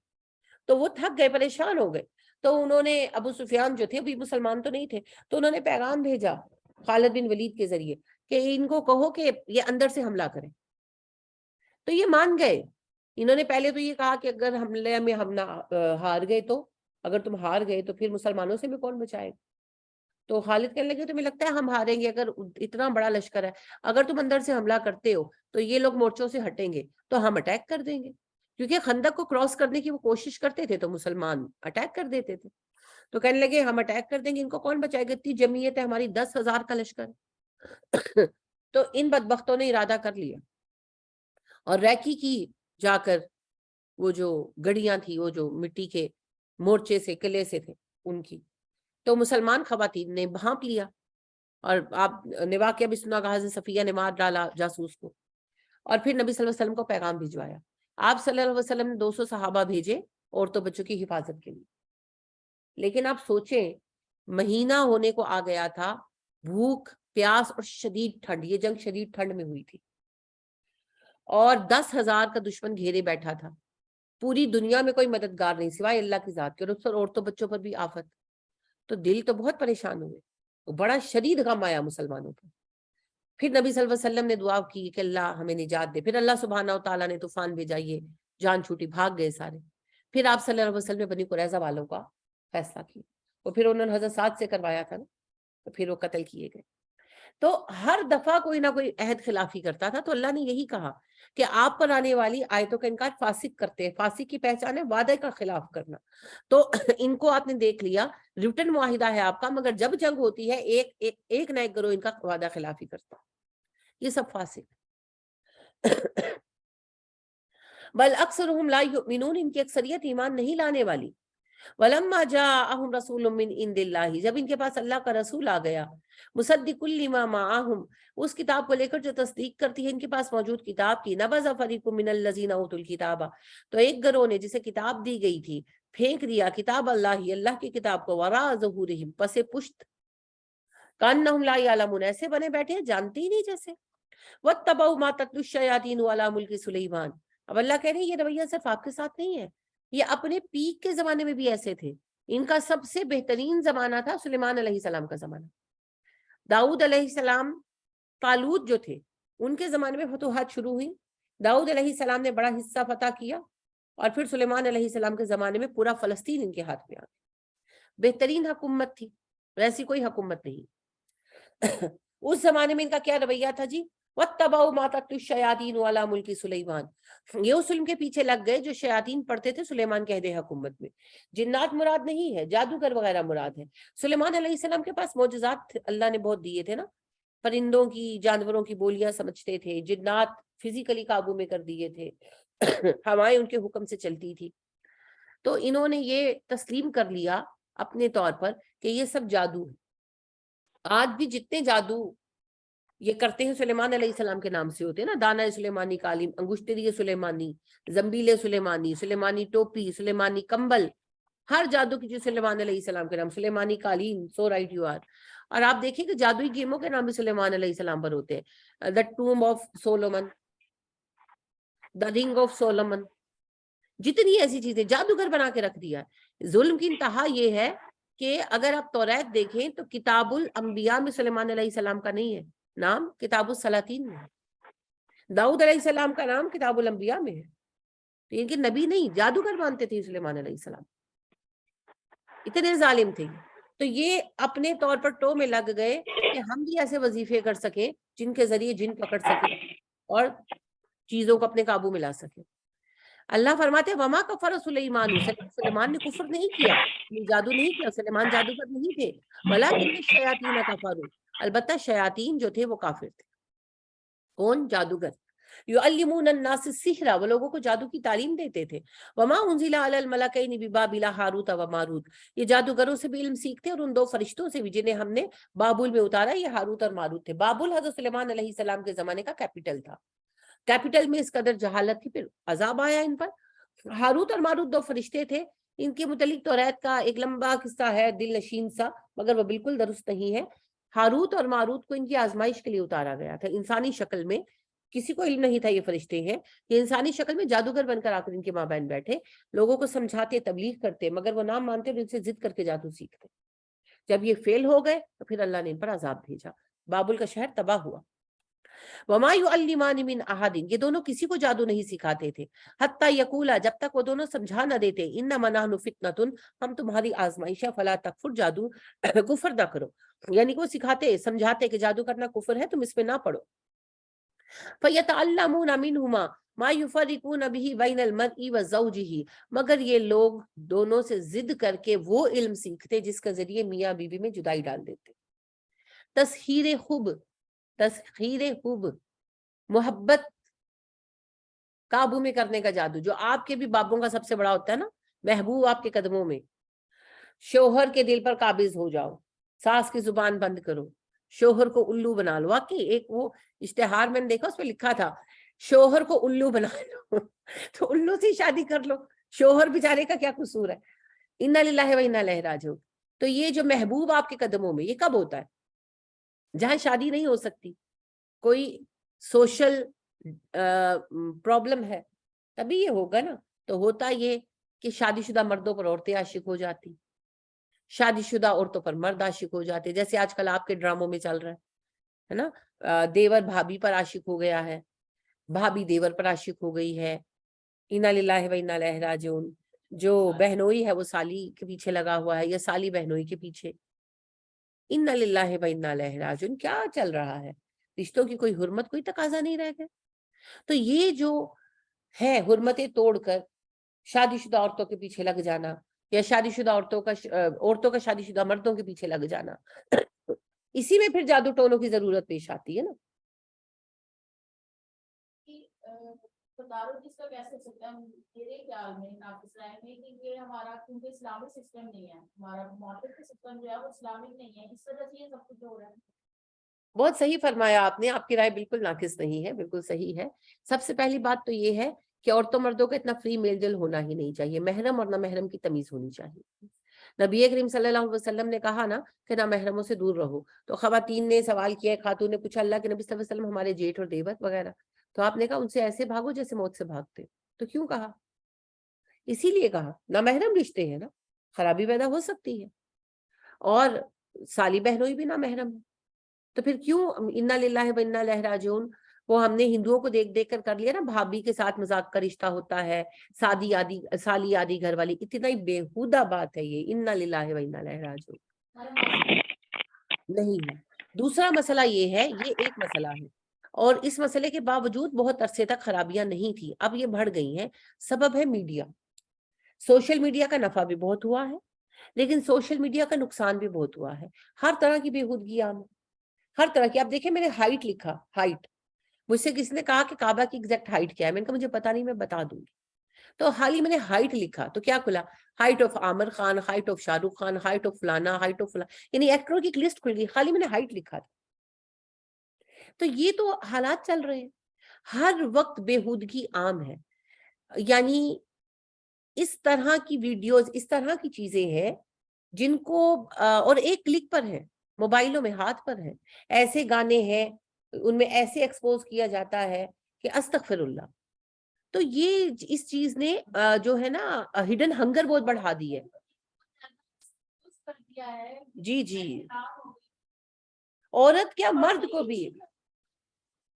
تو وہ تھک گئے، پریشان ہو گئے، تو انہوں نے، ابو سفیان جو تھے، ابھی مسلمان تو نہیں تھے، تو انہوں نے پیغام بھیجا خالد بن ولید کے ذریعے کہ ان کو کہو کہ یہ اندر سے حملہ کریں، تو یہ مان گئے۔ انہوں نے پہلے تو یہ کہا کہ اگر حملے میں ہم نہ ہار گئے تو، اگر تم ہار گئے تو پھر مسلمانوں سے بھی کون بچائے گا؟ تو خالد کہنے لگے تمہیں لگتا ہے ہم ہاریں گے؟ اگر اتنا بڑا لشکر ہے، اگر تم اندر سے حملہ کرتے ہو تو یہ لوگ مورچوں سے ہٹیں گے تو ہم اٹیک کر دیں گے، کیونکہ خندق کو کراس کرنے کی وہ کوشش کرتے تھے تو مسلمان اٹیک کر دیتے تھے۔ تو کہنے لگے ہم اٹیک کر دیں گے، ان کو کون بچائے گا؟ اتنی جمعیت ہے ہماری، 10,000 کا لشکر۔ تو ان بدبختوں نے ارادہ کر لیا، اور ریکی کی جا کر وہ جو گڑیاں تھی، وہ جو مٹی کے مورچے سے، قلعے سے تھے ان کی، تو مسلمان خواتین نے بھانپ لیا، اور آپ نے واقعہ بھی سنا، کہا صفیہ نے مار ڈالا جاسوس کو، اور پھر نبی صلی اللہ علیہ وسلم کو پیغام بھجوایا۔ آپ صلی اللہ علیہ وسلم نے 200 صحابہ بھیجے عورتوں بچوں کی حفاظت کے لیے، لیکن آپ سوچیں مہینہ ہونے کو آ گیا تھا، بھوک پیاس اور شدید ٹھنڈ، یہ جنگ شدید ٹھنڈ میں ہوئی تھی، اور 10,000 کا دشمن گھیرے بیٹھا تھا، پوری دنیا میں کوئی مددگار نہیں سوائے اللہ کی ذات کے، اور اس پر عورتوں بچوں پر بھی آفت، تو دل تو بہت پریشان ہوئے، بڑا شدید غم آیا مسلمانوں پر۔ پھر نبی صلی اللہ علیہ وسلم نے دعا کی کہ اللہ ہمیں نجات دے، پھر اللہ سبحانہ و تعالیٰ نے طوفان بھیجا، یہ جان چھوٹی، بھاگ گئے سارے۔ پھر آپ صلی اللہ علیہ وسلم نے بنی قریظہ والوں کا فیصلہ کیا، اور پھر انہوں نے حضرت سعد سے کروایا تھا نا، تو پھر وہ قتل کیے گئے۔ تو ہر دفعہ کوئی نہ کوئی عہد خلافی کرتا تھا، تو اللہ نے یہی کہا کہ آپ پر آنے والی آیتوں کا انکار فاسق کرتے ہیں، فاسق کی پہچان ہے وعدے کا خلاف کرنا۔ تو ان کو آپ نے دیکھ لیا، ریٹن معاہدہ ہے آپ کا، مگر جب جنگ ہوتی ہے ایک نہ ایک گروہ ان کا وعدہ خلافی کرتا، یہ سب فاسق۔ بل اکثرهم لا یؤمنون، ان کی اکثریت ایمان نہیں لانے والی۔ وَلَمَّا جَاءَهُمْ رَسُولٌ مِّنْ عِندِ اللَّهِ، جب ان کے پاس اللہ کا رسول آ گیا، مُصَدِّقٌ لِّمَا مَعَهُمْ، اس کتاب کو لے کر جو تصدیق کرتی ہے ان کے پاس موجود کتاب کی، نَبَذَ فَرِيقٌ مِّنَ الَّذِينَ أُوتُوا الْكِتَابَ، تو ایک گروہ نے جسے کتاب دی گئی تھی پھینک دیا کتاب اللہ کی کتاب کو، وَرَاءَ ظُهُورِهِمْ، پس پشت، كَأَنَّهُمْ لَا يَعْلَمُونَ، ایسے بنے بیٹھے جانتے ہی نہیں جیسے۔ وَاتَّبَعُوا مَا تَتْلُو الشَّيَاطِينُ عَلَىٰ مُلْكِ سُلَيْمَانَ، اب اللہ کہہ رہے ہیں یہ رویہ صرف آپ کے ساتھ نہیں ہے، یہ اپنے پیک کے زمانے میں بھی ایسے تھے۔ ان کا سب سے بہترین زمانہ تھا سلیمان علیہ السلام کا زمانہ، داؤد علیہ السلام، طالوت جو تھے ان کے زمانے میں فتوحات شروع ہوئی، داؤد علیہ السلام نے بڑا حصہ فتح کیا، اور پھر سلیمان علیہ السلام کے زمانے میں پورا فلسطین ان کے ہاتھ میں آ گیا، بہترین حکومت تھی، ویسی کوئی حکومت نہیں۔ اس زمانے میں ان کا کیا رویہ تھا جی؟ وَاتَّبَعُوا مَا تَتْلُو الشَّيَاطِينُ عَلَىٰ مُلْكِ سُلَيْمَانَ، یہ اس علم کے پیچھے لگ گئے جو شیاطین پڑھتے تھے سلیمان کے عہد حکومت میں۔ جنات مراد نہیں ہے، جادوگر وغیرہ مراد ہے۔ سلیمان علیہ السلام کے پاس معجزات اللہ نے بہت دیے تھے نا، پرندوں کی، جانوروں کی بولیاں سمجھتے تھے، جنات فزیکلی قابو میں کر دیے تھے، ہوائیں ان کے حکم سے چلتی تھی۔ تو انہوں نے یہ تسلیم کر لیا اپنے طور پر کہ یہ سب جادو ہے۔ آج بھی جتنے جادو یہ کرتے ہیں سلیمان علیہ السلام کے نام سے ہوتے ہیں نا، دانہ سلیمانی کالم، انگشتری سلیمانی، زنبیل سلیمانی، سلیمانی ٹوپی، سلیمانی کمبل، ہر جادو کی چیز سلیمان علیہ السلام کے نام، سلیمانی قالین، سو رائٹ یو آر. اور آپ دیکھیں کہ جادوئی گیموں کے نام بھی سلیمان علیہ السلام پر ہوتے ہیں. دا ٹوم آف سولومن، دا رنگ آف سولومن، جتنی ایسی چیزیں جادوگر بنا کے رکھ دیا ہے. ظلم کی انتہا یہ ہے کہ اگر آپ توریت دیکھیں تو کتاب الانبیاء میں سلیمان علیہ السلام کا نہیں ہے نام، کتاب السلاطین میں ہے. داؤد علیہ السلام کا نام کتاب الانبیاء میں ہے. تو ان کے نبی نہیں، جادوگر مانتے تھے سلیمان علیہ السلام، اتنے ظالم تھے. تو یہ اپنے طور پر ٹو میں لگ گئے کہ ہم بھی ایسے وظیفے کر سکیں جن کے ذریعے جن پکڑ سکیں اور چیزوں کو اپنے قابو میں لا سکیں. اللہ فرماتے ہیں وما کفر سلیمان، سلیمان نے کفر نہیں کیا، جادو نہیں کیا، سلیمان جادوگر نہیں تھے. ولکن الشیاطین کفروا، البتہ شیاطین جو تھے وہ کافر تھے. کون؟ جادوگر. یعلمون الناس السحر، وہ لوگوں کو جادو کی تعلیم دیتے تھے. وما انزل علی الملکین ببابل ہاروت و ماروت، یہ جادوگروں سے بھی علم سیکھتے اور ان دو فرشتوں سے بھی جنہیں ہم نے بابل میں اتارا. یہ ہاروت اور ماروت تھے. بابل حضرت سلیمان علیہ السلام کے زمانے کا کیپٹل تھا. کیپٹل میں اس قدر جہالت تھی، پھر عذاب آیا ان پر. ہاروت اور ماروت دو فرشتے تھے. ان کے متعلق توریت کا ایک لمبا قصہ ہے دل نشین سا، مگر وہ بالکل درست نہیں ہے. ہاروت اور ماروت کو ان کی آزمائش کے لیے اتارا گیا تھا انسانی شکل میں. کسی کو علم نہیں تھا یہ فرشتے ہیں. یہ انسانی شکل میں جادوگر بن کر آ کر ان کے مابین بیٹھے، لوگوں کو سمجھاتے، تبلیغ کرتے، مگر وہ نام مانتے اور ان سے ضد کر کے جادو سیکھتے. جب یہ فیل ہو گئے تو پھر اللہ نے ان پر عذاب بھیجا. بابل کا شہر تباہ ہوا. وما يعلمان من احد، یہ دونوں کسی کو جادو نہیں سکھاتے تھے. حتی یقولا، جب تک وہ دونوں سمجھا نہ دیتے، انما نحن فتنۃ، ہم تمہاری آزمائش ہے، فلا تکفر، جادو کفر نہ کرو. یعنی کہ وہ سکھاتے سمجھاتے کہ جادو کرنا کفر ہے، تم اس میں نہ پڑو. فیتعلمون منہما ما یفرقون به بین المرء وزوجہ، مگر یہ لوگ دونوں سے ضد کر کے وہ علم سیکھتے جس کے ذریعے میاں بیوی میں جدائی ڈال دیتے. تسخیر خوب، تسخیر خوب، محبت قابو میں کرنے کا جادو، جو آپ کے بھی بابوں کا سب سے بڑا ہوتا ہے نا، محبوب آپ کے قدموں میں. شوہر کے دل پر قابض ہو جاؤ، ساس کی زبان بند کرو، شوہر کو الو بنا لو. واقعی ایک وہ اشتہار میں نے دیکھا، اس پہ لکھا تھا شوہر کو الو بنا لو تو الو سے شادی کر لو، شوہر بیچارے کا کیا قصور ہے. انا للہ و انا الیہ راجعون. تو یہ جو محبوب آپ کے قدموں میں، یہ کب ہوتا ہے؟ جہاں شادی نہیں ہو سکتی، کوئی سوشل پرابلم ہے، تبھی یہ ہوگا نا. تو ہوتا یہ کہ شادی شدہ مردوں پر عورتیں عاشق ہو جاتی، شادی شدہ عورتوں پر مرد عاشق ہو جاتے، جیسے آج کل آپ کے ڈراموں میں چل رہا ہے نا. دیور بھابھی پر عاشق ہو گیا ہے، بھابھی دیور پر عاشق ہو گئی ہے. انا للہ و انا الیہ راجعون. جو بہنوئی ہے وہ سالی کے پیچھے لگا ہوا ہے، یا سالی بہنوئی کے پیچھے. انا للہ و انا الیہ راجعون. کیا چل رہا ہے؟ رشتوں کی کوئی حرمت، کوئی تقاضا نہیں رہ گیا. تو یہ جو ہے حرمتیں توڑ کر شادی شدہ عورتوں کے پیچھے لگ جانا، یا شادی شدہ عورتوں کا شادی شدہ مردوں کے پیچھے لگ جانا، اسی میں پھر جادو ٹونوں کی ضرورت پیش آتی ہے نا. تدارک اس کا کیسے سکتا ہے میرے خیال میں ناقص رائے میں کہ یہ ہمارا کیونکہ اسلامک سسٹم نہیں ہے، ہمارا معاشرتی سسٹم جو ہے وہ اسلامک نہیں ہے، اس وجہ سے یہ سب کچھ ہو رہا ہے. بہت صحیح فرمایا آپ نے، آپ کی رائے بالکل ناقص نہیں ہے، بالکل صحیح ہے. سب سے پہلی بات تو یہ ہے کہ عورتوں مردوں کا اتنا فری میل جل ہونا ہی نہیں چاہیے، محرم اور نہ محرم کی تمیز ہونی چاہیے. نبی کریم صلی اللہ علیہ وسلم نے کہا نا کہ نہ محرموں سے دور رہو. تو خواتین نے سوال کیا، خاتون نے پوچھا اللہ کے نبی صلی اللہ علیہ وسلم ہمارے جیٹھ اور دیور وغیرہ، تو آپ نے کہا ان سے ایسے بھاگو جیسے موت سے بھاگتے. تو کیوں کہا؟ اسی لیے کہا نہ محرم رشتے ہیں نا، خرابی پیدا ہو سکتی ہے، اور سالی بہنوئی بھی نہ محرم ہے. تو پھر کیوں انا للہ و انا الیہ راجعون؟ وہ ہم نے ہندوؤں کو دیکھ دیکھ کر لیا نا، بھابھی کے ساتھ مذاق کا رشتہ ہوتا ہے، سالی آدھی گھر والی. اتنا ہی بےہودہ بات ہے یہ، انا للہ و انا الیہ راجعون نہیں ہے. دوسرا مسئلہ یہ ہے، یہ ایک مسئلہ ہے، اور اس مسئلے کے باوجود بہت عرصے تک خرابیاں نہیں تھی، اب یہ بڑھ گئی ہیں. سبب ہے میڈیا. سوشل میڈیا کا نفع بھی بہت ہوا ہے، لیکن سوشل میڈیا کا نقصان بھی بہت ہوا ہے. ہر طرح کی بےہودگی عام ہے، ہر طرح کی. آپ دیکھیں میں نے ہائٹ لکھا، ہائٹ مجھ سے کسی نے کہا کہ کعبہ کی ایگزیکٹ ہائٹ کیا ہے، میں نے کہا مجھے پتا نہیں، میں بتا دوں گی. تو حال ہی میں نے ہائٹ لکھا تو کیا کھلا؟ Height of Aamir Khan, height of Shah Rukh Khan, height of فلانا، ہائٹ آف فلانا، یعنی ایکٹروں کی ایک لسٹ کھل گئی، خالی میں نے ہائٹ لکھا تھا. تو یہ تو حالات چل رہے ہیں، ہر وقت بےہودگی عام ہے. یعنی اس طرح کی ویڈیوز، اس طرح کی چیزیں ہیں جن کو اور ایک کلک پر ہے، موبائلوں میں ہاتھ پر ہے، ایسے گانے ہیں ان میں ایسے ایکسپوز کیا جاتا ہے کہ استغفر اللہ. تو یہ اس چیز نے جو ہے نا ہڈن ہنگر بہت بڑھا دی ہے. جی جی، عورت کیا مرد کو بھی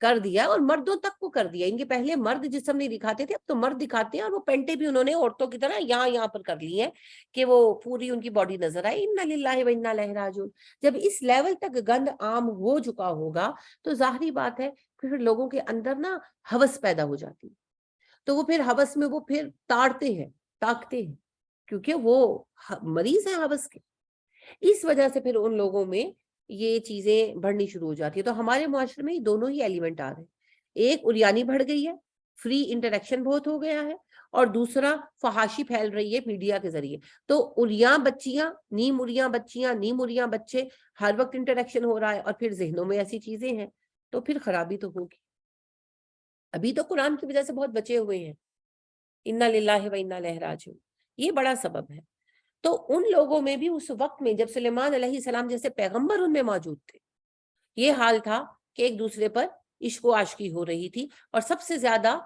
کر دیا، اور مردوں تک کو کر دیا. ان کے پہلے مرد جسم نہیں دکھاتے تھے، اب تو مرد دکھاتے ہیں، اور وہ پینٹیں بھی انہوں نے عورتوں کی طرح یہاں پر کر لی ہیں کہ وہ پوری ان کی باڈی نظر آئے. انا للہ و انا الیہ راجعون. جب اس لیول تک گند عام ہو چکا ہوگا تو ظاہری بات ہے پھر لوگوں کے اندر نا ہوس پیدا ہو جاتی ہے. تو وہ پھر ہوس میں وہ پھر تاڑتے ہیں، تاکتے ہیں، کیونکہ وہ مریض ہیں ہوس کے. اس وجہ سے پھر ان لوگوں میں یہ چیزیں بڑھنی شروع ہو جاتی ہے. تو ہمارے معاشرے میں دونوں ہی ایلیمنٹ آ رہے ہیں. ایک اریانی بڑھ گئی ہے، فری انٹریکشن بہت ہو گیا ہے، اور دوسرا فحاشی پھیل رہی ہے میڈیا کے ذریعے. تو اریاں بچیاں، نیم اریاں بچے، ہر وقت انٹریکشن ہو رہا ہے، اور پھر ذہنوں میں ایسی چیزیں ہیں تو پھر خرابی تو ہوگی. ابھی تو قرآن کی وجہ سے بہت بچے ہوئے ہیں. انا للہ و انا الیہ راجعون، یہ بڑا سبب ہے. تو ان لوگوں میں بھی اس وقت میں جب سلیمان علیہ السلام جیسے پیغمبر ان میں موجود تھے، یہ حال تھا کہ ایک دوسرے پر عشق و عاشقی ہو رہی تھی، اور سب سے زیادہ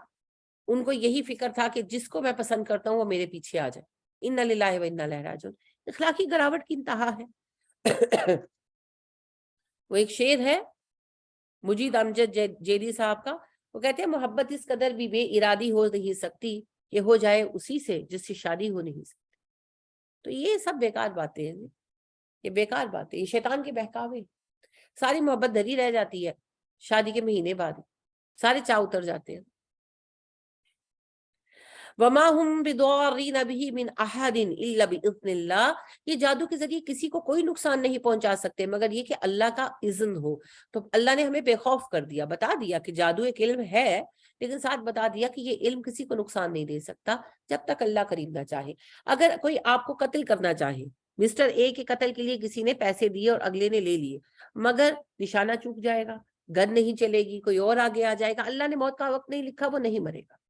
ان کو یہی فکر تھا کہ جس کو میں پسند کرتا ہوں وہ میرے پیچھے آ جائے. انا للہ و انا الیہ راجعون. اخلاقی گراوٹ کی انتہا ہے. وہ ایک شعر ہے مجید امجد جیلی صاحب کا، وہ کہتے ہیں محبت اس قدر بھی بے ارادی ہو نہیں سکتی کہ ہو جائے اسی سے جس سے شادی ہو نہیں سکتی. تو یہ سب بیکار باتیں ہیں، یہ بیکار باتیں، یہ شیطان کے بہکاوے. ساری محبت دھری رہ جاتی ہے، شادی کے مہینے بعد سارے چاء اتر جاتے ہیں. وما هم بضارین به من احد الا باذن اللہ. یہ جادو کے ذریعے کسی کو کوئی نقصان نہیں پہنچا سکتے مگر یہ کہ اللہ کا اذن ہو. تو اللہ نے ہمیں بے خوف کر دیا، بتا دیا کہ جادو ایک علم ہے، لیکن ساتھ بتا دیا کہ یہ علم کسی کو نقصان نہیں دے سکتا جب تک اللہ کریم نہ چاہے. اگر کوئی آپ کو قتل کرنا چاہے، مسٹر اے کے قتل کے لیے کسی نے پیسے دیے اور اگلے نے لے لیے، مگر نشانہ چوک جائے گا، گن نہیں چلے گی، کوئی اور آگے آ جائے گا. اللہ نے موت کا وقت نہیں لکھا، وہ نہیں مرے گا.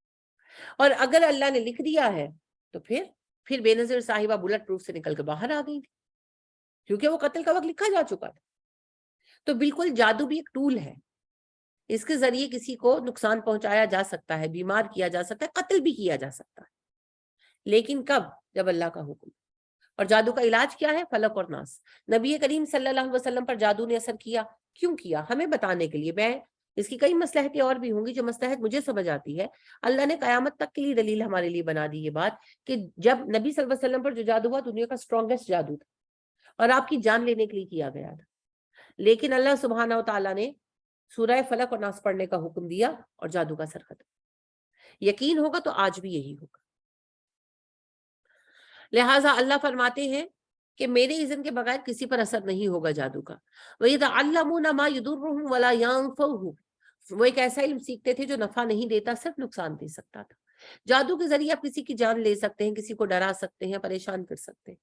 اور اگر اللہ نے لکھ دیا ہے تو پھر بے نظیر صاحبہ بلٹ پروف سے نکل کے باہر آ گئی تھی، کیونکہ وہ قتل کا وقت لکھا جا چکا تھا. تو بالکل جادو بھی ایک ٹول ہے، اس کے ذریعے کسی کو نقصان پہنچایا جا سکتا ہے، بیمار کیا جا سکتا ہے، قتل بھی کیا جا سکتا ہے، لیکن کب؟ جب اللہ کا حکم. اور جادو کا علاج کیا ہے؟ فلق اور ناس. نبی کریم صلی اللہ علیہ وسلم پر جادو نے اثر کیا، کیوں کیا؟ ہمیں بتانے کے لیے. میں اس کی کئی مصلحتیں اور بھی ہوں گی جو مصلحت مجھے سمجھ آتی ہے. اللہ نے قیامت تک کے لیے دلیل ہمارے لیے بنا دی یہ بات کہ جب نبی صلی اللہ علیہ وسلم پر جو جادو ہوا دنیا کا اسٹرانگیسٹ جادو تھا، اور آپ کی جان لینے کے لیے کیا گیا تھا، لیکن اللہ سبحانہ و تعالیٰ نے سورہ فلق اور ناس پڑھنے کا حکم دیا اور جادو کا اثر ختم. یقین ہوگا تو آج بھی یہی ہوگا. لہٰذا اللہ فرماتے ہیں کہ میرے اذن کے بغیر کسی پر اثر نہیں ہوگا جادو کا. وَيَتَعَلَّمُونَ مَا يُضُرُّهُمْ وَلَا يَنفَعُهُمْ. وہ ایک ایسا علم سیکھتے تھے جو نفع نہیں دیتا، صرف نقصان دے سکتا تھا. جادو کے ذریعے آپ کسی کی جان لے سکتے ہیں، کسی کو ڈرا سکتے ہیں، پریشان کر سکتے ہیں،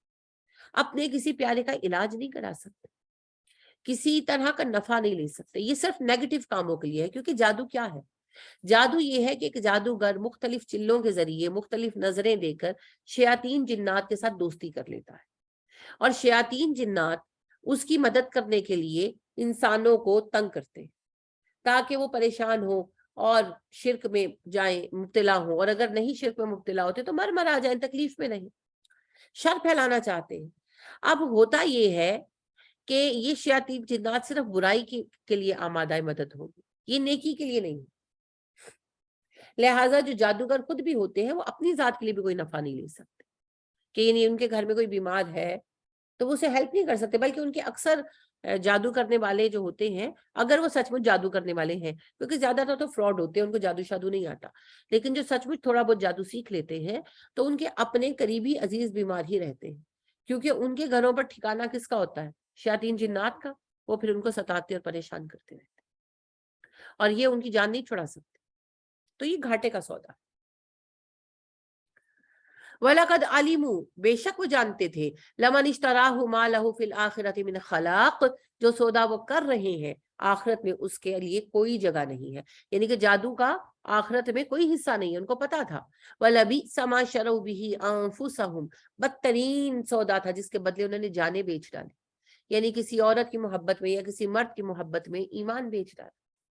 اپنے کسی پیارے کا علاج نہیں کرا سکتے، کسی طرح کا نفع نہیں لے سکتے. یہ صرف نیگیٹو کاموں کے لیے ہے. کیونکہ جادو کیا ہے؟ جادو یہ ہے کہ ایک جادوگر مختلف چلوں کے ذریعے مختلف نظریں دے کر شیاطین جنات کے ساتھ دوستی کر لیتا ہے، اور شیاطین جنات اس کی مدد کرنے کے لیے انسانوں کو تنگ کرتے ہیں تاکہ وہ پریشان ہو اور شرک میں جائیں، مبتلا ہوں، اور اگر نہیں شرک میں مبتلا ہوتے تو مر آ جائیں، تکلیف میں نہیں. شر پھیلانا چاہتے ہیں. اب ہوتا یہ ہے کہ یہ شیاطین جنات صرف برائی کے لیے آمادہ مدد ہوگی، یہ نیکی کے لیے نہیں. لہٰذا جو جادوگر خود بھی ہوتے ہیں وہ اپنی ذات کے لیے بھی کوئی نفع نہیں لے سکتے، کہ یعنی ان کے گھر میں کوئی بیمار ہے تو وہ اسے ہیلپ نہیں کر سکتے، بلکہ ان کے اکثر جادو کرنے والے جو ہوتے ہیں، اگر وہ سچ مچ جادو کرنے والے ہیں، کیونکہ زیادہ تر تو فراڈ ہوتے ہیں، ان کو جادو شادو نہیں آتا، لیکن جو سچ مچ تھوڑا بہت جادو سیکھ لیتے ہیں تو ان کے اپنے قریبی عزیز بیمار ہی رہتے ہیں، کیونکہ ان کے گھروں پر ٹھکانہ کس کا ہوتا ہے؟ شیاطین جنات کا. وہ پھر ان کو ستاتے اور پریشان کرتے رہتے ہیں، اور یہ ان کی جان نہیں چھڑا سکتے. تو یہ گھاٹے کا سودا. وَلَقَدْ عَلِمُوا بے شک وہ جانتے تھے لَمَنِ اشْتَرَاهُ مَا لَهُ فِي الْآخِرَةِ مِنْ خَلَاقٍ جو سودا وہ کر رہے ہیں آخرت میں اس کے لیے کوئی جگہ نہیں ہے، یعنی کہ جادو کا آخرت میں کوئی حصہ نہیں ہے، ان کو پتا تھا۔ وَلَبِئْسَ مَا شَرَوْا بِهِ أَنفُسَهُمْ بدترین سودا تھا جس کے بدلے انہوں نے جانیں بیچ ڈالی، یعنی کسی عورت کی محبت میں یا کسی مرد کی محبت میں ایمان بیچ ڈالا،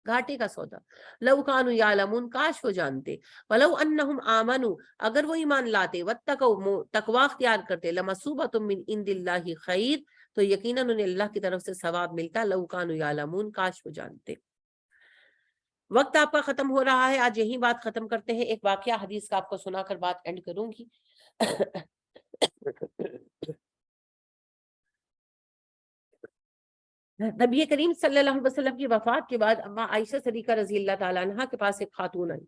گھاٹے کا سودا۔ لو کانوا یعلمون کاش وہ جانتے، ولو انہم آمنوا اگر وہ ایمان لاتے، واتقوا تقوی اختیار کرتے، لمثوبۃ من عند اللہ خیر تو یقیناً انہیں اللہ کی طرف سے ثواب ملتا، لو کانوا یعلمون کاش وہ جانتے۔ وقت آپ کا ختم ہو رہا ہے، آج یہی بات ختم کرتے ہیں۔ ایک واقعہ حدیث کا آپ کو سنا کر بات اینڈ کروں گی۔ نبی کریم صلی اللہ علیہ وسلم کی وفات کے بعد اما عائشہ صدیقہ رضی اللہ تعالیٰ عنہ کے پاس ایک خاتون آئی۔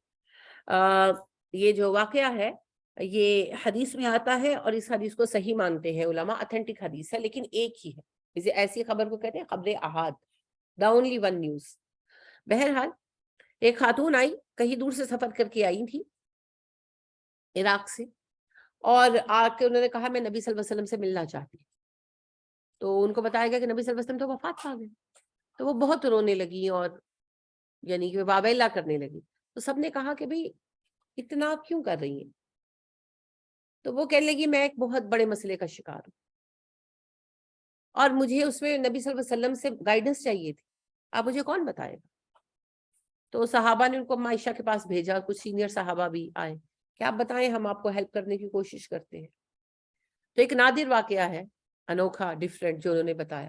یہ جو واقعہ ہے یہ حدیث میں آتا ہے اور اس حدیث کو صحیح مانتے ہیں علماء، اتھینٹک حدیث ہے، لیکن ایک ہی ہے، اسے ایسی خبر کو کہتے ہیں خبر احاد، دا اونلی ون نیوز۔ بہرحال ایک خاتون آئی، کہیں دور سے سفر کر کے آئی تھی عراق سے، اور آ کے انہوں نے کہا میں نبی صلی اللہ علیہ وسلم سے ملنا چاہتی ہوں۔ تو ان کو بتایا گیا کہ نبی صلی اللہ علیہ وسلم تو وفات پا گئے۔ تو وہ بہت رونے لگی اور یعنی کہ بابا اللہ کرنے لگی۔ تو سب نے کہا کہ بھئی اتنا آپ کیوں کر رہی ہیں؟ تو وہ کہنے لگی میں ایک بہت بڑے مسئلے کا شکار ہوں اور مجھے اس میں نبی صلی اللہ علیہ وسلم سے گائیڈنس چاہیے تھی، آپ مجھے کون بتائے گا؟ تو صحابہ نے ان کو عائشہ کے پاس بھیجا، کچھ سینئر صحابہ بھی آئے کہ آپ بتائیں، ہم آپ کو ہیلپ کرنے کی کوشش کرتے ہیں۔ تو ایک نادر واقعہ ہے، انوکھا، ڈیفرنٹ، جو انہوں نے بتایا۔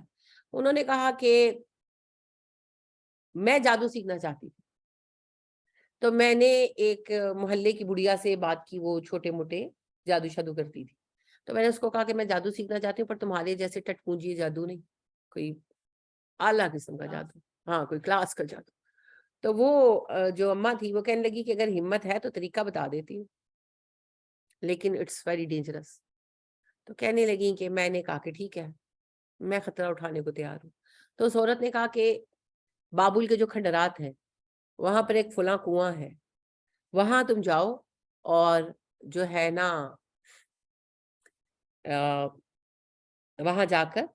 انہوں نے کہا کہ میں جادو سیکھنا چاہتی تھی، تو میں نے ایک محلے کی بڑھیا سے بات کی، وہ چھوٹے موٹے جادو شادو کرتی تھی، تو میں نے اس کو کہا کہ میں جادو سیکھنا چاہتی ہوں پر تمہارے جیسے ٹٹپونجی جادو نہیں، کوئی اعلیٰ قسم کا جادو، ہاں کوئی کلاس کا جادو۔ تو وہ جو اماں تھی وہ کہنے لگی کہ اگر ہمت ہے تو طریقہ بتا دیتی ہوں، لیکن اٹس ویری ڈینجرس۔ تو کہنے لگی کہ میں نے کہا کہ ٹھیک ہے، میں خطرہ اٹھانے کو تیار ہوں۔ تو اس عورت نے کہا کہ بابل کے جو کھنڈرات ہیں وہاں پر ایک فلاں کنواں ہے، وہاں تم جاؤ اور جو ہے نا وہاں جا کر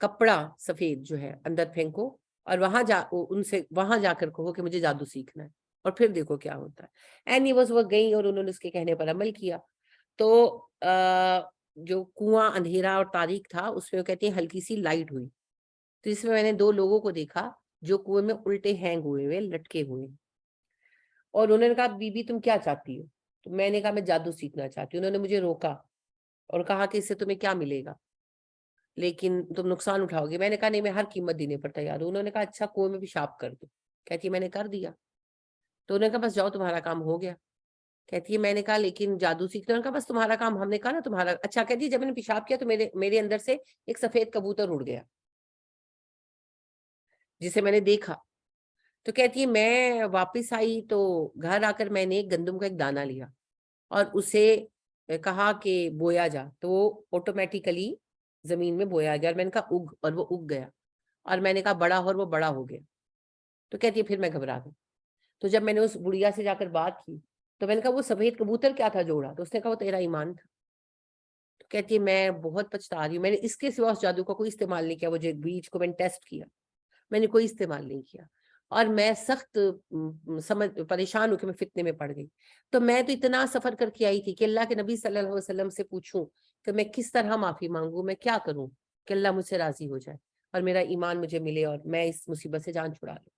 کپڑا سفید جو ہے اندر پھینکو اور وہاں جا کر کہو کہ مجھے جادو سیکھنا ہے، اور پھر دیکھو کیا ہوتا ہے۔ اینی بس وہ گئی اور انہوں نے اس کے کہنے پر عمل کیا۔ تو جو کنواں اندھیرا اور تاریک تھا اس میں وہ کہتی ہیں ہلکی سی لائٹ ہوئی، تو اس میں نے دو لوگوں کو دیکھا جو کنویں میں الٹے ہینگ ہوئے لٹکے ہوئے، اور انہوں نے کہا بی بی تم کیا چاہتی ہو؟ تو میں نے کہا میں جادو سیکھنا چاہتی ہوں۔ انہوں نے مجھے روکا اور کہا کہ اس سے تمہیں کیا ملے گا، لیکن تم نقصان اٹھاؤ گے۔ میں نے کہا نہیں، میں ہر قیمت دینے پر تیار ہوں۔ انہوں نے کہا اچھا کنویں میں پیشاب کر دو۔ کہتی ہے میں نے کر دیا۔ تو انہوں نے کہا بس جاؤ تمہارا کام ہو گیا۔ کہتی ہے میں نے کہا لیکن جادو سیکھنا۔ انہوں نے کہا بس تمہارا کام، ہم نے کہا نا تمہارا۔ اچھا، کہتی ہے جب میں نے پیشاب کیا تو میرے اندر سے ایک سفید کبوتر اڑ گیا جسے میں نے دیکھا۔ تو کہتی ہے میں واپس آئی تو گھر آ کر میں نے گندم کا ایک دانہ لیا اور اسے کہا کہ بویا جا، تو وہ آٹومیٹیکلی زمین میں بویا گیا، اور میں نے کہا اگ، اور وہ اگ گیا، اور میں نے کہا بڑا ہو، اور وہ بڑا ہو گیا۔ تو کہتی ہے پھر میں گھبرا گئی۔ تو جب میں نے اس بڑھیا سے جا کر بات کی تو میں نے کہا وہ سفید کبوتر کیا تھا جوڑا؟ تو اس نے کہا وہ تیرا ایمان تھا۔ تو کہتی ہے میں بہت پچھتا رہی ہوں، میں نے اس کے سوا اس جادو کا کوئی استعمال نہیں کیا، وہ جو بیج کو میں نے ٹیسٹ کیا، میں نے کوئی استعمال نہیں کیا، اور میں سخت پریشان ہو کے میں فتنے میں پڑ گئی۔ تو میں تو اتنا سفر کر کے آئی تھی کہ اللہ کے نبی صلی اللہ علیہ وسلم سے پوچھوں کہ میں کس طرح معافی مانگوں، میں کیا کروں کہ اللہ مجھ سے راضی ہو جائے اور میرا ایمان مجھے ملے اور میں اس مصیبت سے جان چھڑا لوں۔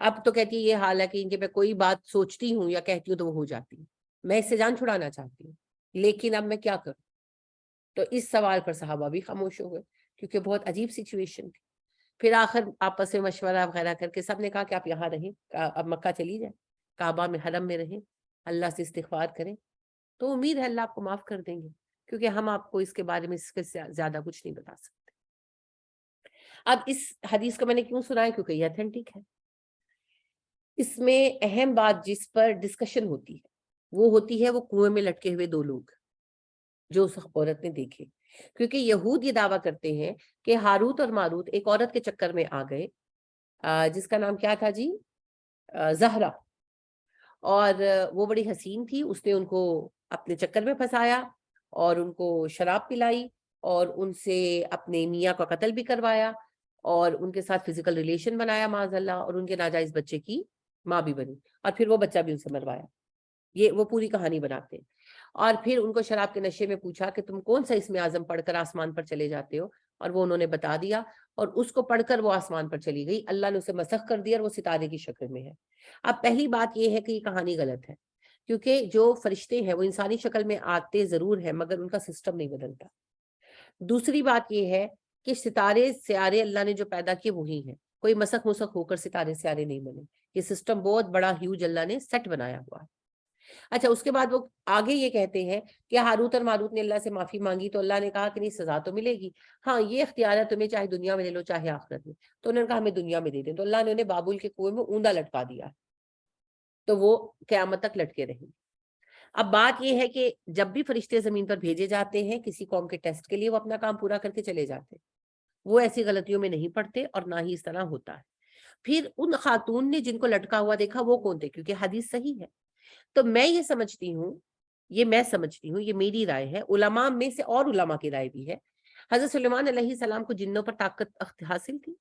اب تو کہتی ہے یہ حال ہے کہ میں کوئی بات سوچتی ہوں یا کہتی ہوں تو وہ ہو جاتی ہے، میں اس سے جان چھڑانا چاہتی ہوں، لیکن اب میں کیا کروں؟ تو اس سوال پر صحابہ بھی خاموش ہو گئے کیونکہ بہت عجیب سچویشن تھی۔ پھر آخر آپس میں مشورہ وغیرہ کر کے سب نے کہا کہ آپ یہاں رہیں، اب مکہ چلی جائیں، کعبہ میں حرم میں رہیں، اللہ سے استغفار کریں، تو امید ہے اللہ آپ کو معاف کر دیں گے، کیونکہ ہم آپ کو اس کے بارے میں اس کے زیادہ کچھ نہیں بتا سکتے۔ اب اس حدیث کو میں نے کیوں سنا ہے؟ کیونکہ یہ اتھینٹک ہے۔ اس میں اہم بات جس پر ڈسکشن ہوتی ہے وہ ہوتی ہے وہ کنویں میں لٹکے ہوئے دو لوگ جو اس عورت نے دیکھے، کیونکہ یہود یہ دعویٰ کرتے ہیں کہ ہاروت اور ماروت ایک عورت کے چکر میں آ گئے جس کا نام کیا تھا جی؟ زہرا، اور وہ بڑی حسین تھی، اس نے ان کو اپنے چکر میں پھنسایا اور ان کو شراب پلائی اور ان سے اپنے میاں کا قتل بھی کروایا اور ان کے ساتھ فزیکل ریلیشن بنایا معاذ اللہ، اور ان کے ناجائز بچے کی ماں بھی بنی، اور پھر وہ بچہ بھی ان سے مروایا. یہ وہ پوری کہانی بناتے ہیں. اور پھر ان کو شراب کے نشے میں پوچھا کہ تم کون سا اسم اعظم پڑھ کر آسمان پر چلے جاتے ہو، اور وہ انہوں نے بتا دیا، اور اس کو پڑھ کر وہ آسمان پر چلی گئی. اللہ نے اسے مسخ کر دیا اور وہ ستارے کی شکل میں ہے. اب پہلی بات یہ ہے کہ یہ کہانی غلط ہے، کیونکہ جو فرشتے ہیں وہ انسانی شکل میں آتے ضرور ہیں مگر ان کا سسٹم نہیں بدلتا. دوسری بات یہ ہے کہ ستارے سیارے اللہ نے جو پیدا کیے وہی ہیں، کوئی مسخ مسخ ہو کر ستارے سیارے نہیں بنے. یہ سسٹم بہت بڑا ہیوج اللہ نے سیٹ بنایا ہوا ہے. اچھا، اس کے بعد وہ آگے یہ کہتے ہیں کہ ہاروت اور ماروت نے اللہ سے معافی مانگی تو اللہ نے کہا کہ نہیں، سزا تو ملے گی، ہاں یہ اختیار ہے تمہیں، چاہے دنیا میں لے لو چاہے آخرت میں. تو انہوں نے کہا ہمیں دنیا میں دے دیں، تو اللہ نے انہیں بابل کے کنویں میں اوندا لٹکا دیا، تو وہ قیامت تک لٹکے رہیں. اب بات یہ ہے کہ جب بھی فرشتے زمین پر بھیجے جاتے ہیں کسی قوم کے ٹیسٹ کے لیے، وہ اپنا کام پورا کر کے چلے جاتے ہیں، وہ ایسی غلطیوں میں نہیں پڑتے اور نہ ہی اس طرح ہوتا ہے. پھر ان خاتون نے جن کو لٹکا ہوا دیکھا وہ کون تھے، کیونکہ حدیث صحیح ہے. تو میں یہ سمجھتی ہوں، یہ میری رائے ہے، علماء میں سے اور علماء کی رائے بھی ہے. حضرت سلیمان علیہ السلام کو جنوں پر طاقت حاصل تھی.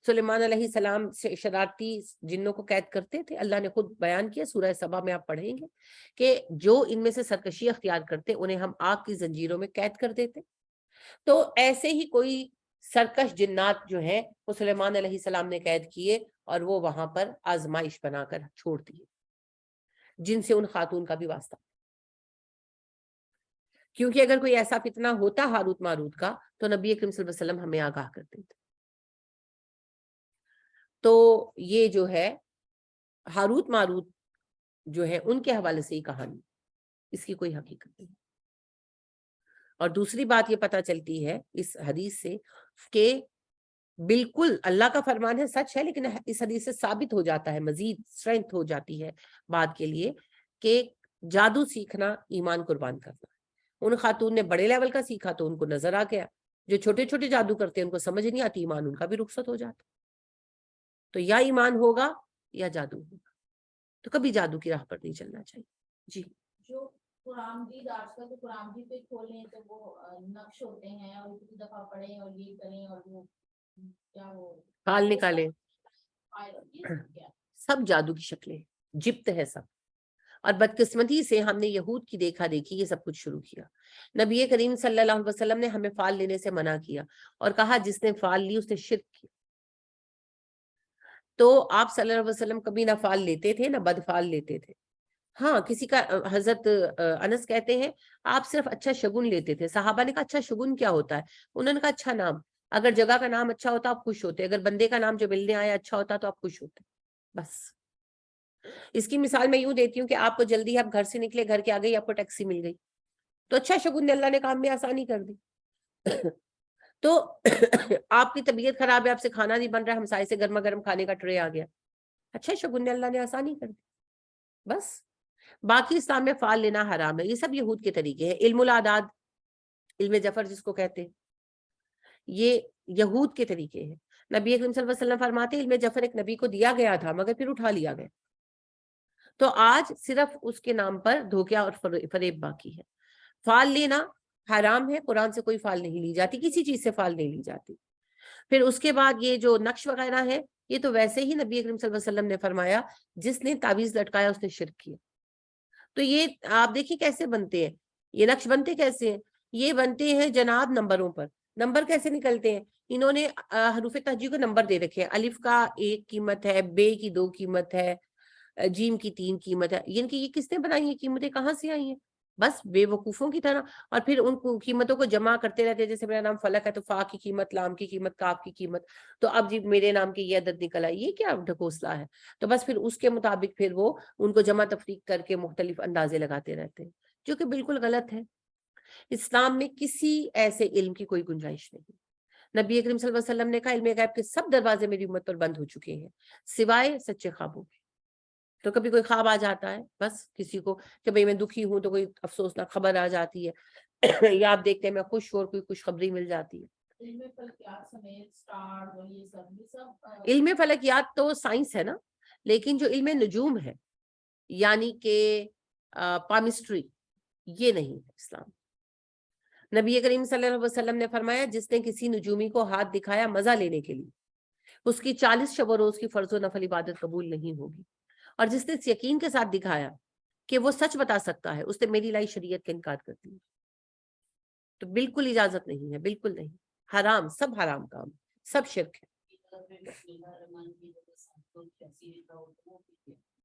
سلیمان علیہ السلام سے شرارتی جنوں کو قید کرتے تھے. اللہ نے خود بیان کیا، سورہ سبا میں آپ پڑھیں گے کہ جو ان میں سے سرکشی اختیار کرتے انہیں ہم آگ کی زنجیروں میں قید کر دیتے. تو ایسے ہی کوئی سرکش جنات جو ہیں وہ سلیمان علیہ السلام نے قید کیے اور وہ وہاں پر آزمائش بنا کر چھوڑ دیے، جن سے ان خاتون کا بھی واسطہ. کیونکہ اگر کوئی ایسا فتنہ ہوتا ہاروت ماروت کا تو نبی اکرم صلی اللہ علیہ وسلم ہمیں آگاہ کرتے تھے. تو یہ جو ہے ہاروت ماروت جو ہے ان کے حوالے سے ہی کہانی، اس کی کوئی حقیقت نہیں. اور دوسری بات یہ پتہ چلتی ہے اس حدیث سے کہ بالکل اللہ کا فرمان ہے، سچ ہے، لیکن اس حدیث سے ثابت ہو جاتا ہے، مزید اسٹرینتھ ہو جاتی ہے بات کے لیے کہ جادو سیکھنا ایمان قربان کرنا. ان خاتون نے بڑے لیول کا سیکھا تو ان کو نظر آ گیا، جو چھوٹے چھوٹے جادو کرتے ہیں ان کو سمجھ نہیں آتی، ایمان ان کا بھی رخصت ہو جاتا. تو یا ایمان ہوگا یا جادو ہوگا، تو کبھی جادو کی راہ پر نہیں چلنا چاہیے. جی جو قرآن جید آج کل تو قرآن جید پہ کھولیں تو وہ نقش ہوتے ہیں اور ایک دفعہ پڑھیں اور یہ کریں اور وہ کیا وہ کال نکالے، یہ کیا سب جادو کی شکلیں، جبت ہے سب. اور بدقسمتی سے ہم نے یہود کی دیکھا دیکھی یہ سب کچھ شروع کیا. نبی کریم صلی اللہ علیہ وسلم نے ہمیں فال لینے سے منع کیا اور کہا جس نے فال لی اس نے شرک کیا. تو آپ صلی اللہ علیہ وسلم کبھی نہ فال لیتے تھے نہ بد فال لیتے تھے. ہاں کسی کا، حضرت انس کہتے ہیں آپ صرف اچھا شگن لیتے تھے. صحابہ نے کہا اچھا شگن کیا ہوتا ہے؟ انہوں نے کہا اچھا نام، اگر جگہ کا نام اچھا ہوتا آپ خوش ہوتے، اگر بندے کا نام جو ملنے آیا اچھا ہوتا تو آپ خوش ہوتے. بس اس کی مثال میں یوں دیتی ہوں کہ آپ کو جلدی آپ گھر سے نکلے، گھر کے آگے ہی آپ کو ٹیکسی مل گئی تو اچھا شگن، اللہ نے کام میں آسانی کر دی. تو آپ کی طبیعت خراب ہے، آپ سے کھانا نہیں بن رہا، ہمسائے سے گرما گرم کھانے کا ٹرے آ گیا، اچھا شگن، اللہ نے آسانی کر دی. بس باقی اسلام میں فال لینا حرام ہے. یہ سب یہود کے طریقے ہیں. علم العداد، علم جفر جس کو کہتے ہیں، یہ یہود کے طریقے ہیں. نبی اکرم صلی اللہ علیہ وسلم فرماتے ہیں علم جفر ایک نبی کو دیا گیا تھا مگر پھر اٹھا لیا گیا. تو آج صرف اس کے نام پر دھوکہ اور فریب باقی ہے. فال لینا حرام ہے، قرآن سے کوئی فال نہیں لی جاتی، کسی چیز سے فال نہیں لی جاتی. پھر اس کے بعد یہ جو نقش وغیرہ ہے یہ تو ویسے ہی نبی اکرم صلی اللہ علیہ وسلم نے فرمایا جس نے تعویذ لٹکایا اس نے شرک کیا. تو یہ آپ دیکھیے کیسے بنتے ہیں یہ نقش، بنتے کیسے ہیں؟ یہ بنتے ہیں جناب نمبروں پر. نمبر کیسے نکلتے ہیں؟ انہوں نے حروف تہجی کو نمبر دے رکھے ہیں، الف کا 1 قیمت ہے، بے کی 2 قیمت ہے، جیم کی 3 قیمت ہے. یعنی کہ یہ کس نے بنائی ہیں قیمتیں، کہاں سے آئی ہیں؟ بس بے وقوفوں کی طرح. اور پھر ان قیمتوں کو جمع کرتے رہتے ہیں. جیسے میرا نام فلک ہے تو فا کی قیمت، لام کی قیمت، کاف کی قیمت، تو اب جی میرے نام کی یہ عدد نکل آئی، یہ کیا ڈھکوسلا ہے؟ تو بس پھر اس کے مطابق پھر وہ ان کو جمع تفریق کر کے مختلف اندازے لگاتے رہتے ہیں، جو کہ بالکل غلط ہے. اسلام میں کسی ایسے علم کی کوئی گنجائش نہیں. نبی اکرم صلی اللہ علیہ وسلم نے کہا علم غیب کے سب دروازے میری امت پر بند ہو چکے ہیں سوائے سچے خوابوں کے. تو کبھی کوئی خواب آ جاتا ہے بس کسی کو کہ بھئی میں دکھی ہوں تو کوئی افسوسناک خبر آ جاتی ہے یا آپ دیکھتے ہیں میں خوش ہوں اور کوئی خوشخبری مل جاتی ہے. علم فلکیات سمیت سٹار اور یہ سب علم فلکیات تو سائنس ہے نا، لیکن جو علم نجوم ہے یعنی کہ پامسٹری، یہ نہیں ہے اسلام۔ نبی کریم صلی اللہ علیہ وسلم نے فرمایا جس نے کسی نجومی کو ہاتھ دکھایا مزہ لینے کے لیے، اس کی 40 شب و روز کی فرض و نفل عبادت قبول نہیں ہوگی، اور جس نے اس یقین کے ساتھ دکھایا کہ وہ سچ بتا سکتا ہے، اس نے میری لائی شریعت کا انکار کر دیا۔ تو بالکل اجازت نہیں ہے، بالکل نہیں، حرام، سب حرام کام، سب شرک ہے۔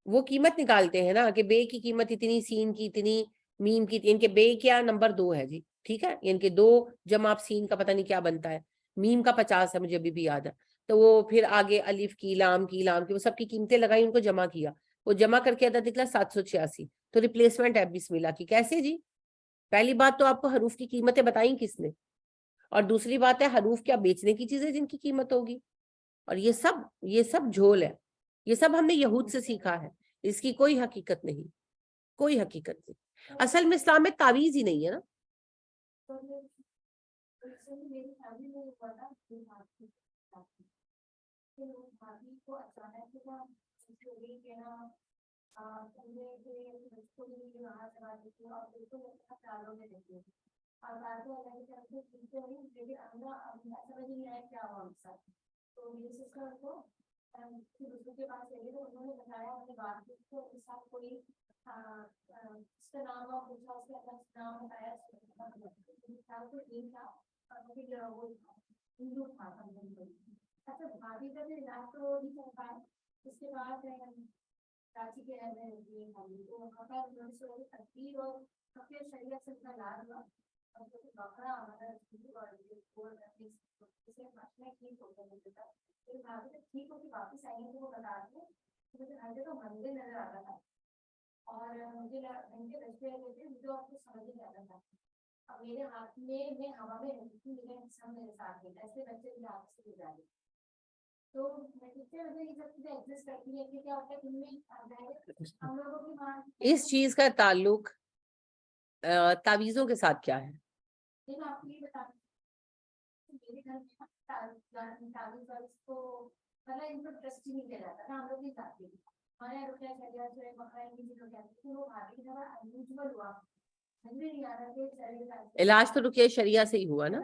وہ قیمت نکالتے ہیں نا کہ بے کی قیمت اتنی، سین کی اتنی، میم کی، ان کے بے کیا نمبر 2 ہے جی، ٹھیک ہے، ان کے 2 جمع آپ سین کا پتہ نہیں کیا بنتا ہے، میم کا 50 ہے، مجھے ابھی بھی یاد ہے۔ تو وہ پھر آگے الف کی، لام کی، لام کی، وہ سب کی قیمتیں لگائی، ان کو جمع کیا، وہ جمع کر کے عدد نکلا 786۔ تو ریپلیسمنٹ ہے بسم اللہ کی، کیسے جی؟ پہلی بات تو آپ کو حروف کی قیمتیں بتائیں کس نے، اور دوسری بات ہے حروف کیا بیچنے کی چیزیں جن کی قیمت ہوگی، اور یہ سب جھول ہے، یہ سب ہم نے یہود سے سیکھا ہے، اس کی کوئی حقیقت نہیں، کوئی حقیقت نہیں۔ اصل میں اسلام میں تعویذ ہی نہیں ہے نا۔ اس چیز کا تعلق تعویذوں کے ساتھ کیا ہے؟ علاج تو رقیہ شریعہ سے ہی ہوا نا۔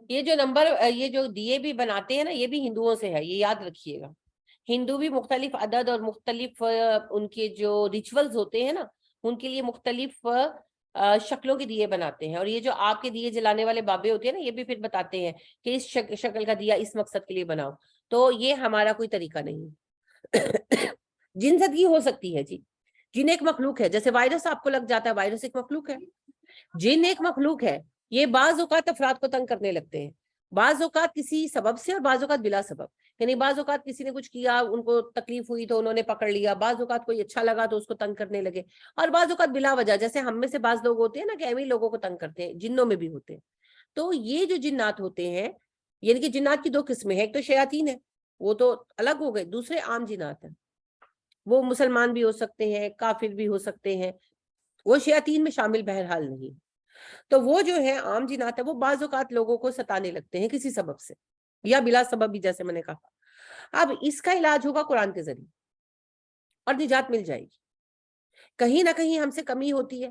یہ جو نمبر، یہ جو دیے بھی بناتے ہیں نا، یہ بھی ہندوؤں سے ہے، یہ یاد رکھیے گا۔ ہندو بھی مختلف عدد اور مختلف ان کے جو ریچولز ہوتے ہیں نا، ان کے لیے مختلف شکلوں کے دیے بناتے ہیں، اور یہ جو آپ کے دیے جلانے والے بابے ہوتے ہیں نا، یہ بھی پھر بتاتے ہیں کہ اس شکل کا دیا اس مقصد کے لیے بناؤ۔ تو یہ ہمارا کوئی طریقہ نہیں۔ جن زدگی ہو سکتی ہے جی، جن ایک مخلوق ہے، جیسے وائرس آپ کو لگ جاتا ہے، وائرس ایک مخلوق ہے، جن ایک مخلوق ہے۔ یہ بعض اوقات افراد کو تنگ کرنے لگتے ہیں، بعض اوقات کسی سبب سے اور بعض اوقات بلا سبب، یعنی بعض اوقات کسی نے کچھ کیا، ان کو تکلیف ہوئی تو انہوں نے پکڑ لیا، بعض اوقات کوئی اچھا لگا تو اس کو تنگ کرنے لگے، اور بعض اوقات بلا وجہ، جیسے ہم میں سے بعض لوگ ہوتے ہیں نا کہ ایویں لوگوں کو تنگ کرتے ہیں، جنوں میں بھی ہوتے ہیں۔ تو یہ جو جنات ہوتے ہیں، یعنی کہ جنات کی 2 قسمیں ہیں، ایک تو شیاطین ہے، وہ تو الگ ہو گئے، دوسرے عام جنات ہیں، وہ مسلمان بھی ہو سکتے ہیں، کافر بھی ہو سکتے ہیں، وہ شیاطین میں شامل بہرحال نہیں۔ تو وہ جو ہے عام جنات ہے، وہ بعض اوقات لوگوں کو ستانے لگتے ہیں کسی سبب سے یا بلا سبب بھی، جیسے میں نے کہا۔ اب اس کا علاج ہوگا قرآن کے ذریعے، اور نجات مل جائے گی۔ کہیں نہ کہیں ہم سے کمی ہوتی ہے،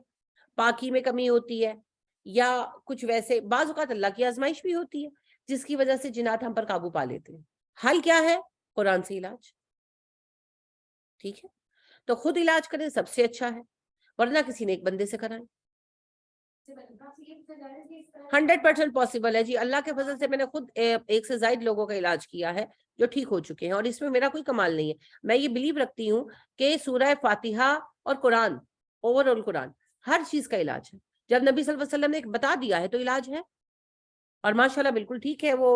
پاکی میں کمی ہوتی ہے، یا کچھ ویسے بعض اوقات اللہ کی آزمائش بھی ہوتی ہے جس کی وجہ سے جنات ہم پر قابو پا لیتے ہیں۔ حل کیا ہے؟ قرآن سے علاج، ٹھیک ہے؟ تو خود علاج کریں سب سے اچھا ہے، ورنہ کسی نے ایک بندے سے کرائیں۔ 100% پاسبل ہے جی، اللہ کے فضل سے میں نے خود 1 سے زائد لوگوں کا علاج کیا ہے جو ٹھیک ہو چکے ہیں، اور اس میں میرا کوئی کمال نہیں ہے۔ میں یہ بلیو رکھتی ہوں کہ سورہ فاتحہ اور قرآن، اوور آل قرآن، ہر چیز کا علاج ہے۔ جب نبی صلی اللہ علیہ وسلم نے بتا دیا ہے تو علاج ہے، اور ماشاءاللہ بالکل ٹھیک ہے۔ وہ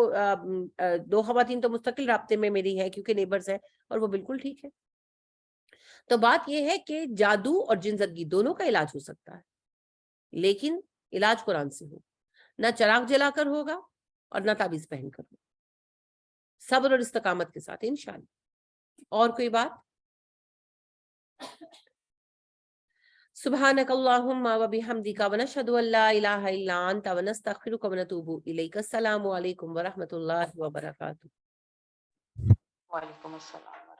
2 خواتین تو مستقل رابطے میں میری ہیں کیونکہ نیبرز ہیں، اور وہ بالکل ٹھیک ہے۔ تو بات یہ ہے کہ جادو اور جن زدگی دونوں کا علاج ہو سکتا ہے، لیکن علاج قرآن سے ہو، نہ چراغ جلا کر ہوگا اور نہ تعویذ پہن کر ہوگا۔ صبر اور استقامت کے ساتھ انشاءاللہ. اور کوئی بات؟ سبحانک اللہم و بحمدک ونشہد ان لا الہ الا انت ونستغفرک ونتوب الیک. السلام علیکم ورحمۃ اللہ وبرکاتہ. وعلیکم السلام.